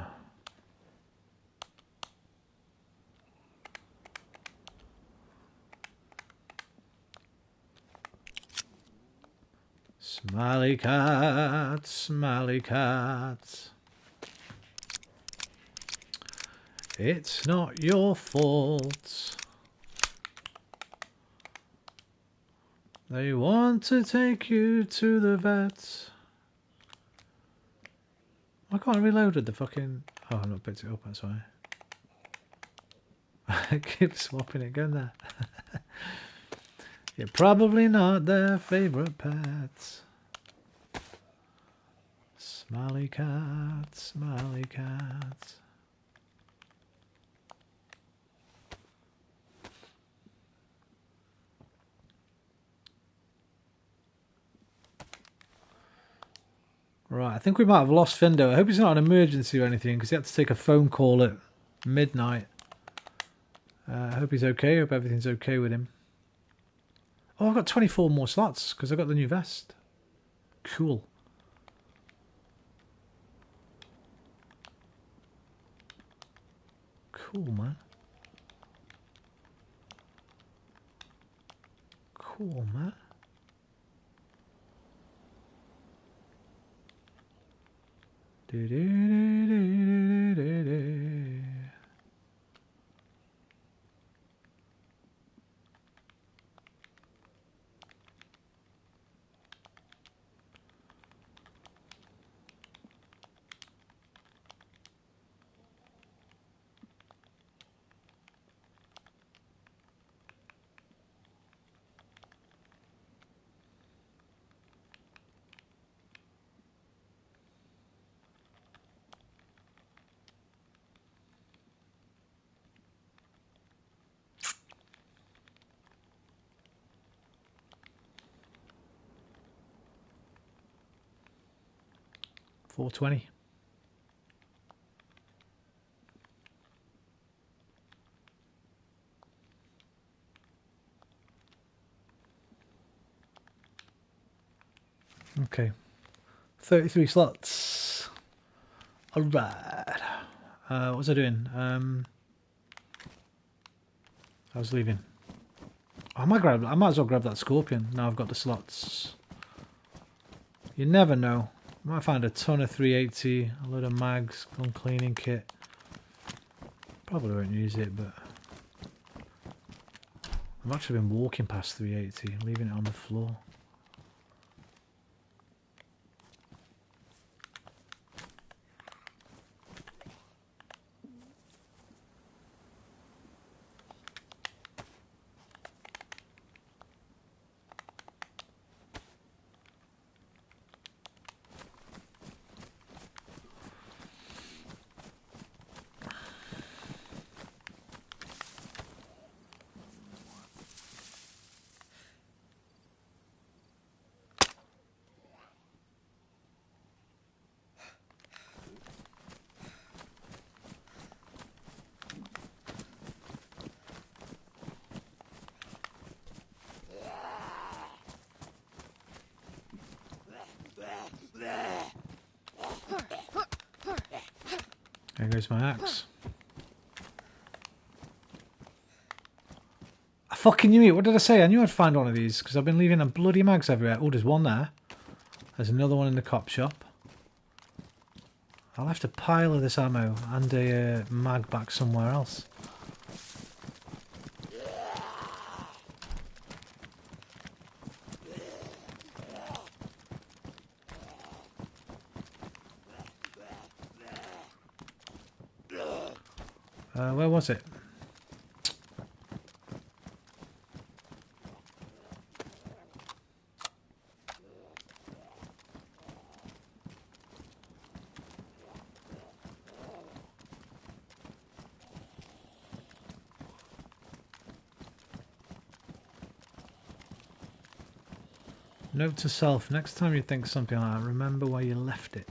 Speaker 1: Smelly cat, smelly cat. It's not your fault. They want to take you to the vet. I can't reload the fucking... Oh, I've not picked it up, that's why. I keep swapping it again there. You're probably not their favourite pet. Smelly cat, smelly cat. Right, I think we might have lost Findo. I hope it's not an emergency or anything, because he had to take a phone call at midnight. I hope he's okay. I hope everything's okay with him. Oh, I've got 24 more slots, because I got the new vest. Cool. Cool, man. Cool, man. Do, do, do, do, do, do. $4.20. Okay. 33 slots. Alright. What was I doing? I was leaving. I might as well grab that scorpion now I've got the slots. You never know. I might find a ton of 380, a load of mags, gun cleaning kit. Probably won't use it, but I've actually been walking past 380, leaving it on the floor. goes my axe. I fucking knew it. What did I say? I knew I'd find one of these because I've been leaving them bloody mags everywhere. Oh, there's one there. There's another one in the cop shop. I'll have to pile of this ammo and a mag back somewhere else. Where was it? Note to self, next time you think something like that, remember where you left it.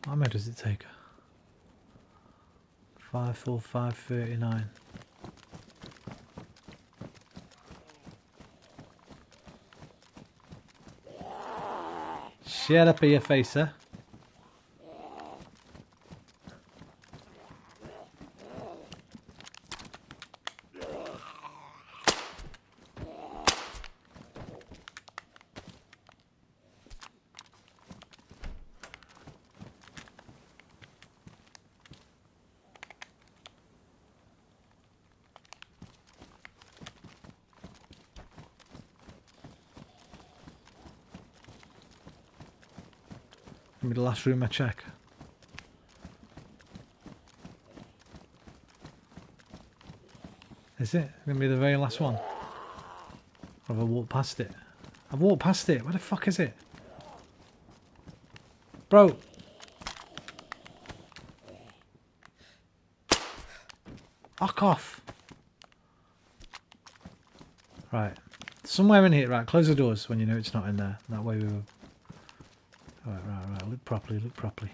Speaker 1: How much does it take? 54539. Shut up, your face, sir. Give me the last room I check. Is it going to be the very last one? Or have I walked past it? I've walked past it. Where the fuck is it? Bro! Fuck off! Right. Somewhere in here. Right, close the doors when you know it's not in there. That way we will... Right. Look properly, look properly.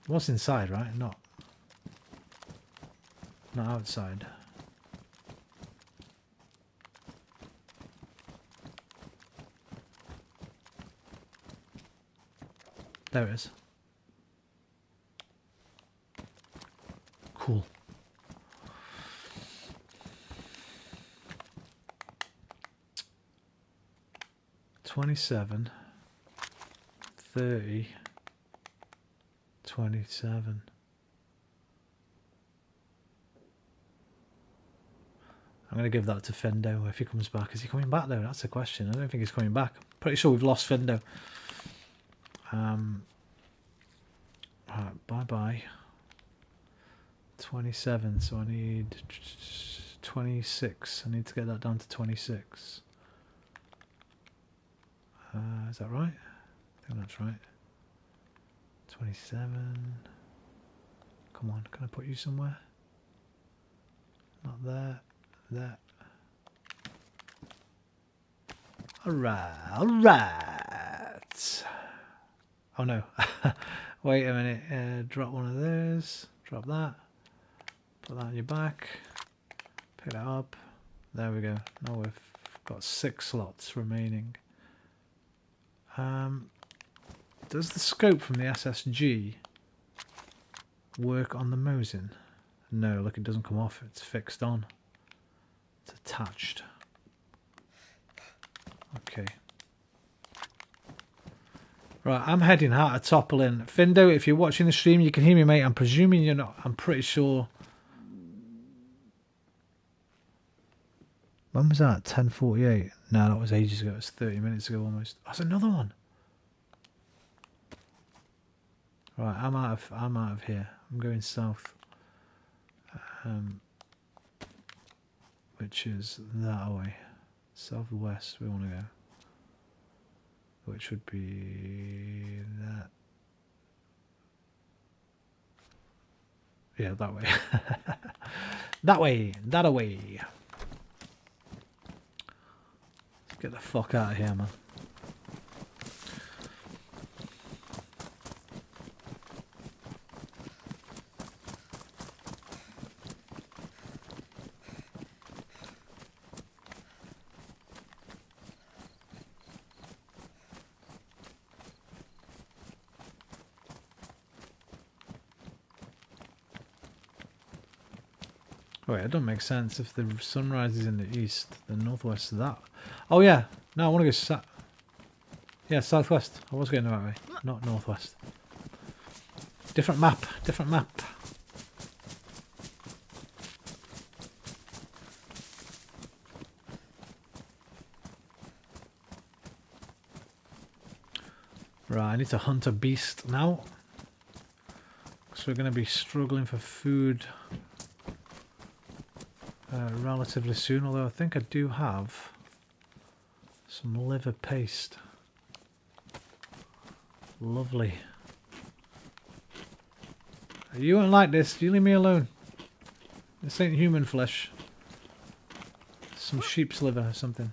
Speaker 1: What's inside, right? Not outside. There it is. Cool. $27, $30, $27. I'm going to give that to Fendo if he comes back. Is he coming back though? That's the question. I don't think he's coming back. Pretty sure we've lost Fendo. Right, bye-bye. 27, so I need 26. I need to get that down to 26. Is that right? I think that's right. 27. Come on, can I put you somewhere? Not there. There. Alright. Oh no. Wait a minute. Drop one of those. Drop that. Put that on your back. Pick that up. There we go. Now we've got 6 slots remaining. Does the scope from the SSG work on the Mosin? No, look, it doesn't come off. It's fixed on. It's attached. Okay. Right, I'm heading out to Toppling. Findo, if you're watching the stream, you can hear me, mate. I'm presuming you're not. I'm pretty sure. When was that? 10:48. No, that was ages ago. It was 30 minutes ago almost. That's another one. Right, I'm out of here. I'm going south. Which is that way. Southwest we want to go. Which would be that. Yeah, that way. That way. That away. Let's get the fuck out of here, man. Wait, it don't make sense if the sunrise is in the east, the northwest is that. Oh yeah, no, I want to go yeah, southwest. I was going the right way, not northwest. Different map, different map. Right, I need to hunt a beast now. So we're going to be struggling for food relatively soon, although I think I do have some liver paste. Lovely. You won't like this. You leave me alone. This ain't human flesh. Some sheep's liver or something.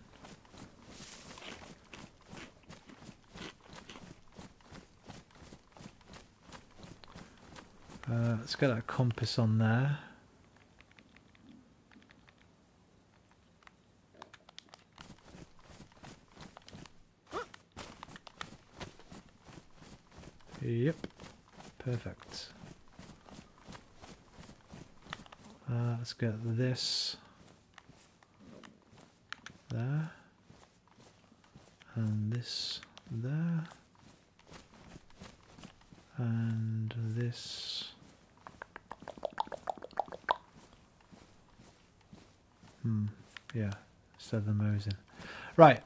Speaker 1: Let's get a compass on there. Yep, perfect. Let's get this there, and this there, and this. Yeah, set them those in. Right,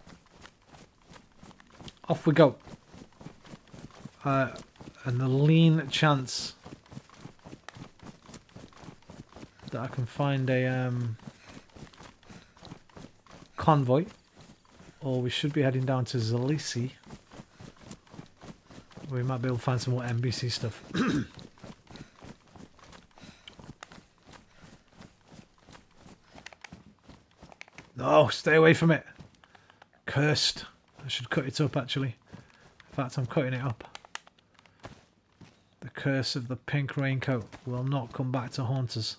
Speaker 1: off we go. And the lean chance that I can find a convoy, or we should be heading down to Zalisi. We might be able to find some more NBC stuff. No, stay away from it. Cursed. I should cut it up actually. In fact, I'm cutting it up. The curse of the pink raincoat will not come back to haunt us.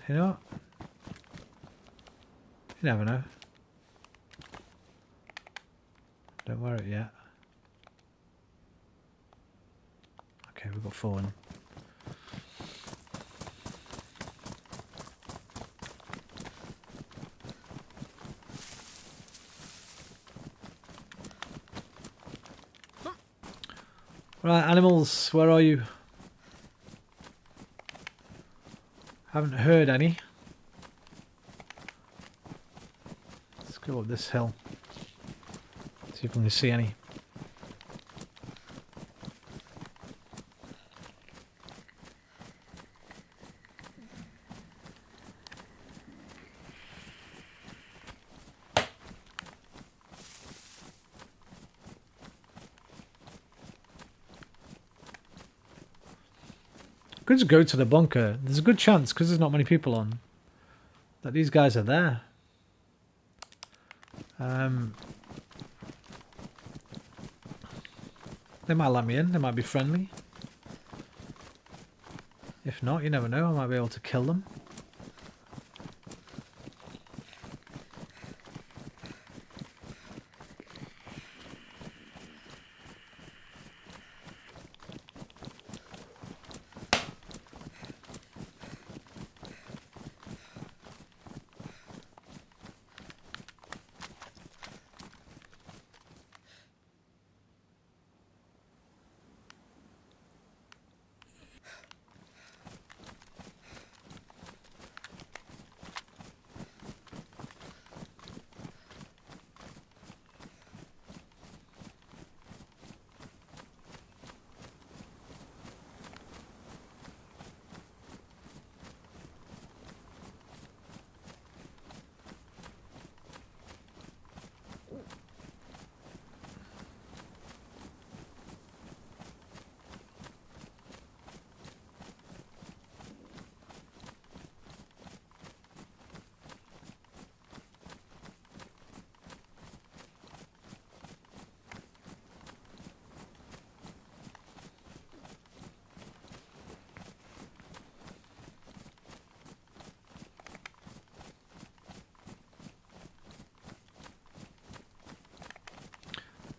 Speaker 1: You know what? You never know. Don't wear it yet. Okay, we've got 4 in. Right, animals, where are you? Haven't heard any. Let's go up this hill. See if we can see any. Could just go to the bunker. There's a good chance, because there's not many people on, that these guys are there. They might let me in. They might be friendly. If not, you never know. I might be able to kill them.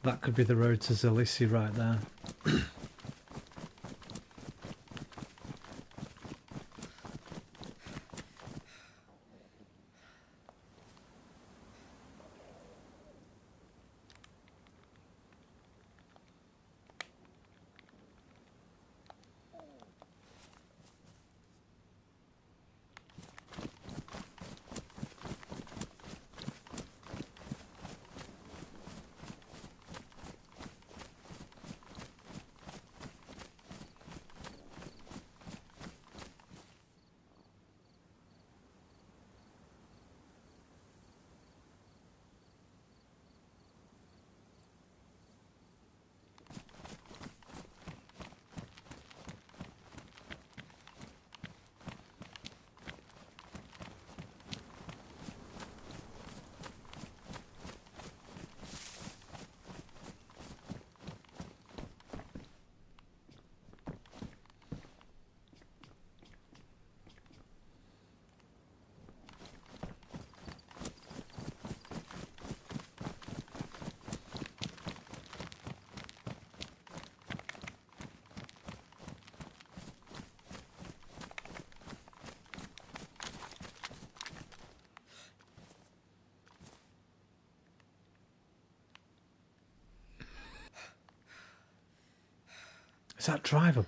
Speaker 1: That could be the road to Zalissi right there. Is that drivable?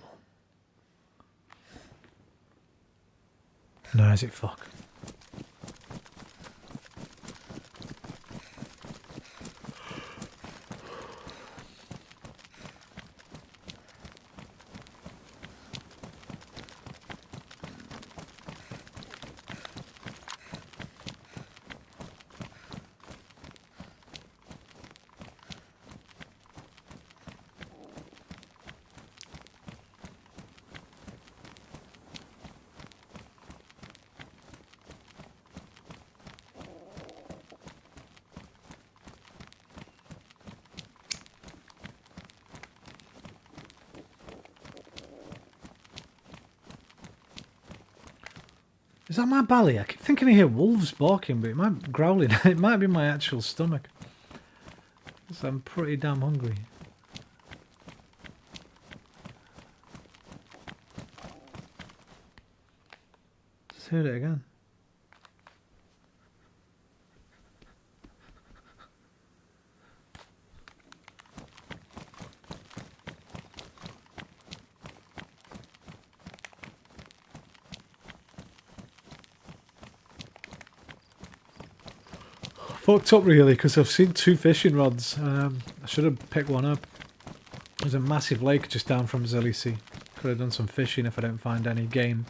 Speaker 1: No, is it fuck? Is that my belly? I keep thinking I hear wolves barking, but it might be growling. It might be my actual stomach. So I'm pretty damn hungry. Just heard it again. Fucked up really, because I've seen 2 fishing rods. I should have picked one up. There's a massive lake just down from Zalissi. Could have done some fishing if I don't find any game.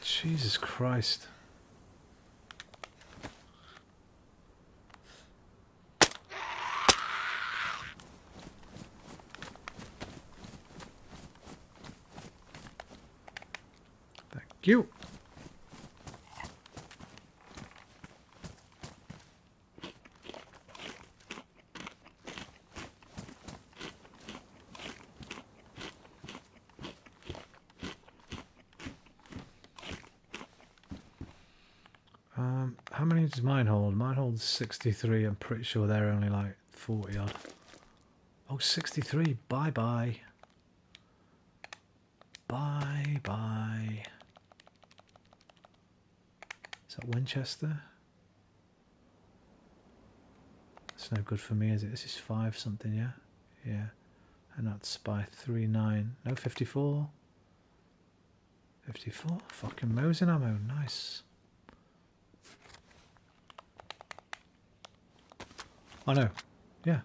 Speaker 1: Jesus Christ. Thank you. How many does mine hold? Mine holds 63. I'm pretty sure they're only like 40 odd. Oh, 63. Bye bye. Bye bye. Is that Winchester? That's no good for me, is it? This is 5 something, yeah? Yeah. And that's by 39. No, 54. 54. Fucking Mosin ammo. Nice. Oh no. Yeah.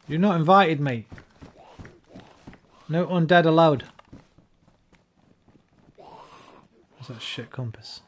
Speaker 1: You're not invited, mate. No undead allowed. What's that shit compass?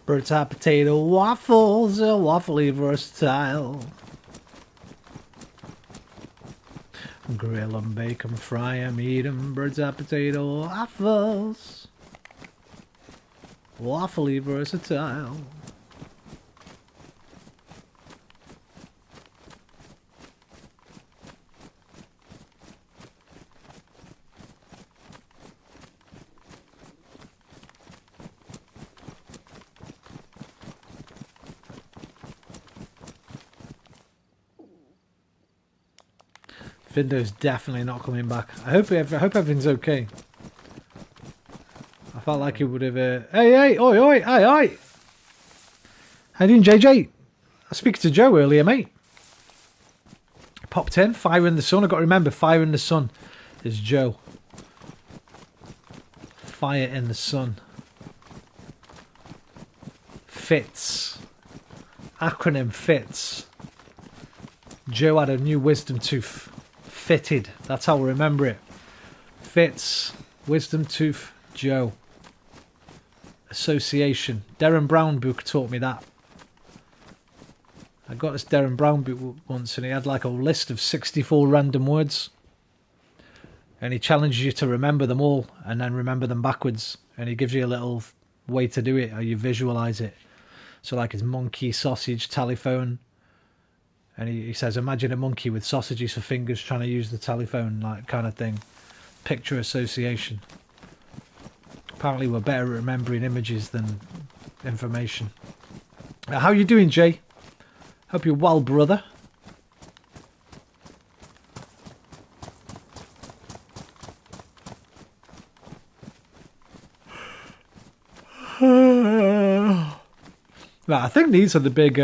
Speaker 1: Bird's-eye potato waffles are waffly versatile. Grill 'em, bake 'em, fry 'em, eat 'em. Bird's-eye potato waffles. Waffly versatile. Findo's definitely not coming back. I hope everything's okay. I felt like he would have. Hey, oi, hey. How you doing, JJ? I was speaking to Joe earlier, mate. Popped in. Fire in the Sun. I've got to remember, Fire in the Sun is Joe. Fire in the Sun. Fits. Acronym fits. Joe had a new wisdom tooth. Fitted. That's how I remember it. Fits. Wisdom tooth. Joe. Association. Darren Brown book taught me that. I got this Darren Brown book once and he had like a list of 64 random words. And he challenges you to remember them all and then remember them backwards. And he gives you a little way to do it, how you visualize it. So like it's monkey, sausage, telephone. And he says, imagine a monkey with sausages for fingers trying to use the telephone, like kind of thing. Picture association. Apparently we're better at remembering images than information. How you doing, Jay? Hope you're well, brother. Right, I think these are the big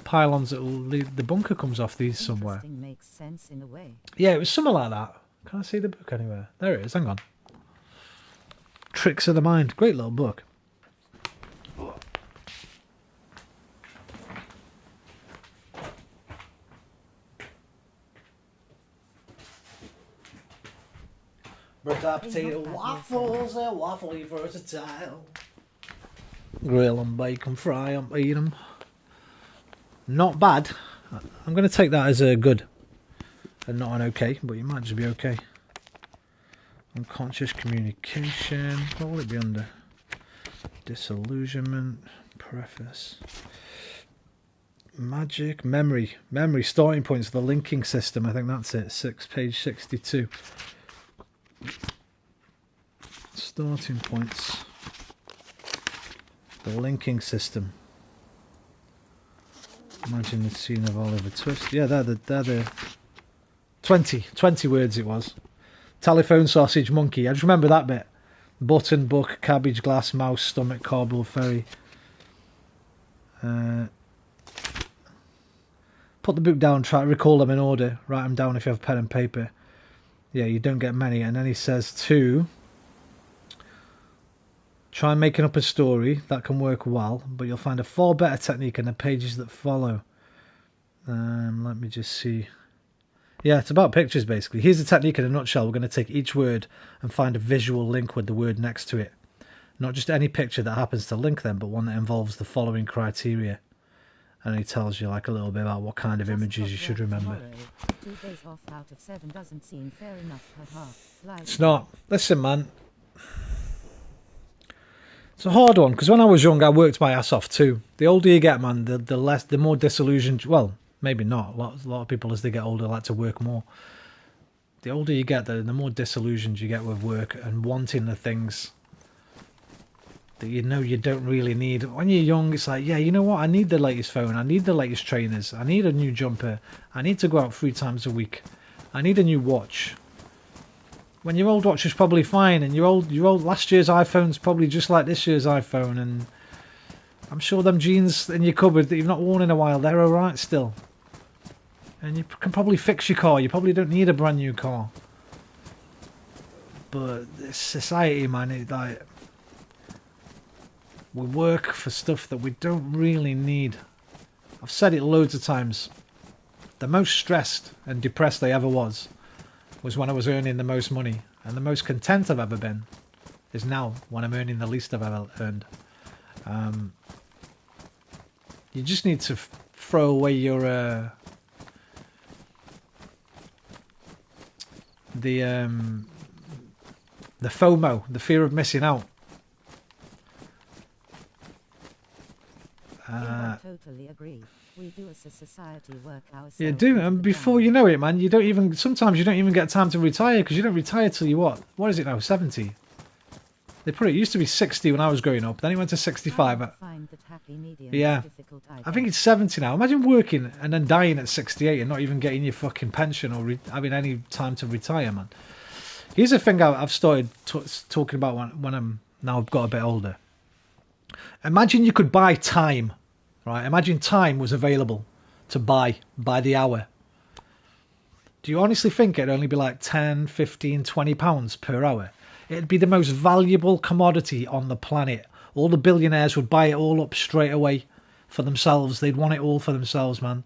Speaker 1: pylons that will lead, the bunker comes off these somewhere.
Speaker 2: Makes sense in a way.
Speaker 1: Yeah, it was something like that. Can't see the book anywhere. There it is. Hang on. Tricks of the Mind. Great little book. Bird's-eye potato waffles are waffly versatile. Grill 'em, bake 'em, fry 'em, eat 'em. Not bad. I'm going to take that as a good and not an okay, but you might just be okay. Unconscious communication. What will it be under? Disillusionment. Preface. Magic. Memory. Memory. Starting points. The linking system. I think that's it. Page 62. Starting points. The linking system. Imagine the scene of Oliver Twist. Yeah, they're the 20 words it was. Telephone, sausage, monkey. I just remember that bit. Button, book, cabbage, glass, mouse, stomach, cardboard, ferry. Put the book down, try to recall them in order. Write them down if you have pen and paper. Yeah, you don't get many. And then he says to try making up a story. That can work well, but you'll find a far better technique in the pages that follow. Let me just see. Yeah, it's about pictures basically. Here's the technique in a nutshell. We're going to take each word and find a visual link with the word next to it. Not just any picture that happens to link them, but one that involves the following criteria. And he tells you like a little bit about what kind of images you should remember.
Speaker 2: 2 days off out of 7 doesn't seem fair enough.
Speaker 1: It's not. Listen, man. It's a hard one because when I was young, I worked my ass off too. The older you get, man, the more disillusioned. Well, maybe not. A lot of people as they get older like to work more. The older you get, the more disillusioned you get with work and wanting the things that you know you don't really need. When you're young, it's like, yeah, you know what? I need the latest phone. I need the latest trainers. I need a new jumper. I need to go out 3 times a week. I need a new watch. When your old watch is probably fine, and your old last year's iPhone's probably just like this year's iPhone, and I'm sure them jeans in your cupboard that you've not worn in a while, they're alright still. And you can probably fix your car. You probably don't need a brand new car. But this society, man, it like we work for stuff that we don't really need. I've said it loads of times. The most stressed and depressed I ever was when I was earning the most money. And the most content I've ever been is now when I'm earning the least I've ever earned. You just need to throw away your the FOMO, the fear of missing out.
Speaker 2: I totally agree. We do as a society work ourselves.
Speaker 1: You do, and before you know it, man, you don't even. Sometimes you don't even get time to retire because you don't retire till you what? What is it now? 70. They put it used to be 60 when I was growing up. Then it went to 65. Yeah, I think it's 70 now. Imagine working and then dying at 68 and not even getting your fucking pension or having any time to retire, man. Here's a thing I've started talking about when I'm now I've got a bit older. Imagine you could buy time, right? Imagine time was available to buy by the hour. Do you honestly think it'd only be like 10, 15, 20 pounds per hour? It'd be the most valuable commodity on the planet. All the billionaires would buy it all up straight away for themselves. They'd want it all for themselves, man.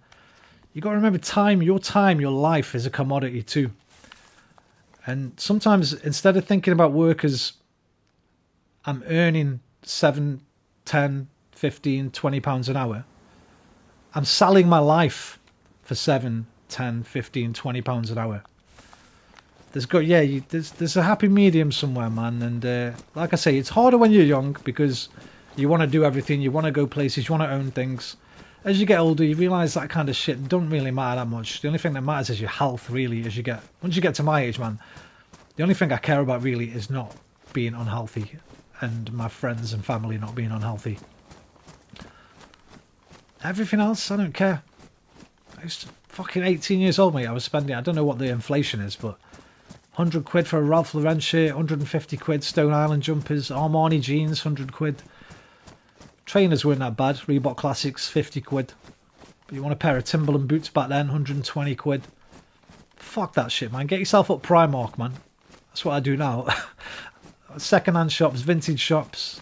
Speaker 1: You got to remember time, your life is a commodity too. And sometimes instead of thinking about work as I'm earning 7, 10, 15, 20 pounds an hour, I'm selling my life for 7, 10, 15, 20 pounds an hour. There's a happy medium somewhere, man. And like I say, it's harder when you're young because you want to do everything, you want to go places, you want to own things. As you get older, you realise that kind of shit don't really matter that much. The only thing that matters is your health, really. Once you get to my age, man, the only thing I care about really is not being unhealthy and my friends and family not being unhealthy. Everything else, I don't care. I was fucking 18 years old, mate. I was spending, I don't know what the inflation is, but 100 quid for a Ralph Lauren shirt, 150 quid, Stone Island jumpers, Armani jeans, 100 quid. Trainers weren't that bad. Reebok Classics, 50 quid. But you want a pair of Timberland boots back then, 120 quid. Fuck that shit, man. Get yourself up Primark, man. That's what I do now. Second-hand shops, vintage shops.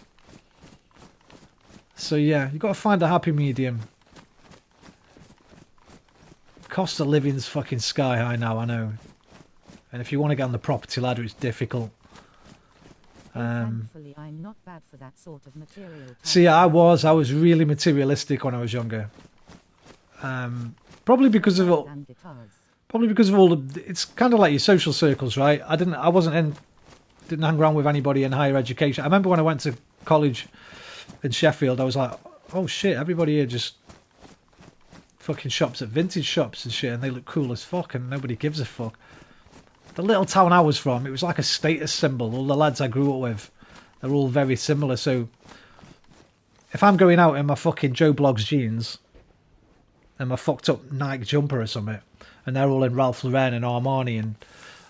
Speaker 1: So yeah, you got to find a happy medium. Cost of living's fucking sky high now, I know. And if you want to get on the property ladder, it's difficult.
Speaker 2: Thankfully, I'm not bad for that sort of material.
Speaker 1: See, I was really materialistic when I was younger. Probably because of all the. It's kind of like your social circles, right? Didn't hang around with anybody in higher education. I remember when I went to college in Sheffield, I was like, oh shit, everybody here just fucking shops at vintage shops and shit, and they look cool as fuck, and nobody gives a fuck. The little town I was from, it was like a status symbol. All the lads I grew up with, they're all very similar. So if I'm going out in my fucking Joe Bloggs jeans and my fucked up Nike jumper or something, and they're all in Ralph Lauren and Armani and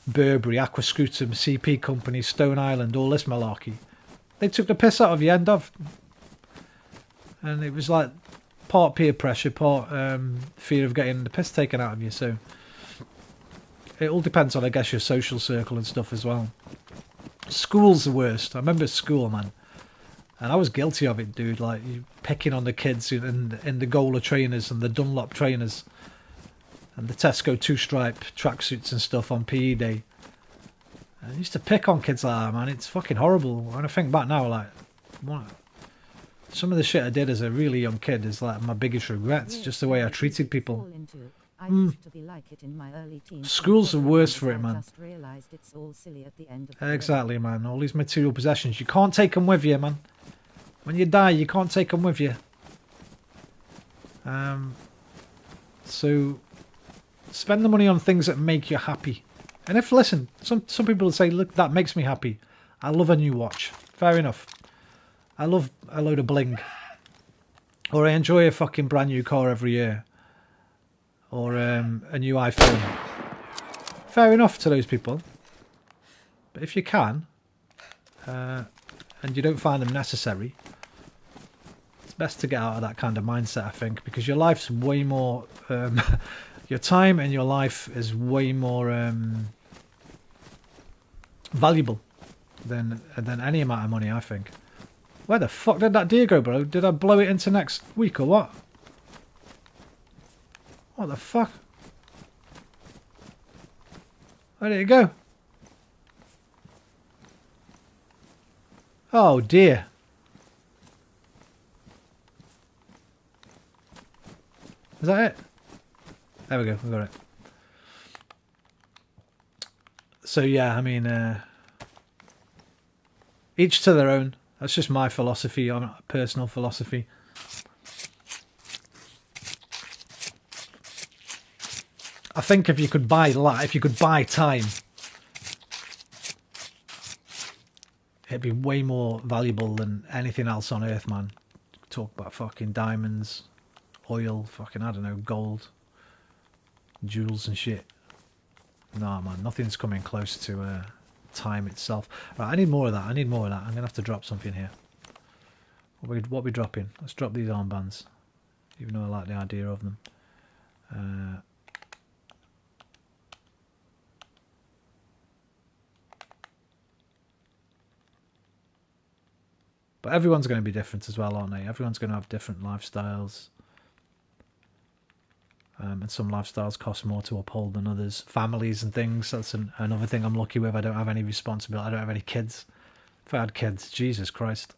Speaker 1: Burberry, Aquascutum, CP Company, Stone Island, all this malarkey, they took the piss out of you, end of. And it was like part peer pressure, part fear of getting the piss taken out of you. So it all depends on, I guess, your social circle and stuff as well. School's the worst. I remember school, man. And I was guilty of it, dude. Like, you picking on the kids in the Gola trainers and the Dunlop trainers. And the Tesco two-stripe tracksuits and stuff on PE day. I used to pick on kids like that, man. It's fucking horrible. When I think back now, like, what? Some of the shit I did as a really young kid is like my biggest regrets. Just the way I treated people.
Speaker 2: I used to be like it in my early teens.
Speaker 1: School's the worst for it, man.
Speaker 2: I just realised it's all silly at the end of the
Speaker 1: Exactly, man. All these material possessions, you can't take them with you, man. When you die, you can't take them with you. So spend the money on things that make you happy. And if, listen, some people say, look, that makes me happy. I love a new watch. Fair enough. I love a load of bling. Or I enjoy a fucking brand new car every year. Or a new iPhone. Fair enough to those people. But if you can, and you don't find them necessary, it's best to get out of that kind of mindset, I think, because your life's way more, your time and your life is way more valuable than any amount of money, I think. Where the fuck did that deer go, bro? Did I blow it into next week or what? What the fuck? Where did it go? Oh dear. Is that it? There we go, we got it. So yeah, I mean, each to their own. That's just my philosophy, personal philosophy. I think if you could buy time, it'd be way more valuable than anything else on earth, man. Talk about fucking diamonds, oil, fucking, I don't know, gold, jewels and shit. Nah, man, nothing's coming close to time itself. Right, I need more of that. I'm gonna have to drop something here. What are we dropping? Let's drop these armbands, even though I like the idea of them. But everyone's going to be different as well, aren't they? Everyone's going to have different lifestyles. And some lifestyles cost more to uphold than others. Families and things, that's another thing I'm lucky with. I don't have any responsibility. I don't have any kids. If I had kids, Jesus Christ.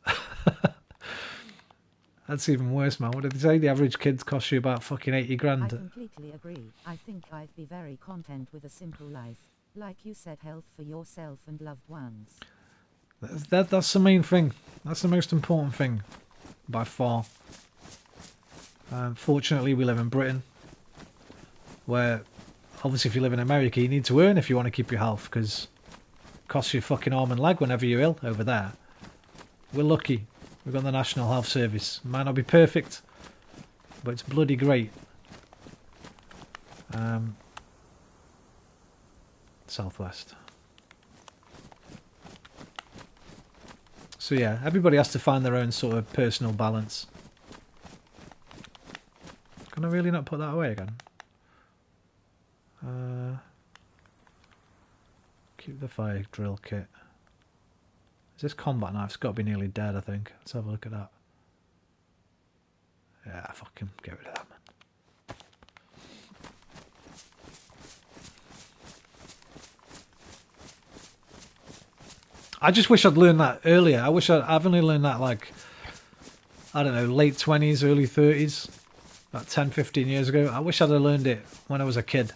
Speaker 1: That's even worse, man. What did they say? The average kids cost you about fucking 80 grand.
Speaker 2: I completely agree. I think I'd be very content with a simple life. Like you said, health for yourself and loved ones.
Speaker 1: That's the main thing. That's the most important thing, by far. Fortunately, we live in Britain, where obviously if you live in America, you need to earn if you want to keep your health, because it costs you a fucking arm and leg whenever you're ill over there. We're lucky. We've got the National Health Service. Might not be perfect, but it's bloody great. Southwest. So yeah, everybody has to find their own sort of personal balance. Can I really not put that away again? Keep the fire drill kit. Is this combat knife? It's got to be nearly dead, I think. Let's have a look at that. Yeah, fucking get rid of that, man. I just wish I'd learned that earlier. I've only learned that, like, I don't know, late 20s, early 30s, about 10, 15 years ago. I wish I'd have learned it when I was a kid.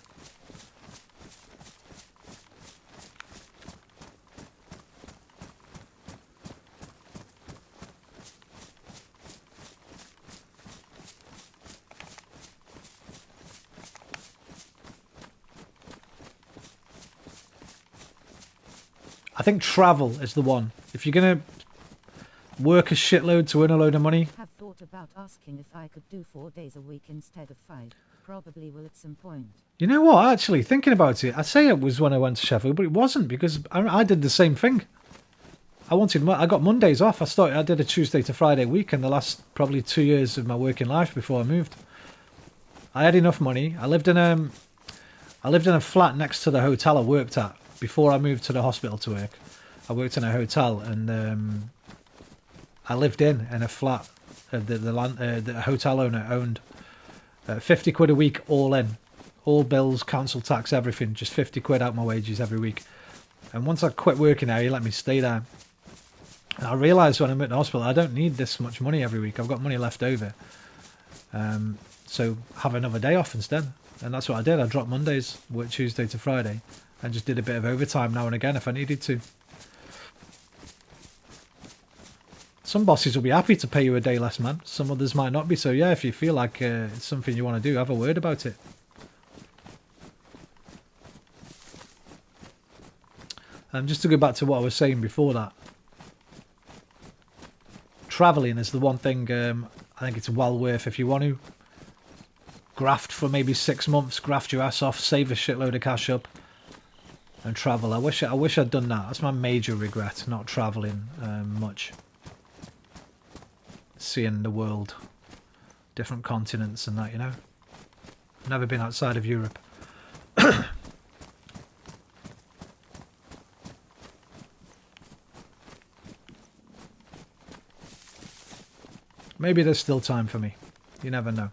Speaker 1: I think travel is the one. If you're going to work a shitload to earn a load of money.
Speaker 2: Have thought about asking if I could do 4 days a week instead of 5. Probably will at some point.
Speaker 1: You know what, actually, thinking about it, I say it was when I went to Sheffield, but it wasn't, because I did the same thing. I got Mondays off. I did a Tuesday to Friday week in the last probably 2 years of my working life before I moved. I had enough money. I lived in a flat next to the hotel I worked at before I moved to the hospital to work. I worked in a hotel, and I lived in a flat the hotel owner owned. 50 quid a week all in. All bills, council tax, everything. Just 50 quid out my wages every week. And once I quit working there, he let me stay there. And I realised when I'm at the hospital, I don't need this much money every week. I've got money left over. So have another day off instead. And that's what I did. I dropped Mondays, worked Tuesday to Friday, and just did a bit of overtime now and again if I needed to. Some bosses will be happy to pay you a day less, man. Some others might not be. So yeah, if you feel like it's something you want to do, have a word about it. Just to go back to what I was saying before that. Travelling is the one thing I think it's well worth if you want to. Graft for maybe 6 months, graft your ass off, save a shitload of cash up, and travel. I wish I'd done that. That's my major regret, not travelling much. Seeing the world, different continents and that, you know. Never been outside of Europe. Maybe there's still time for me. You never know.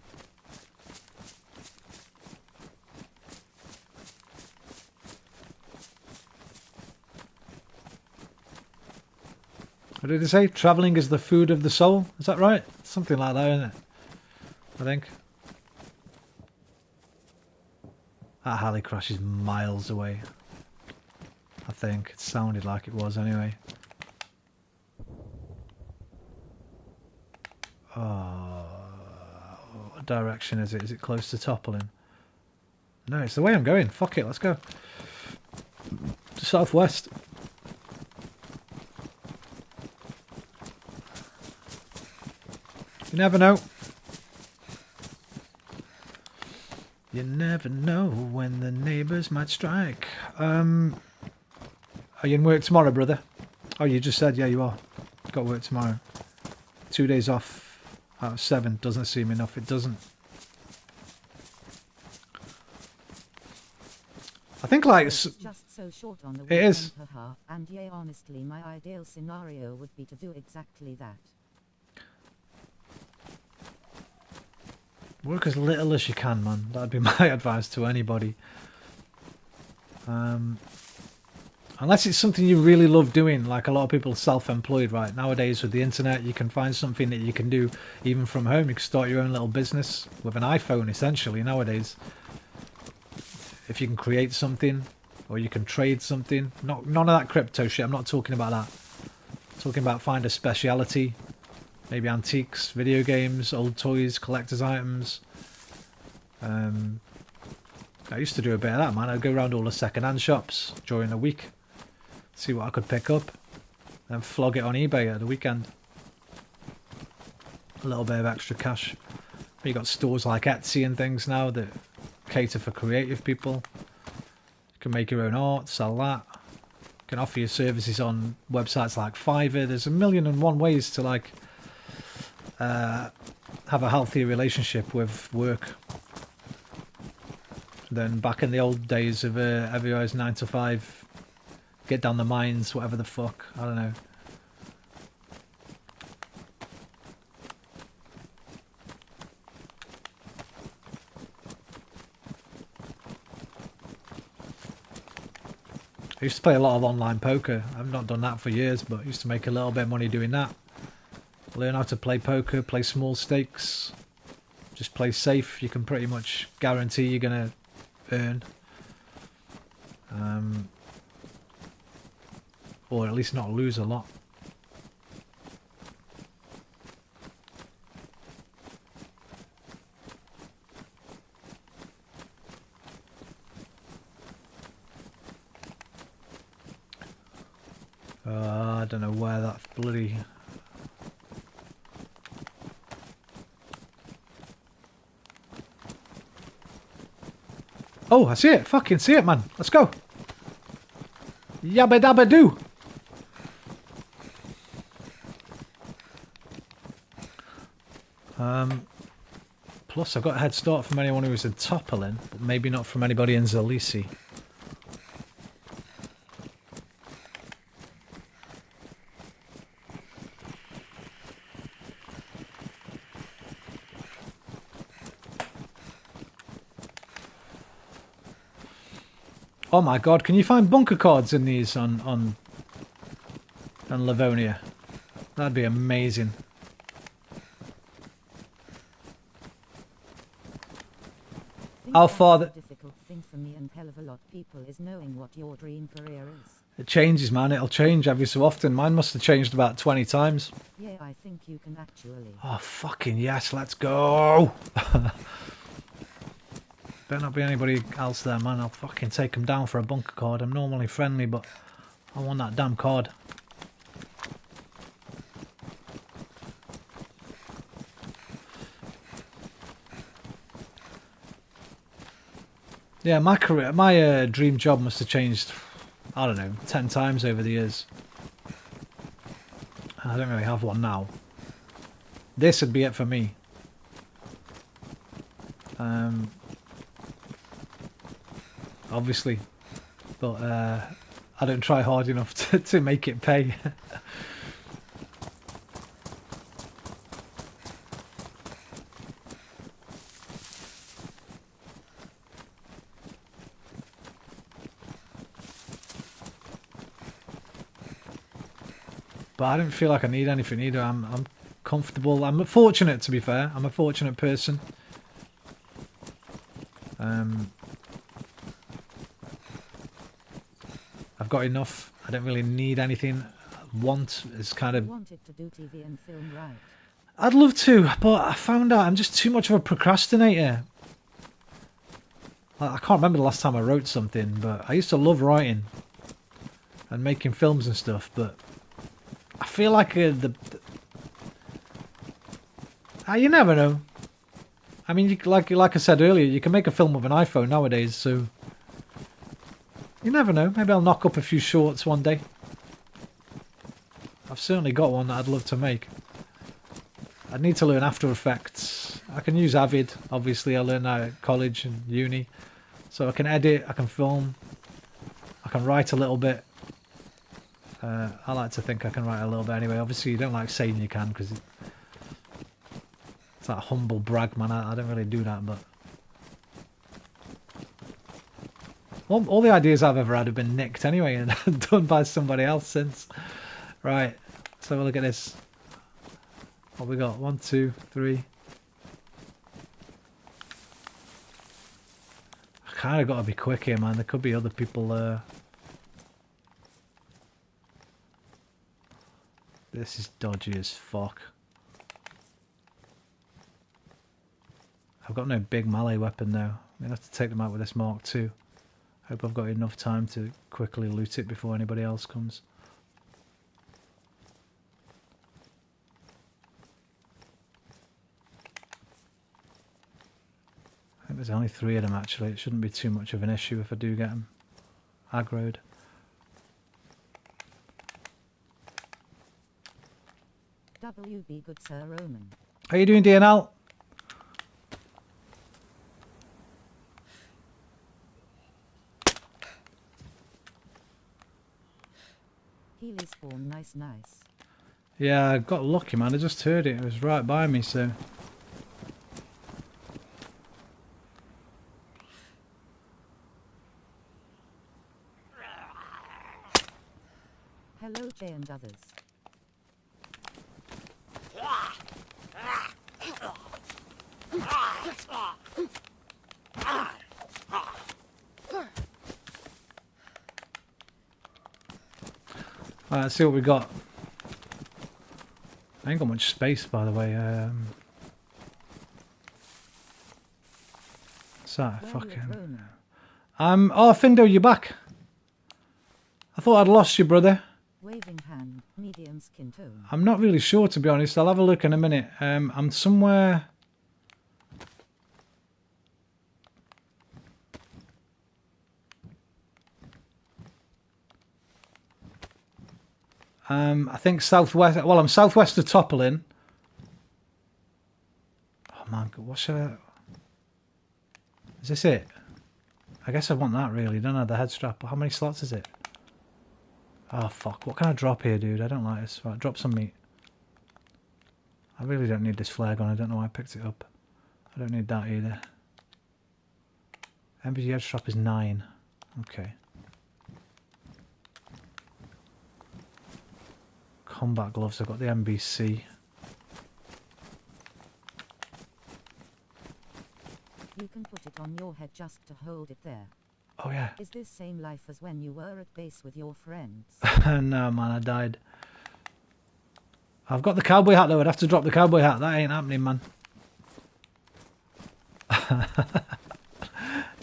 Speaker 1: What did they say? Travelling is the food of the soul? Is that right? Something like that, isn't it? I think. That Harley crash is miles away. I think it sounded like it was anyway. Oh, what direction is it? Is it close to toppling? No, it's the way I'm going. Fuck it, let's go. Southwest. You never know. You never know when the neighbours might strike. Are you in work tomorrow, brother? Oh, you just said, yeah, you are. Got work tomorrow. 2 days off out of 7 doesn't seem enough. It doesn't. I think like
Speaker 2: It's just so short on the
Speaker 1: it is.
Speaker 2: weekend, haha. And yeah, honestly, my ideal scenario would be to do exactly that.
Speaker 1: Work as little as you can, man. That'd be my advice to anybody. Unless it's something you really love doing, like a lot of people are self-employed, right? Nowadays with the internet, you can find something that you can do even from home. You can start your own little business with an iPhone, essentially, nowadays. If you can create something, or you can trade something. None of that crypto shit, I'm not talking about that. I'm talking about find a speciality. Maybe antiques, video games, old toys, collector's items. I used to do a bit of that, man. I'd go around all the second-hand shops during the week, see what I could pick up, then flog it on eBay at the weekend. A little bit of extra cash. You got stores like Etsy and things now that cater for creative people. You can make your own art, sell that. You can offer your services on websites like Fiverr. There's 1,000,001 ways to like have a healthier relationship with work than back in the old days of everybody's 9 to 5, get down the mines, whatever the fuck. I don't know. I used to play a lot of online poker. I've not done that for years, but I used to make a little bit of money doing that. Learn how to play poker, play small stakes, just play safe. You can pretty much guarantee you're going to earn. Or at least not lose a lot. I don't know where that bloody... Oh, I see it. Fucking see it, man. Let's go. Yabba dabba doo. Plus, I've got a head start from anyone who was in Toppelin, but maybe not from anybody in Zalisi. Oh my god, can you find bunker cards in these on Livonia? That'd be amazing. How far
Speaker 2: the
Speaker 1: that
Speaker 2: difficult thing for me and hell of a lot of people is knowing what your dream career is.
Speaker 1: it changes, man. It'll change every so often. Mine must have changed about 20 times.
Speaker 2: Yeah, I think you can actually.
Speaker 1: Oh, fucking yes, let's go. Better not be anybody else there, man. I'll fucking take them down for a bunker card. I'm normally friendly, but I want that damn card. Yeah, my career, my dream job must have changed, I don't know, 10 times over the years. I don't really have one now. This would be it for me. Obviously, but I don't try hard enough to make it pay. But I don't feel like I need anything either. I'm comfortable. I'm fortunate, to be fair. I'm a fortunate person. I've got enough. I don't really need anything. Want is kind
Speaker 2: You
Speaker 1: of...
Speaker 2: wanted to do TV and film, right?
Speaker 1: I'd love to, but I found out I'm just too much of a procrastinator. I can't remember the last time I wrote something, but I used to love writing and making films and stuff, but I feel like you never know. I mean, like I said earlier, you can make a film with an iPhone nowadays, so you never know. Maybe I'll knock up a few shorts one day. I've certainly got one that I'd love to make. I'd need to learn After Effects. I can use Avid, obviously. I learned that at college and uni. So I can edit, I can film, I can write a little bit. I like to think I can write a little bit anyway. Obviously, you don't like saying you can because it's that humble brag, man. I don't really do that, but... All the ideas I've ever had have been nicked anyway and done by somebody else since. Right, let's have a look at this. What we got? 1, 2, 3. I kind of got to be quick here, man. There could be other people. This is dodgy as fuck. I've got no big melee weapon though. I'm gonna have to take them out with this Mark II. Hope I've got enough time to quickly loot it before anybody else comes. I think there's only 3 of them actually. It shouldn't be too much of an issue if I do get them aggroed.
Speaker 2: WB good Sir Roman.
Speaker 1: How you doing, DNL?
Speaker 2: Healy spawn, nice.
Speaker 1: Yeah, I got lucky, man. I just heard it. It was right by me, so...
Speaker 2: Hello Jay and others.
Speaker 1: Alright, let's see what we got. I ain't got much space, by the way. What's that?
Speaker 2: Where
Speaker 1: Fucking...
Speaker 2: you at, Roman?
Speaker 1: Oh, Findo, you back? I thought I'd lost you, brother.
Speaker 2: Waving hand, medium skin tone.
Speaker 1: I'm not really sure, to be honest. I'll have a look in a minute. I'm somewhere... I think southwest... Well, I'm southwest of Topolin. Oh, man. What should I... Is this it? I guess I want that, really. Don't have the head strap. How many slots is it? Oh, fuck. What can I drop here, dude? I don't like this. Right, drop some meat. I really don't need this flare gun. I don't know why I picked it up. I don't need that either. MBG head strap is 9. Okay. Combat gloves. I've got the MBC.
Speaker 2: You can put it on your head just to hold it there.
Speaker 1: Oh, yeah.
Speaker 2: Is this same life as when you were at base with your friends?
Speaker 1: No, man, I died. I've got the cowboy hat, though. I'd have to drop the cowboy hat. That ain't happening, man.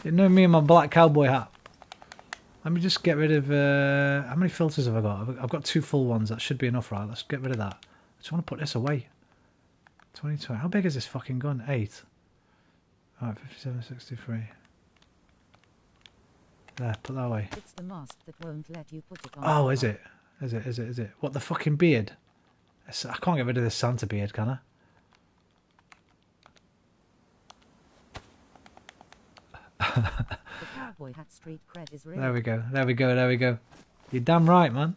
Speaker 1: You know me and my black cowboy hat. Let me just get rid of... how many filters have I got? I've got 2 full ones. That should be enough, right? Let's get rid of that. I just want to put this away. 2020. How big is this fucking gun? 8. Alright, 5763. There, put that away.
Speaker 2: It's the mask that won't let you put it on.
Speaker 1: Oh, is it? Is it? What, the fucking beard? I can't get rid of this Santa beard, can I?
Speaker 2: The cowboy hat street cred is real.
Speaker 1: There we go. You're damn right, man.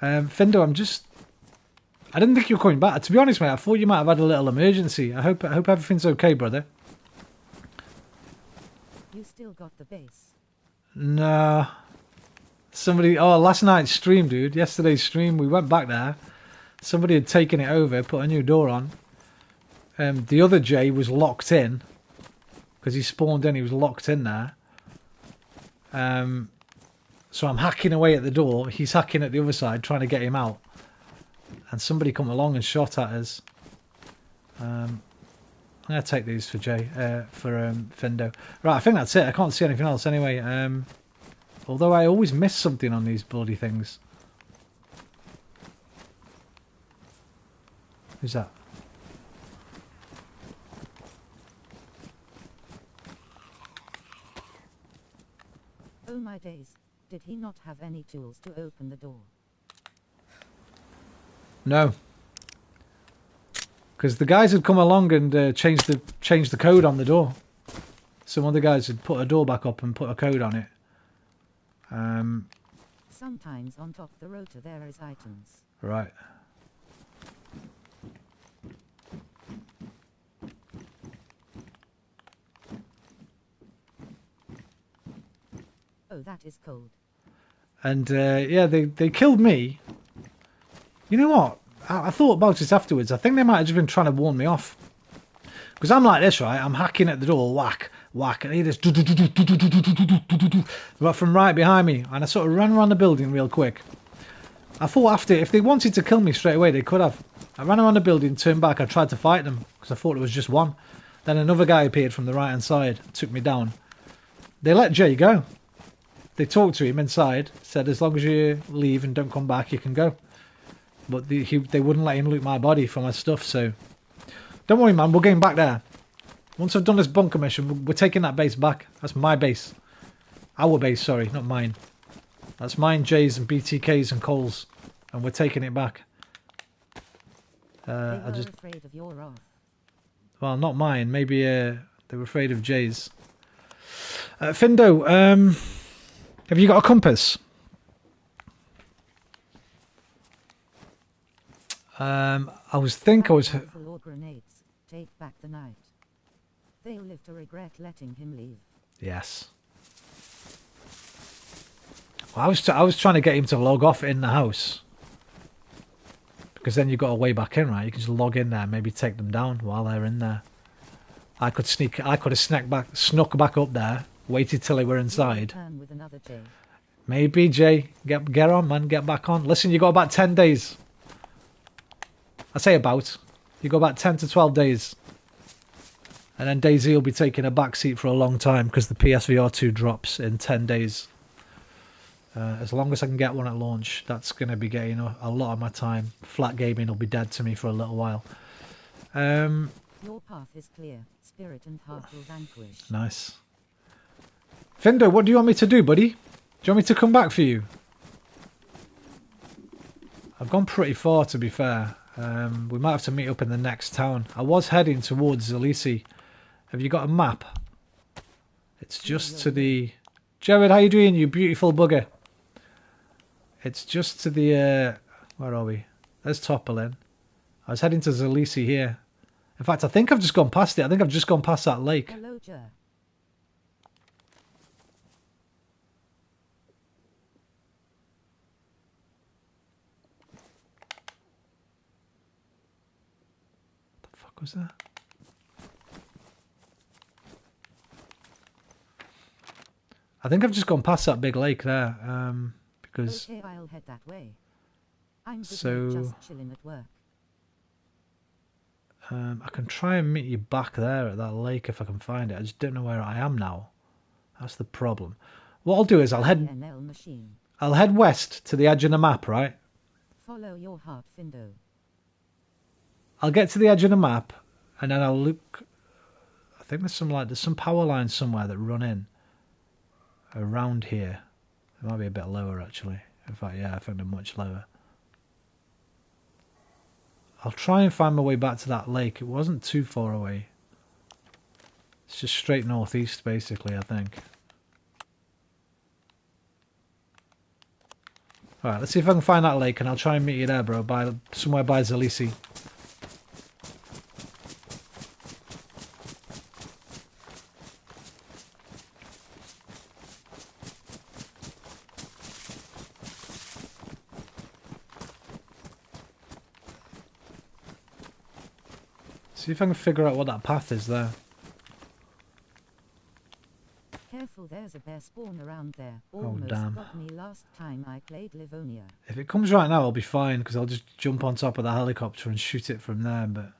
Speaker 1: Findo, I didn't think you were coming back. To be honest, mate, I thought you might have had a little emergency. I hope everything's okay, brother.
Speaker 2: You still got the base.
Speaker 1: No. Last night's stream, dude. Yesterday's stream, we went back there. Somebody had taken it over, put a new door on. The other Jay was locked in. Because he spawned in, he was locked in there. So So I'm hacking away at the door. He's hacking at the other side, trying to get him out. And somebody come along and shot at us. I'm going to take these for Findo. Right, I think that's it. I can't see anything else anyway. Although I always miss something on these bloody things. Who's that?
Speaker 2: Oh my days, did he not have any tools to open the door?
Speaker 1: No. Because the guys had come along and changed the code on the door. Some other guys had put a door back up and put a code on it.
Speaker 2: Sometimes on top the rotor there is items.
Speaker 1: Right.
Speaker 2: Oh, that is cold.
Speaker 1: And yeah, they killed me. You know what? I thought about it afterwards. I think they might have just been trying to warn me off. Because I'm like this, right? I'm hacking at the door, whack, whack, and I hear this from right behind me. And I sort of ran around the building real quick. I thought after, if they wanted to kill me straight away, they could have. I ran around the building, turned back, I tried to fight them, because I thought it was just one. Then another guy appeared from the right-hand side, took me down. They let Jay go. They talked to him inside, said as long as you leave and don't come back, you can go. But they wouldn't let him loot my body for my stuff, so... Don't worry, man, we're getting back there. Once I've done this bunker mission, we're taking that base back. That's my base. Our base, sorry, not mine. That's mine, Jay's and BTK's and Cole's. And we're taking it back.
Speaker 2: They were afraid of your wrath.
Speaker 1: Well, not mine. Maybe they were afraid of Jay's. Findo, have you got a compass? I was
Speaker 2: Or grenades, take back the night. They'll live to regret letting him leave.
Speaker 1: Yes. Well, I was trying to get him to log off in the house. Because then you've got a way back in, right? You can just log in there and maybe take them down while they're in there. I could have snuck back up there, waited till they were inside.
Speaker 2: With another Jay.
Speaker 1: Maybe, Jay. Get on, man. Get back on. Listen, you got about 10 days. I say about. You got about 10 to 12 days. And then Dayz will be taking a back seat for a long time because the PSVR 2 drops in 10 days. As long as I can get one at launch, that's going to be getting a lot of my time. Flat gaming will be dead to me for a little while.
Speaker 2: Your path is clear. Spirit and heart will vanquish.
Speaker 1: Nice. Findo, what do you want me to do, buddy? Do you want me to come back for you? I've gone pretty far, to be fair. We might have to meet up in the next town. I was heading towards Zalisi. Have you got a map? It's just to the... Jared, how you doing, you beautiful bugger? It's just to the... where are we? There's Topolin. I was heading to Zalisi here. In fact, I think I've just gone past it. I think I've just gone past that lake.
Speaker 2: Hello, Jer.
Speaker 1: What the fuck was that? I think I've just gone past that big lake there. Because...
Speaker 2: Okay, I'll head that way. I'm just chilling at work.
Speaker 1: I can try and meet you back there at that lake if I can find it. I just don't know where I am now. That's the problem. What I'll do is I'll head west to the edge of the map, right?
Speaker 2: Follow your heart, Findo.
Speaker 1: I'll get to the edge of the map and then I'll look. I think there's some power lines somewhere that run in around here. It might be a bit lower actually. In fact, yeah, I think they're much lower. I'll try and find my way back to that lake. It wasn't too far away. It's just straight northeast, basically, I think. Alright, let's see if I can find that lake, and I'll try and meet you there, bro, somewhere by Zalisi. See if I can figure out what that path is there.
Speaker 2: Careful, there's a bear spawn around there.
Speaker 1: Oh,
Speaker 2: Almost
Speaker 1: damn.
Speaker 2: got me last time I played Livonia.
Speaker 1: If it comes right now, I'll be fine, because I'll just jump on top of the helicopter and shoot it from there, but...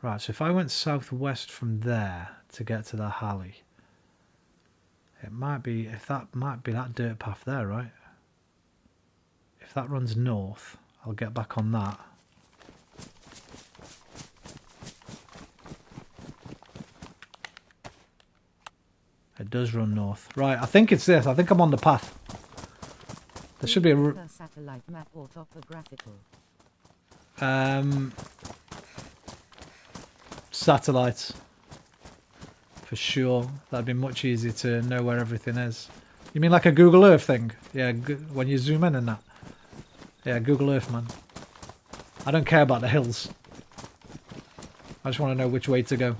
Speaker 1: Right, so if I went southwest from there to get to the Halley, it might be, if that might be that dirt path there, right? If that runs north, I'll get back on that. It does run north. Right, I think it's this. I think I'm on the path. There should be a...
Speaker 2: satellite map or topographical.
Speaker 1: Satellites. For sure. That'd be much easier to know where everything is. You mean like a Google Earth thing? Yeah, when you zoom in and that. Yeah, Google Earth, man. I don't care about the hills. I just want to know which way to go.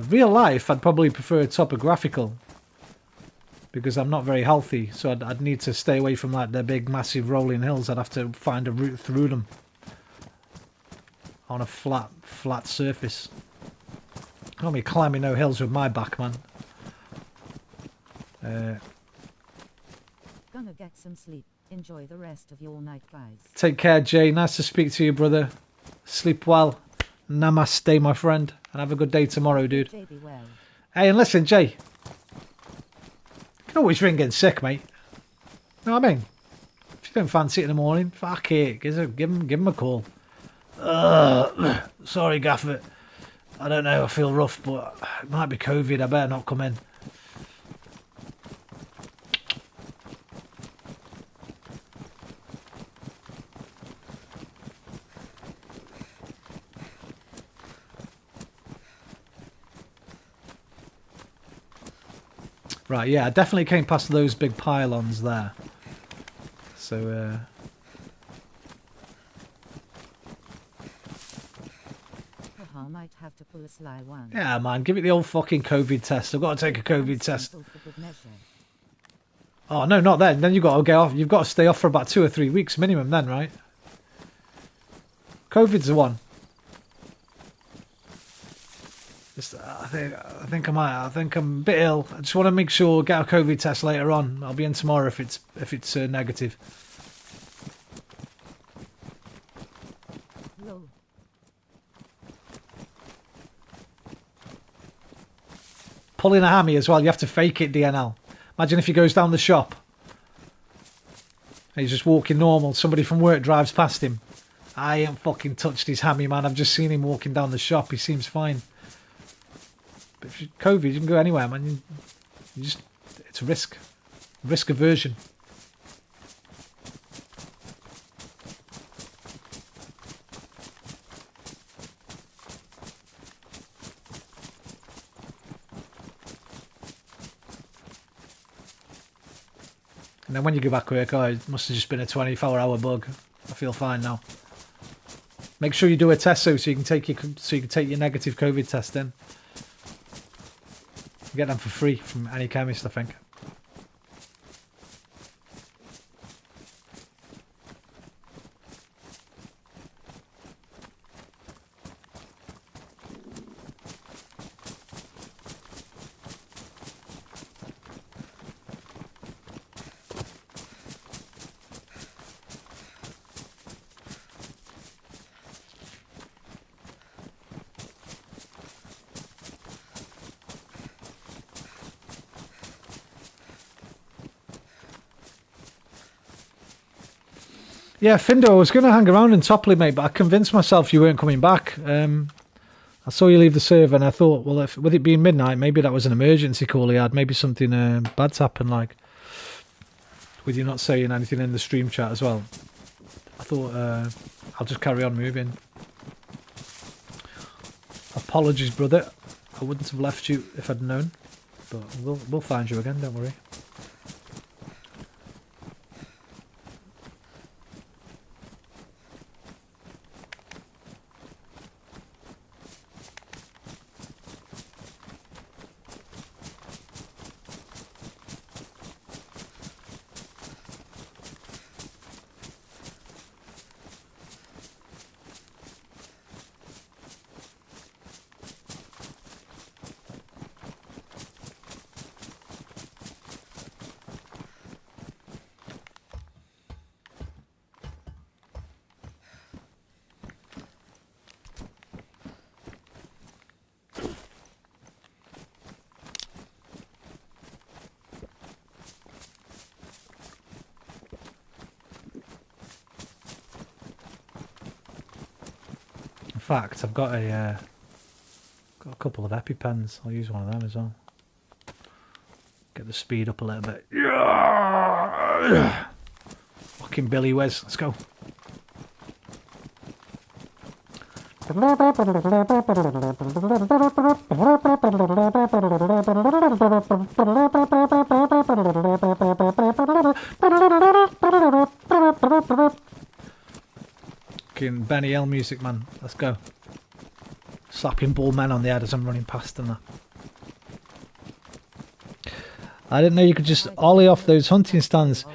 Speaker 1: Real life, I'd probably prefer topographical. Because I'm not very healthy, so I'd need to stay away from like the big, massive rolling hills. I'd have to find a route through them. On a flat surface. I don't be climbing no hills with my back, man.
Speaker 2: Gonna get some sleep. Enjoy the rest of your night, guys.
Speaker 1: Take care, Jay. Nice to speak to you, brother. Sleep well. Namaste, my friend. And have a good day tomorrow, dude.
Speaker 2: JB well.
Speaker 1: Hey, and listen, Jay. You can always ring in sick, mate. You know what I mean? If you don't fancy it in the morning, fuck it. Give him a call. Sorry, Gaffer. I don't know. I feel rough, but it might be COVID. I better not come in. Right, yeah, I definitely came past those big pylons there. So,
Speaker 2: Haha, might have to pull a sly one.
Speaker 1: yeah, man, give it the old fucking COVID test. I've got to take a COVID test.
Speaker 2: For good measure.
Speaker 1: Oh, no, not then. Then you've got to get off. You've got to stay off for about 2 or 3 weeks minimum then, right? COVID's the one. Just, I think I'm a bit ill. I just want to make sure, get a COVID test later on. I'll be in tomorrow if it's negative.
Speaker 2: Lol.
Speaker 1: Pulling a hammy as well. You have to fake it, DNL. Imagine if he goes down the shop. And he's just walking normal. Somebody from work drives past him. I ain't fucking touched his hammy, man. I've just seen him walking down the shop. He seems fine. But if you're COVID, you can go anywhere, man. It's a risk. Risk aversion. And then when you go back to work, it must have just been a 24-hour bug. I feel fine now. Make sure you do a test so you can take your negative COVID test in. You get them for free from any chemist, I think. Yeah, Findo, I was going to hang around in Topley, mate, but I convinced myself you weren't coming back. I saw you leave the server and I thought, well, with it being midnight, maybe that was an emergency call he had. Maybe something bad's happened, like, with you not saying anything in the stream chat as well. I thought, I'll just carry on moving. Apologies, brother. I wouldn't have left you if I'd known, but we'll find you again, don't worry. fact, I've got a couple of EpiPens. I'll use one of them as well. Get the speed up a little bit. Yeah! Fucking Billy Wes, let's go. Fucking Benny L music, man. Let's go. Slapping bald men on the head as I'm running past them. I didn't know you could just ollie off those hunting stands.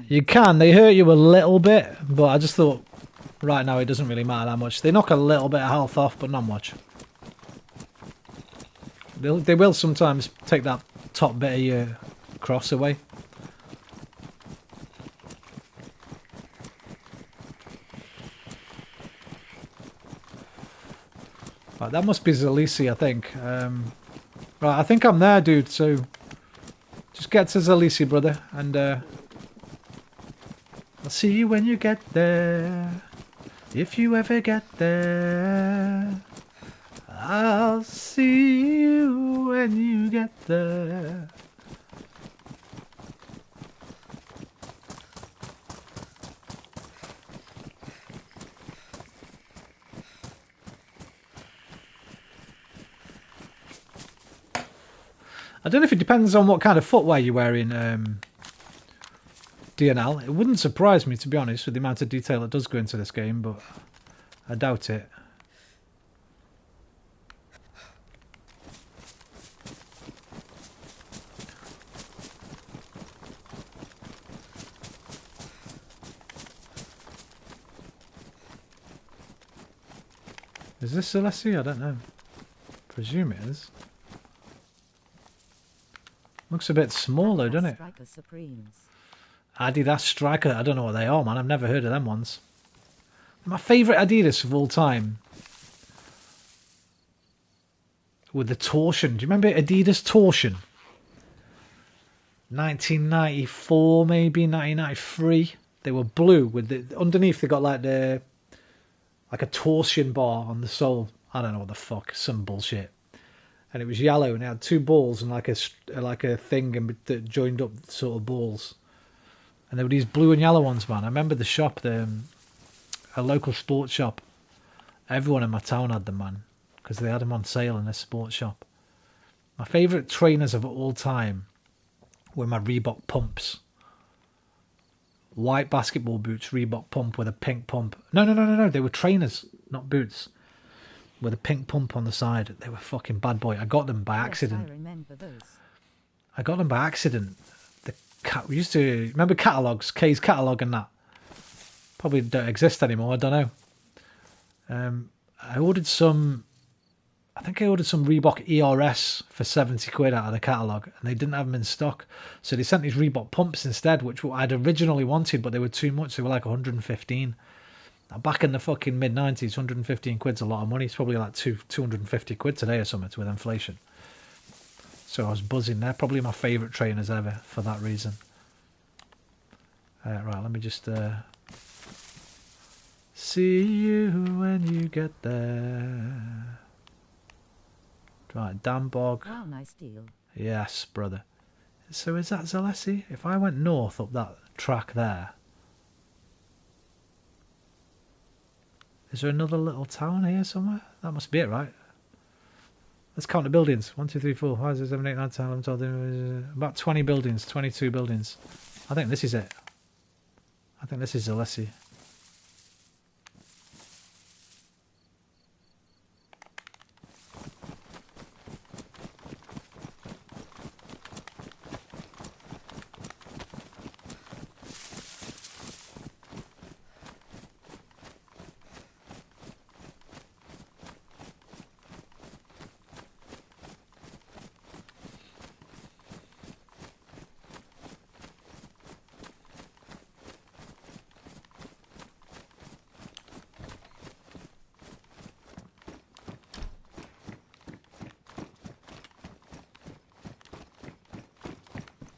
Speaker 1: You can, they hurt you a little bit, but I just thought right now it doesn't really matter that much. They knock a little bit of health off, but not much. They will sometimes take that top bit of your cross away. Right, that must be Zalisi, I think. Right, I think I'm there, dude, so just get to Zalisi, brother, and I'll see you when you get there. If you ever get there, I'll see you when you get there. I don't know if it depends on what kind of footwear you wear in DNL. It wouldn't surprise me, to be honest, with the amount of detail that does go into this game, but I doubt it. Is this Celestia? I don't know. Presume it is. Looks a bit small though, doesn't it? Adidas Striker. I don't know what they are, man. I've never heard of them ones. My favourite Adidas of all time. With the torsion. Do you remember Adidas Torsion? 1994 maybe, 1993. They were blue with the underneath they got like a torsion bar on the sole. I don't know what the fuck, some bullshit. And it was yellow and it had two balls and like a thing that joined up sort of balls. And there were these blue and yellow ones, man. I remember the shop, a local sports shop. Everyone in my town had them, man, because they had them on sale in this sports shop. My favourite trainers of all time were my Reebok pumps. White basketball boots, Reebok pump with a pink pump. No. They were trainers, not boots. With a pink pump on the side. They were fucking bad boy. I got them by accident.
Speaker 2: Yes, I remember those.
Speaker 1: I got them by accident. We used to remember catalogues, K's catalogue and that. Probably don't exist anymore. I don't know. I ordered some. I think I ordered some Reebok ERS for 70 quid out of the catalogue, and they didn't have them in stock. So they sent these Reebok pumps instead, which I'd originally wanted, but they were too much. They were like 115. Now, back in the fucking mid 90s, 115 quid's a lot of money. It's probably like 250 quid today or something with inflation. So I was buzzing. They're probably my favourite trainers ever for that reason. Right, let me just see you when you get there. Right, Dan Bog.
Speaker 2: Wow, nice deal.
Speaker 1: Yes, brother. So is that Zalessi? If I went north up that track there, is there another little town here somewhere? That must be it, right? Let's count the buildings. 1, 2, 3, 4, 5, 6, 7, 8, 9, 10, 11, 12, about 20 buildings, 22 buildings. I think this is it. I think this is Zalessi.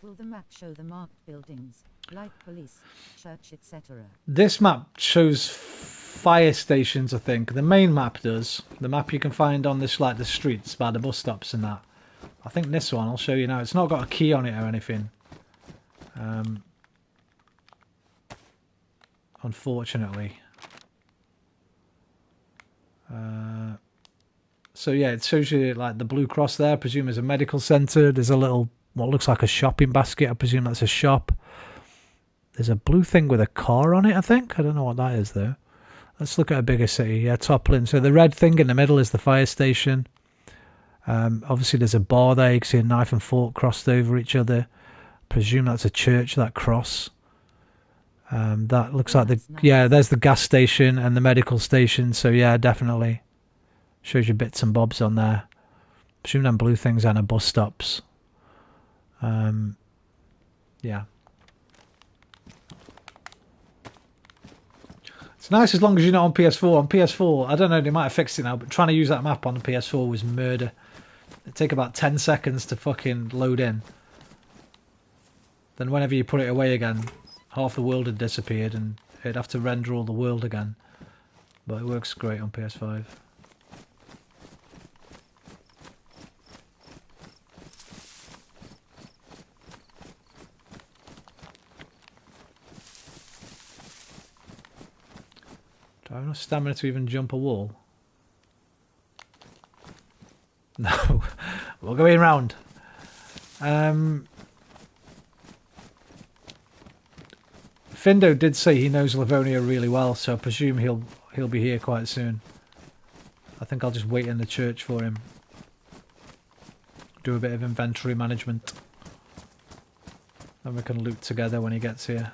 Speaker 2: Will the map show the marked buildings, like police, church, etc.?
Speaker 1: This map shows fire stations, I think. The main map does. The map you can find on this, like the streets by the bus stops and that. I think this one, I'll show you now. It's not got a key on it or anything. Unfortunately. So yeah, it shows you like the blue cross there. I presume is a medical centre. There's a little, what looks like a shopping basket. I presume that's a shop. There's a blue thing with a car on it, I think. I don't know what that is though. Let's look at a bigger city. Yeah, Toplin. So the red thing in the middle is the fire station. Obviously there's a bar there. You can see a knife and fork crossed over each other. Presume that's a church, that cross. That looks like the...
Speaker 2: Nice.
Speaker 1: Yeah, there's the gas station and the medical station. So yeah, definitely. Shows you bits and bobs on there. Presume them blue things and a bus stops. Yeah. It's nice as long as you're not on PS4. On PS4, I don't know, they might have fixed it now, but trying to use that map on the PS4 was murder. It'd take about 10 seconds to fucking load in. Then whenever you put it away again, half the world had disappeared and it'd have to render all the world again. But it works great on PS5. Do I have enough stamina to even jump a wall? No. We're going round. Findo did say he knows Livonia really well, so I presume he'll be here quite soon. I think I'll just wait in the church for him. Do a bit of inventory management. Then we can loot together when he gets here.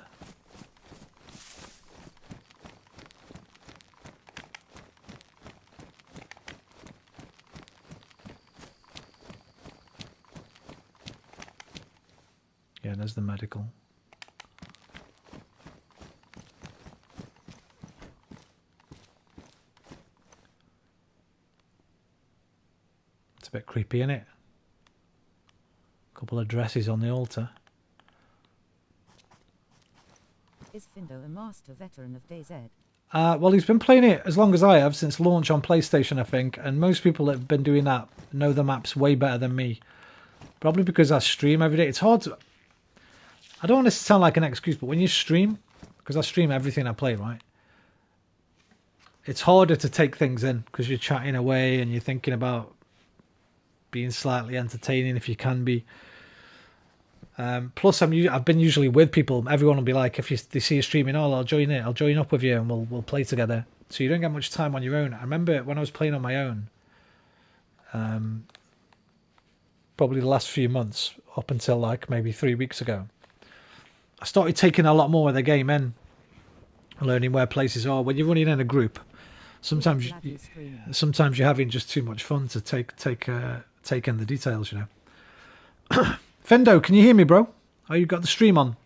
Speaker 1: Yeah, there's the medical. It's a bit creepy, isn't it? Couple of dresses on the altar.
Speaker 2: Is Findo a master veteran of Dayz?
Speaker 1: Well, he's been playing it as long as I have, since launch on PlayStation, I think. And most people that have been doing that know the maps way better than me. Probably because I stream every day. It's hard to... I don't want this to sound like an excuse, but when you stream, because I stream everything I play, right? It's harder to take things in because you're chatting away and you're thinking about being slightly entertaining if you can be. Plus, I've been usually with people. Everyone will be like, if they see you streaming, oh, I'll join it. I'll join up with you and we'll play together. So you don't get much time on your own. I remember when I was playing on my own, probably the last few months, up until like maybe 3 weeks ago, I started taking a lot more of the game in, learning where places are. When you're running in a group, sometimes you're having just too much fun to take in the details, you know. Fendo, can you hear me, bro? Oh, you got the stream on.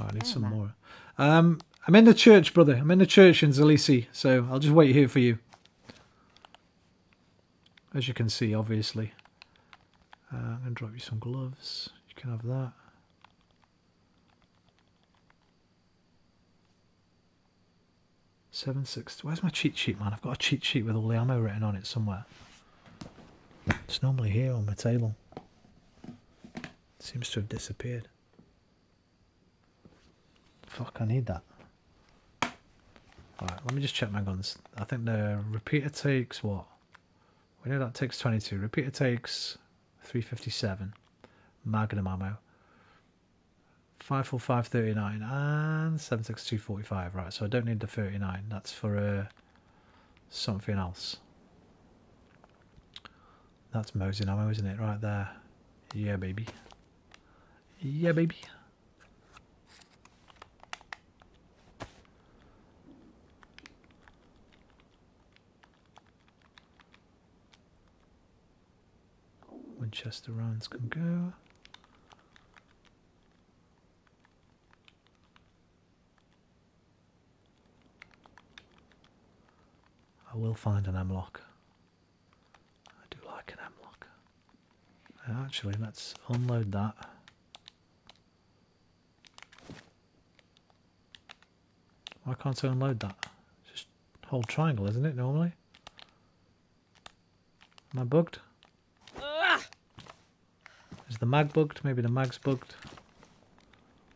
Speaker 1: Oh, I need some more. I'm in the church, brother. I'm in the church in Zalisi, so I'll just wait here for you. As you can see, obviously. I'm going to drop you some gloves. You can have that. Where's my cheat sheet, man? I've got a cheat sheet with all the ammo written on it somewhere. It's normally here on my table. It seems to have disappeared. Fuck, I need that. Alright, let me just check my guns. I think the repeater takes what? We know that takes 22. Repeater takes 357. Magnum ammo. 545 39 and 762 45. Right, so I don't need the 39. That's for something else. That's Mosin ammo, isn't it? Right there. Yeah, baby. Yeah, baby. one chest of rounds can go. I will find an M-lock. I do like an M-lock. Actually, let's unload that. Why can't I unload that? Just hold triangle, isn't it, normally? Am I bugged? Is the mag bugged? Maybe the mag's bugged.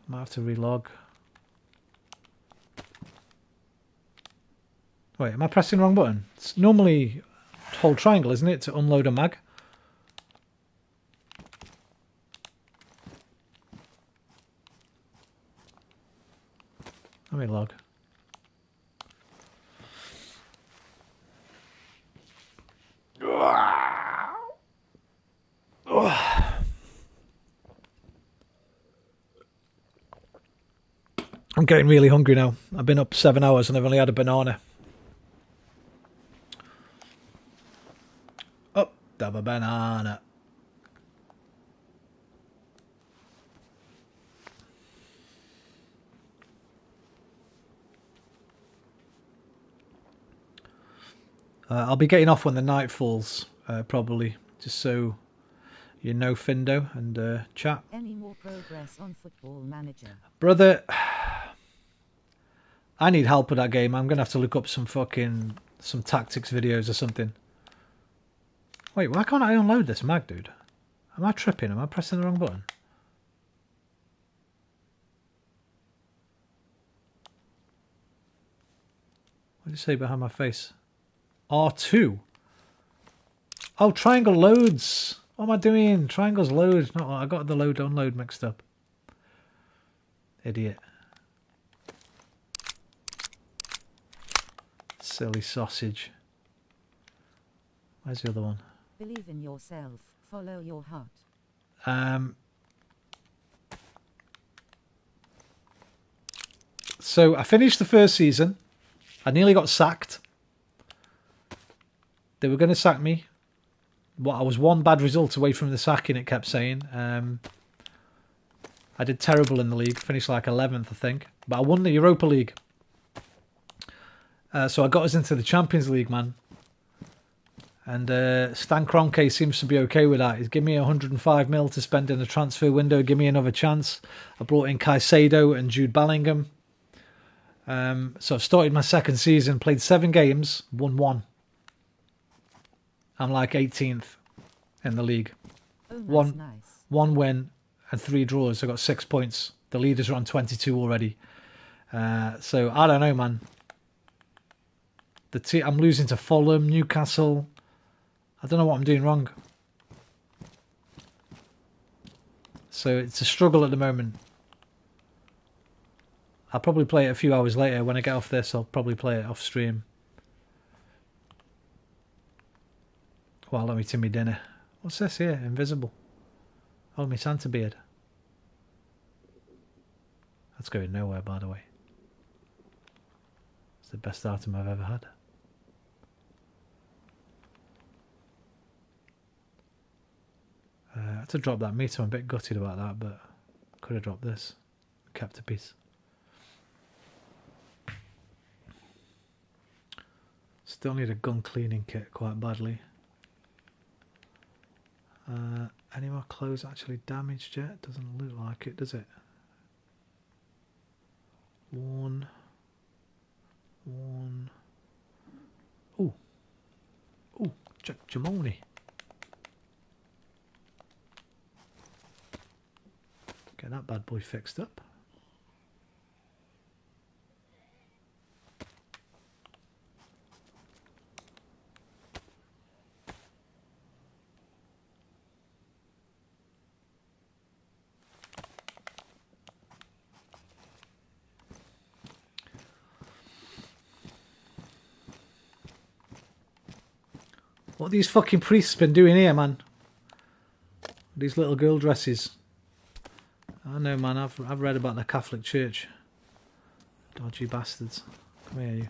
Speaker 1: Might have to relog. Wait, am I pressing the wrong button? It's normally hold triangle, isn't it, to unload a mag? Let me log. I'm getting really hungry now. I've been up 7 hours and I've only had a banana. Up, have a banana. I'll be getting off when the night falls, probably, just so you know, Findo and chat.
Speaker 2: Any more progress on Football Manager?
Speaker 1: Brother, I need help with that game. I'm going to have to look up some tactics videos or something. Wait, why can't I unload this mag, dude? Am I tripping? Am I pressing the wrong button? What did you say behind my face? R2? Oh, triangle loads. What am I doing? Triangles load. No, I got the load unload mixed up. Idiot. Silly sausage. Where's the other one?
Speaker 2: Believe in yourself. Follow your heart.
Speaker 1: So I finished the first season. I nearly got sacked. They were going to sack me. I was one bad result away from the sacking, it kept saying. I did terrible in the league. Finished like 11th, I think. But I won the Europa League. So I got us into the Champions League, man. And Stan Kroenke seems to be okay with that. He's given me 105 mil to spend in the transfer window. Give me another chance. I brought in Caicedo and Jude Bellingham. So I've started my second season, played 7 games, won 1. I'm like 18th in the league.
Speaker 2: Oh, that's
Speaker 1: One
Speaker 2: nice.
Speaker 1: 1 win and 3 draws. I got 6 points. The leaders are on 22 already. So I don't know, man. I'm losing to Fulham, Newcastle. I don't know what I'm doing wrong. So it's a struggle at the moment. I'll probably play it a few hours later. When I get off this, I'll probably play it off stream. While I'm eating my dinner. What's this here? Invisible. Oh, my Santa beard. That's going nowhere, by the way. It's the best item I've ever had. I had to drop that meat. I'm a bit gutted about that, but could have dropped this. Kept a piece. Still need a gun cleaning kit quite badly. Any more clothes actually damaged yet? Doesn't look like it, does it? One. Ooh. Ooh, Jack Jamoni. Get that bad boy fixed up. What these fucking priests been doing here, man? These little girl dresses. I know, man. I've read about the Catholic Church. Dodgy bastards. Come here, you.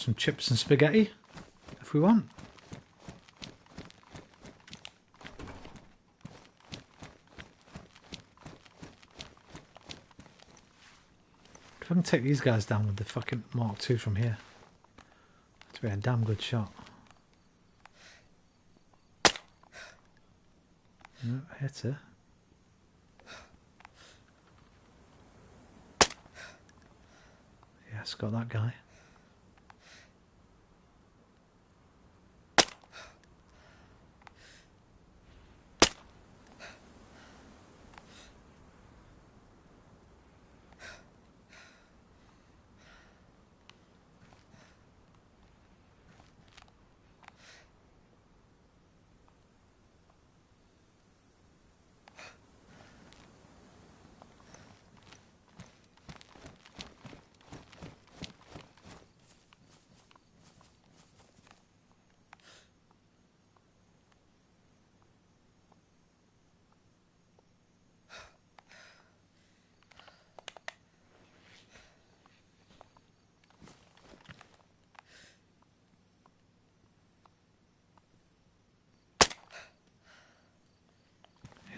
Speaker 1: some chips and spaghetti if we want. If I can take these guys down with the fucking Mark II from here, that'd be a damn good shot. No, hit her. Yes, got that guy.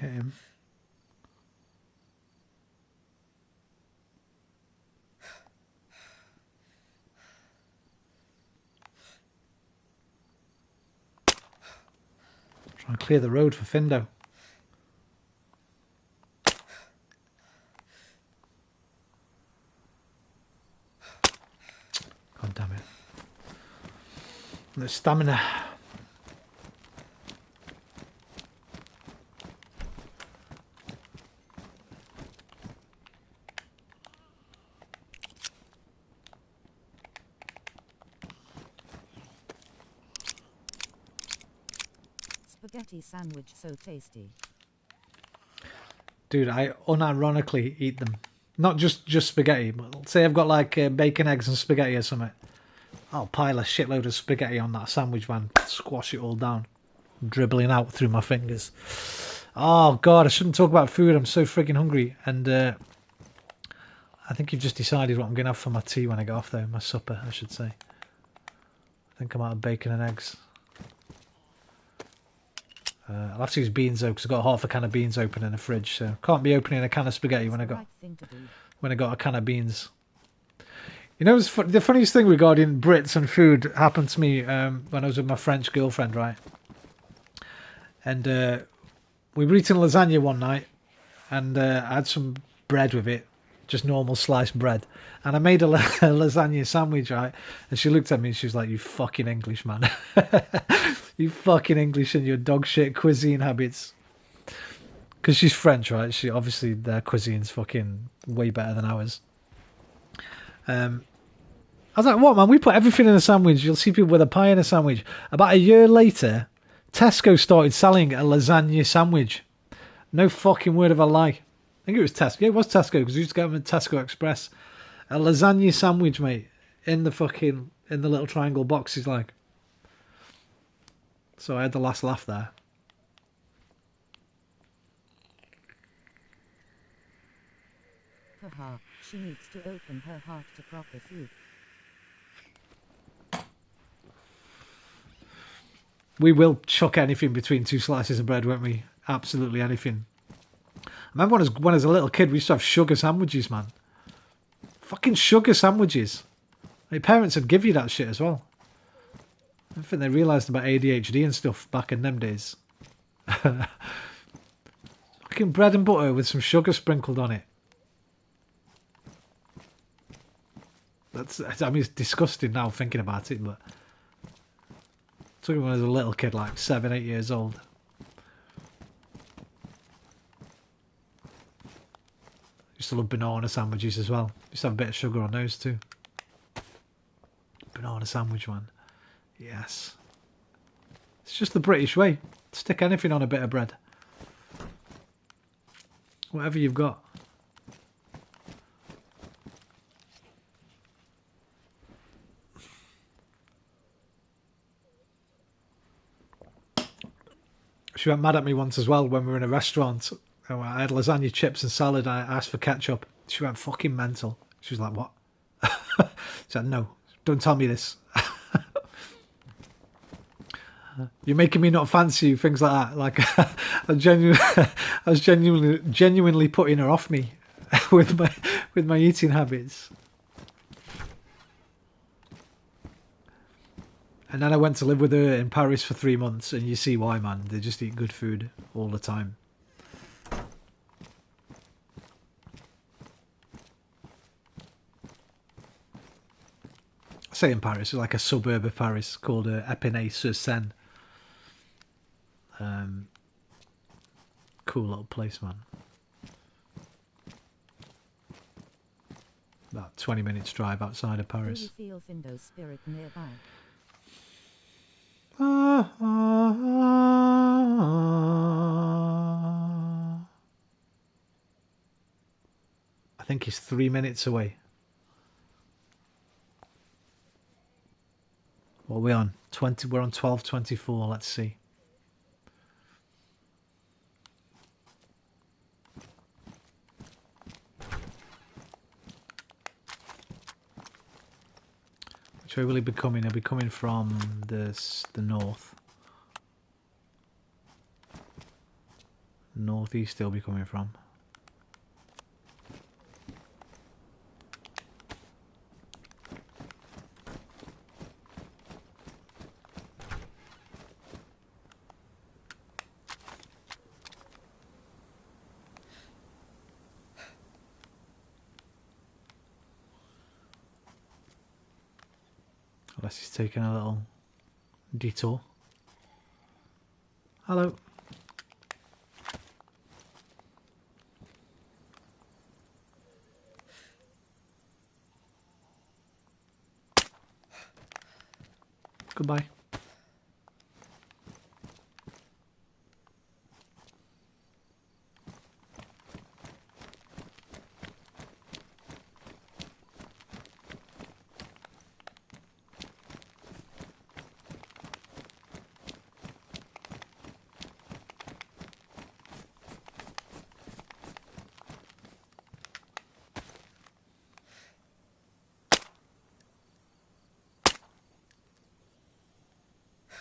Speaker 1: Hit him. Try and clear the road for Findo. God damn it. The stamina.
Speaker 2: Spaghetti sandwich so tasty.
Speaker 1: Dude, I unironically eat them. Not just spaghetti, but say I've got like bacon, eggs and spaghetti or something. I'll pile a shitload of spaghetti on that sandwich van, squash it all down, dribbling out through my fingers. Oh God, I shouldn't talk about food. I'm so freaking hungry. And I think you've just decided what I'm going to have for my tea when I get off though. My supper, I should say. I think I'm out of bacon and eggs. I'll have to use beans though, because I've got half a can of beans open in the fridge, so can't be opening a can of spaghetti when I got a can of beans. You know, the funniest thing regarding Brits and food happened to me when I was with my French girlfriend, right? And we were eating lasagna one night, and I had some bread with it, just normal sliced bread, and I made a lasagna sandwich, right? And she looked at me and she was like, "You fucking English, man." You fucking English and your dog shit cuisine habits. Because she's French, right? She obviously their cuisine's fucking way better than ours. I was like, what, man? We put everything in a sandwich. You'll see people with a pie in a sandwich. About a year later, Tesco started selling a lasagna sandwich. No fucking word of a lie. I think it was Tesco. Yeah, it was Tesco, because we used to get them at Tesco Express. A lasagna sandwich, mate, in the little triangle boxes, like. So I had the last laugh there.
Speaker 2: Haha, she needs to open her heart to proper food.
Speaker 1: We will chuck anything between two slices of bread, won't we? Absolutely anything. I remember when I was a little kid, we used to have sugar sandwiches, man. Fucking sugar sandwiches. My parents would give you that shit as well. I think they realised about ADHD and stuff back in them days. Fucking bread and butter with some sugar sprinkled on it. I mean, it's disgusting now thinking about it, but I took it when I was a little kid, like 7, 8 years old. Used to love banana sandwiches as well. Used to have a bit of sugar on those too. Banana sandwich, man. Yes. It's just the British way. Stick anything on a bit of bread. Whatever you've got. She went mad at me once as well when we were in a restaurant. I had lasagna, chips and salad. I asked for ketchup. She went fucking mental. She was like, what? She said, no, don't tell me this. You're making me not fancy you, things like that. Like I was genuinely putting her off me with my eating habits. And then I went to live with her in Paris for 3 months, and you see why, man. They just eat good food all the time. I say in Paris, it's like a suburb of Paris called Épinay-sur-Seine. Cool little place, man. About 20 minutes drive outside of Paris.
Speaker 2: Do you feel Findo's spirit nearby?
Speaker 1: I think he's 3 minutes away. What are we on? 20. We're on 12:24. Let's see. Which way will he be coming? He'll be coming from the north. Northeast he'll be coming from. Unless he's taking a little detour. Hello. Goodbye.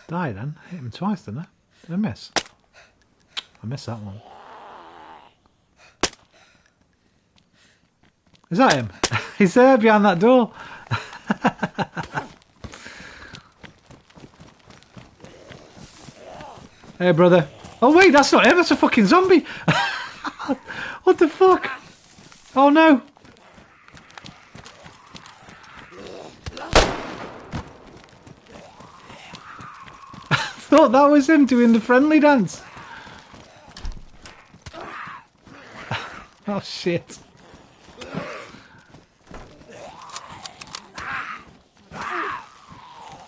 Speaker 1: Die then. Hit him twice, didn't I? Did I miss? I missed that one. Is that him? He's there behind that door. Hey, brother. Oh, wait, that's not him. That's a fucking zombie. What the fuck? Oh, no. Thought that was him doing the friendly dance. Oh shit.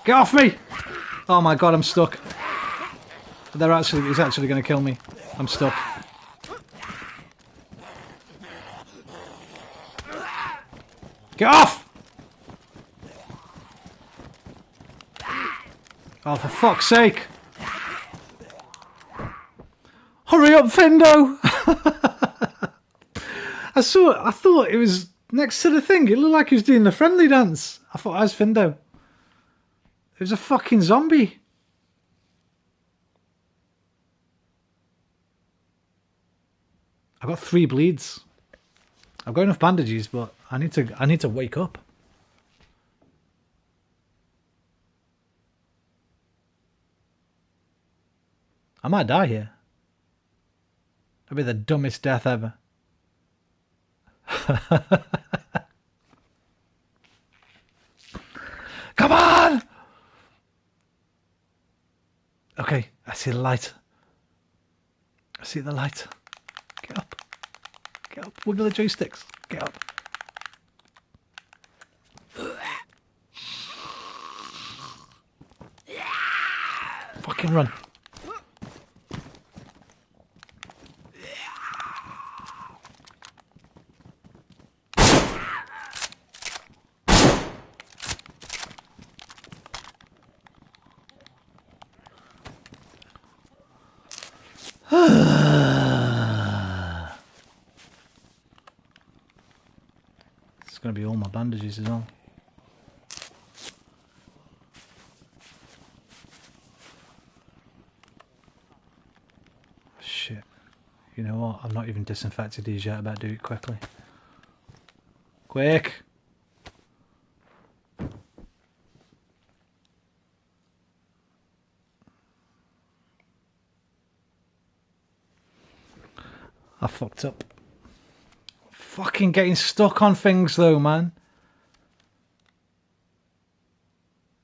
Speaker 1: Get off me! Oh my god, I'm stuck. He's actually gonna kill me. I'm stuck. Get off! Oh, for fuck's sake. Hurry up, Findo! I thought it was next to the thing. It looked like he was doing the friendly dance. I thought I was Findo. It was a fucking zombie. I've got 3 bleeds. I've got enough bandages, but I need to wake up. I might die here. That'd be the dumbest death ever. Come on! Okay, I see the light. I see the light. Get up. Get up. Wiggle the joysticks. Get up. Fucking run. It's going to be all my bandages as well. I've not even disinfected these yet. I better do it quickly. Quick! I fucked up. Fucking getting stuck on things though, man.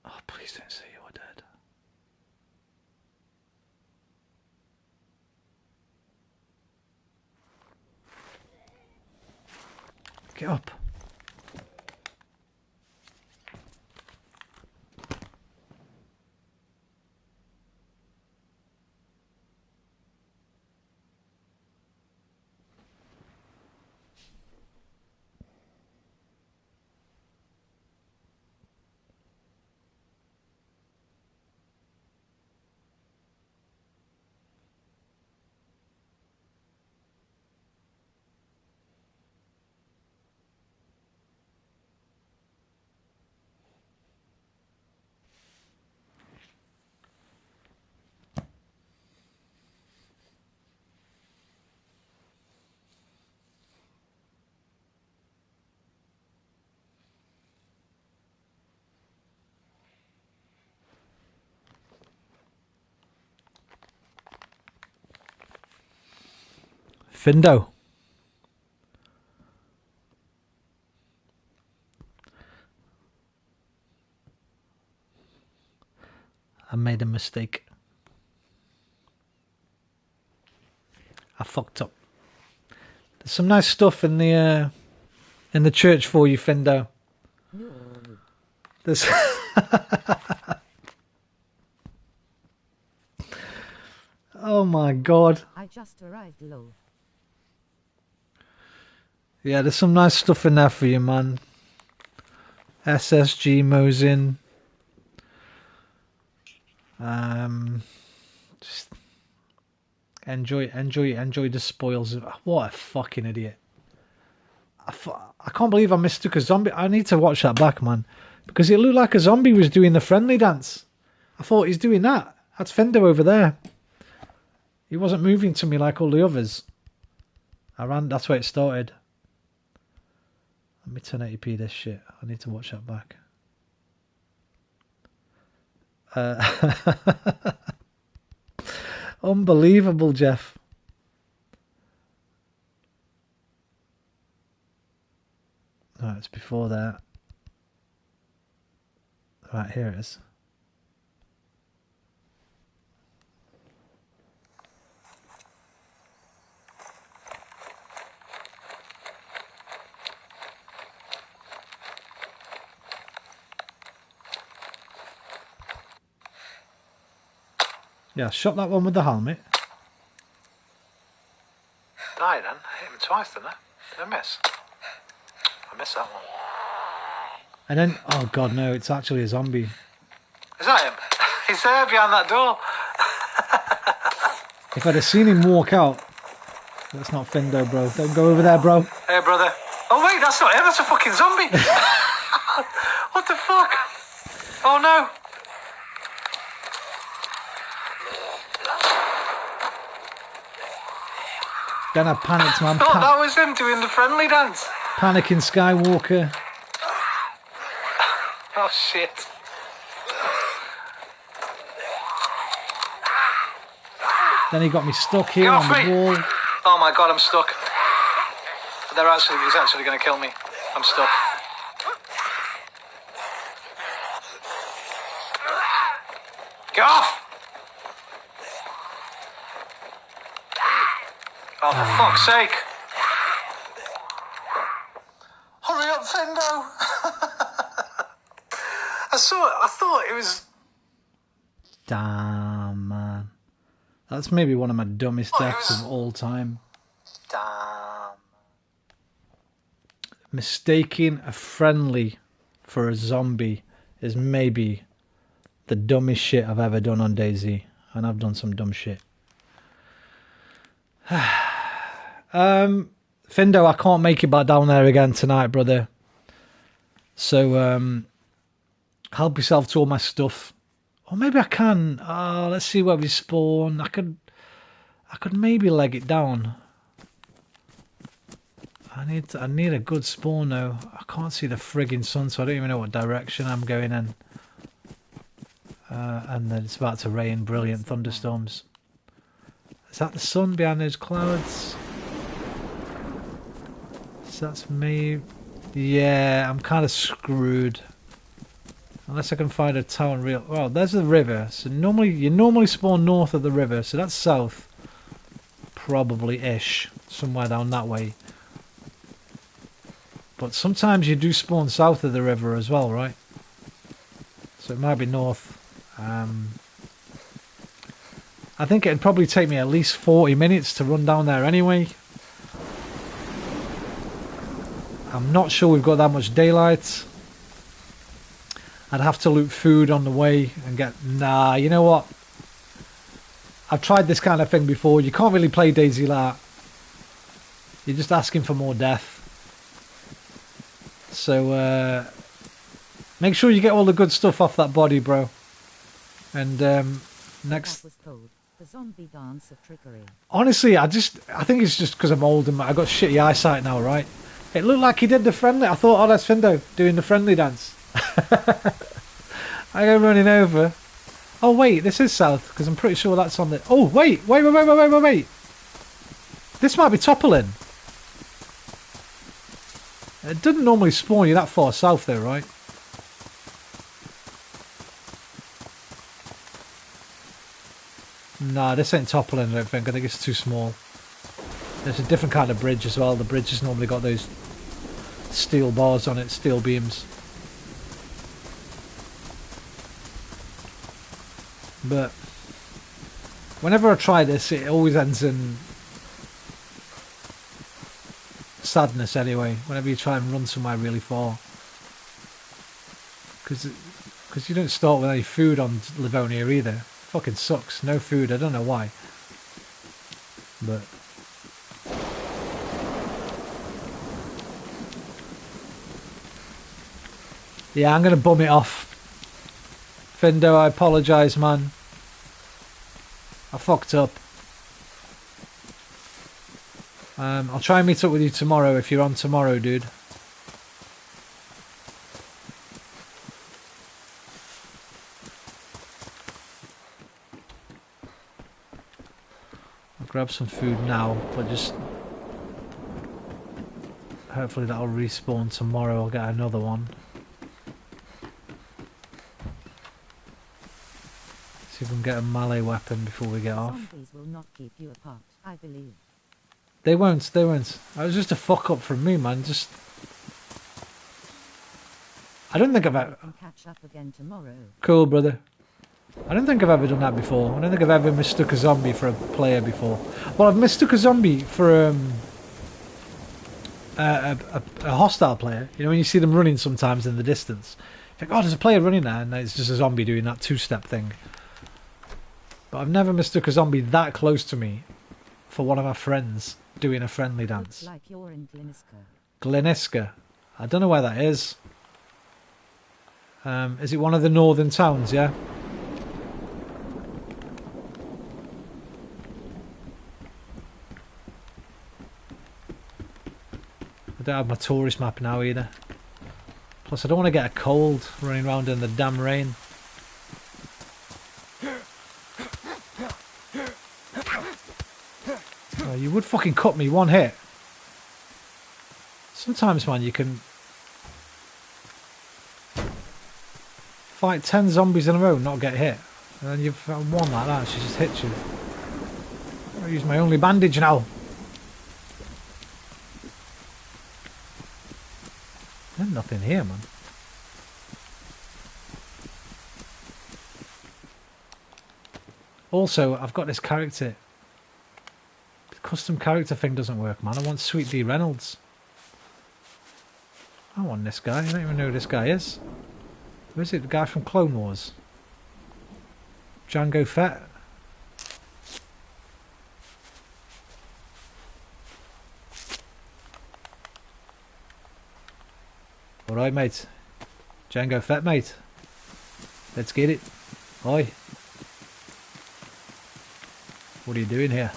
Speaker 1: Oh, please don't say you're dead. Get up. Findo. I made a mistake. I fucked up. There's some nice stuff in the church for you, Findo.
Speaker 2: No.
Speaker 1: There's oh my god.
Speaker 2: I just arrived low.
Speaker 1: Yeah, there's some nice stuff in there for you, man. SSG Mosin. Just enjoy the spoils. What a fucking idiot. I can't believe I mistook a zombie. I need to watch that back, man. Because it looked like a zombie was doing the friendly dance. I thought he's doing that. That's Fendo over there. He wasn't moving to me like all the others. I ran, that's where it started. Let me 1080p this shit. I need to watch that back. Unbelievable, Jeff. Right, it's before that. Right, here it is. Yeah, shot that one with the helmet. Die then. I hit him twice, didn't I? Did I miss? I missed that one. And then, oh god, no, it's actually a zombie. Is that him? He's there behind that door. If I'd have seen him walk out. That's not Findo, bro. Don't go over there, bro. Hey, brother. Oh, wait, that's not him. That's a fucking zombie. What the fuck? Oh, no. Then I panicked, man.
Speaker 5: I thought that was him doing the friendly dance.
Speaker 1: Panicking Skywalker.
Speaker 5: Oh shit.
Speaker 1: Then he got me stuck here on the wall.
Speaker 5: Oh my god, I'm stuck. He's actually going to kill me. I'm stuck. Get off! Oh, for fuck's sake. Hurry up, Fendo. I thought it was...
Speaker 1: Damn, man. That's maybe one of my dumbest deaths of all time.
Speaker 5: Damn.
Speaker 1: Mistaking a friendly for a zombie is maybe the dumbest shit I've ever done on Dayz. And I've done some dumb shit. Findo, I can't make it back down there again tonight, brother. So, help yourself to all my stuff. Or maybe I can. Let's see where we spawn. I could maybe leg it down. I need a good spawn though. I can't see the friggin' sun, so I don't even know what direction I'm going in. And then it's about to rain, brilliant thunderstorms. Is that the sun behind those clouds? So that's me. Yeah, I'm kind of screwed. Unless I can find a town real... Well, there's the river. So you normally spawn north of the river, so that's south. Probably-ish. Somewhere down that way. But sometimes you do spawn south of the river as well, right? So it might be north. I think it'd probably take me at least 40 minutes to run down there anyway. I'm not sure we've got that much daylight. I'd have to loot food on the way and get... Nah, you know what? I've tried this kind of thing before. You can't really play DayZ like that. You're just asking for more death. So, make sure you get all the good stuff off that body, bro. And, next...
Speaker 2: The zombie dance of trickery.
Speaker 1: Honestly, I think it's just because I'm old and I got shitty eyesight now, right? It looked like he did the friendly. I thought, oh, that's Findo doing the friendly dance. I go running over. Oh, wait, this is south, because I'm pretty sure that's on the... Oh, wait. This might be toppling. It doesn't normally spawn you that far south, though, right? Nah, this ain't toppling, I don't think. I think it's too small. There's a different kind of bridge as well. The bridge has normally got those steel bars on it, steel beams. But whenever I try this, it always ends in sadness anyway. Whenever you try and run somewhere really far. Because you don't start with any food on Livonia either. Fucking sucks. No food. I don't know why. But... yeah, I'm going to bum it off. Findo, I apologise, man. I fucked up. I'll try and meet up with you tomorrow if you're on tomorrow, dude. I'll grab some food now, but just... hopefully that'll respawn tomorrow. I'll get another one. See if we can get a melee weapon before we get off.
Speaker 2: Zombies will not keep you apart, I believe.
Speaker 1: They won't. That was just a fuck up from me, man. Just... I don't think I've ever...
Speaker 2: catch up again tomorrow.
Speaker 1: Cool, brother. I don't think I've ever done that before. I don't think I've ever mistook a zombie for a player before. Well, I've mistook a zombie for a hostile player. You know, when you see them running sometimes in the distance. You think, oh, there's a player running there, and it's just a zombie doing that two-step thing. But I've never mistook a zombie that close to me for one of my friends doing a friendly dance.
Speaker 2: Looks like you're in Gleniska.
Speaker 1: Gleniska. I don't know where that is. Is it one of the northern towns, yeah? I don't have my tourist map now either. Plus I don't want to get a cold running around in the damn rain. Oh, you would fucking cut me one hit. Sometimes, man, you can fight 10 zombies in a row and not get hit. And then you've one like that, she just hits you. I'll use my only bandage now. There's nothing here, man. Also, I've got this character. The custom character thing doesn't work, man. I want Sweet D Reynolds. I want this guy. I don't even know who this guy is. Who is it? The guy from Clone Wars? Django Fett? Alright, mate. Django Fett, mate. Let's get it. Oi. What are you doing here?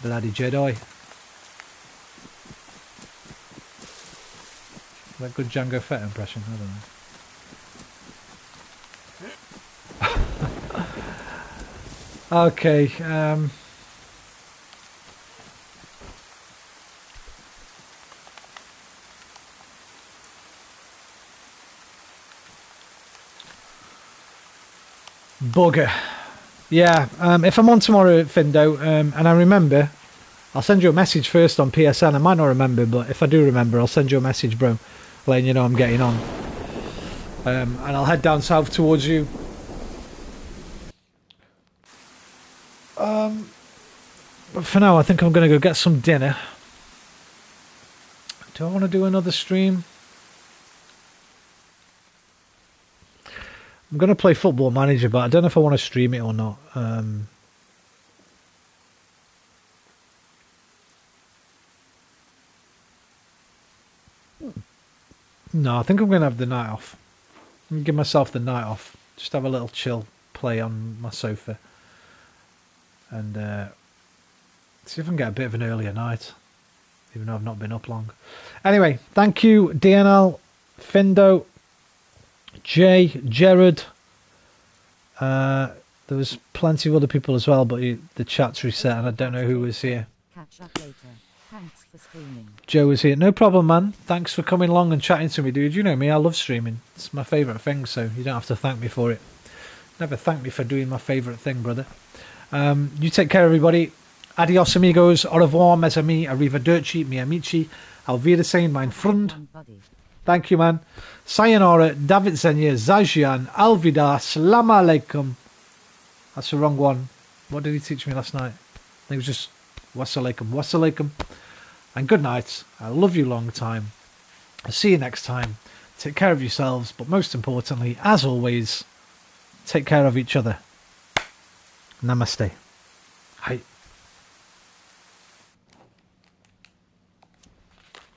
Speaker 1: Bloody Jedi. That good Django Fett impression. I don't know. Okay. Bugger. Yeah. If I'm on tomorrow, Findo, and I remember, I'll send you a message first on PSN. I might not remember, but if I do remember, I'll send you a message, bro, letting you know I'm getting on. And I'll head down south towards you. But for now, I think I'm going to go get some dinner. Do I want to do another stream? I'm going to play Football Manager, but I don't know if I want to stream it or not. No, I think I'm going to have the night off. I'm going to give myself the night off. Just have a little chill play on my sofa. And see if I can get a bit of an earlier night. Even though I've not been up long. Anyway, thank you, DNL, Findo, Jay, Jared. There was plenty of other people as well, but the chat's reset and I don't know who was here.
Speaker 2: Catch up later. Thanks for streaming.
Speaker 1: Joe was here. No problem, man. Thanks for coming along and chatting to me, dude. You know me, I love streaming. It's my favourite thing, so you don't have to thank me for it. Never thank me for doing my favourite thing, brother. You take care, everybody. Adios, amigos. Au revoir, mes amis. Arrivederci, mi amici. Auf Wiedersehen, mein Freund. Thank you, man. Sayonara, David Zenya, Zajian, Alvida, Salam Alaikum. That's the wrong one. What did he teach me last night? I think it was just Wassalaikum, Wassalaikum. And good night. I love you long time. I'll see you next time. Take care of yourselves, but most importantly, as always, take care of each other. Namaste. Hi.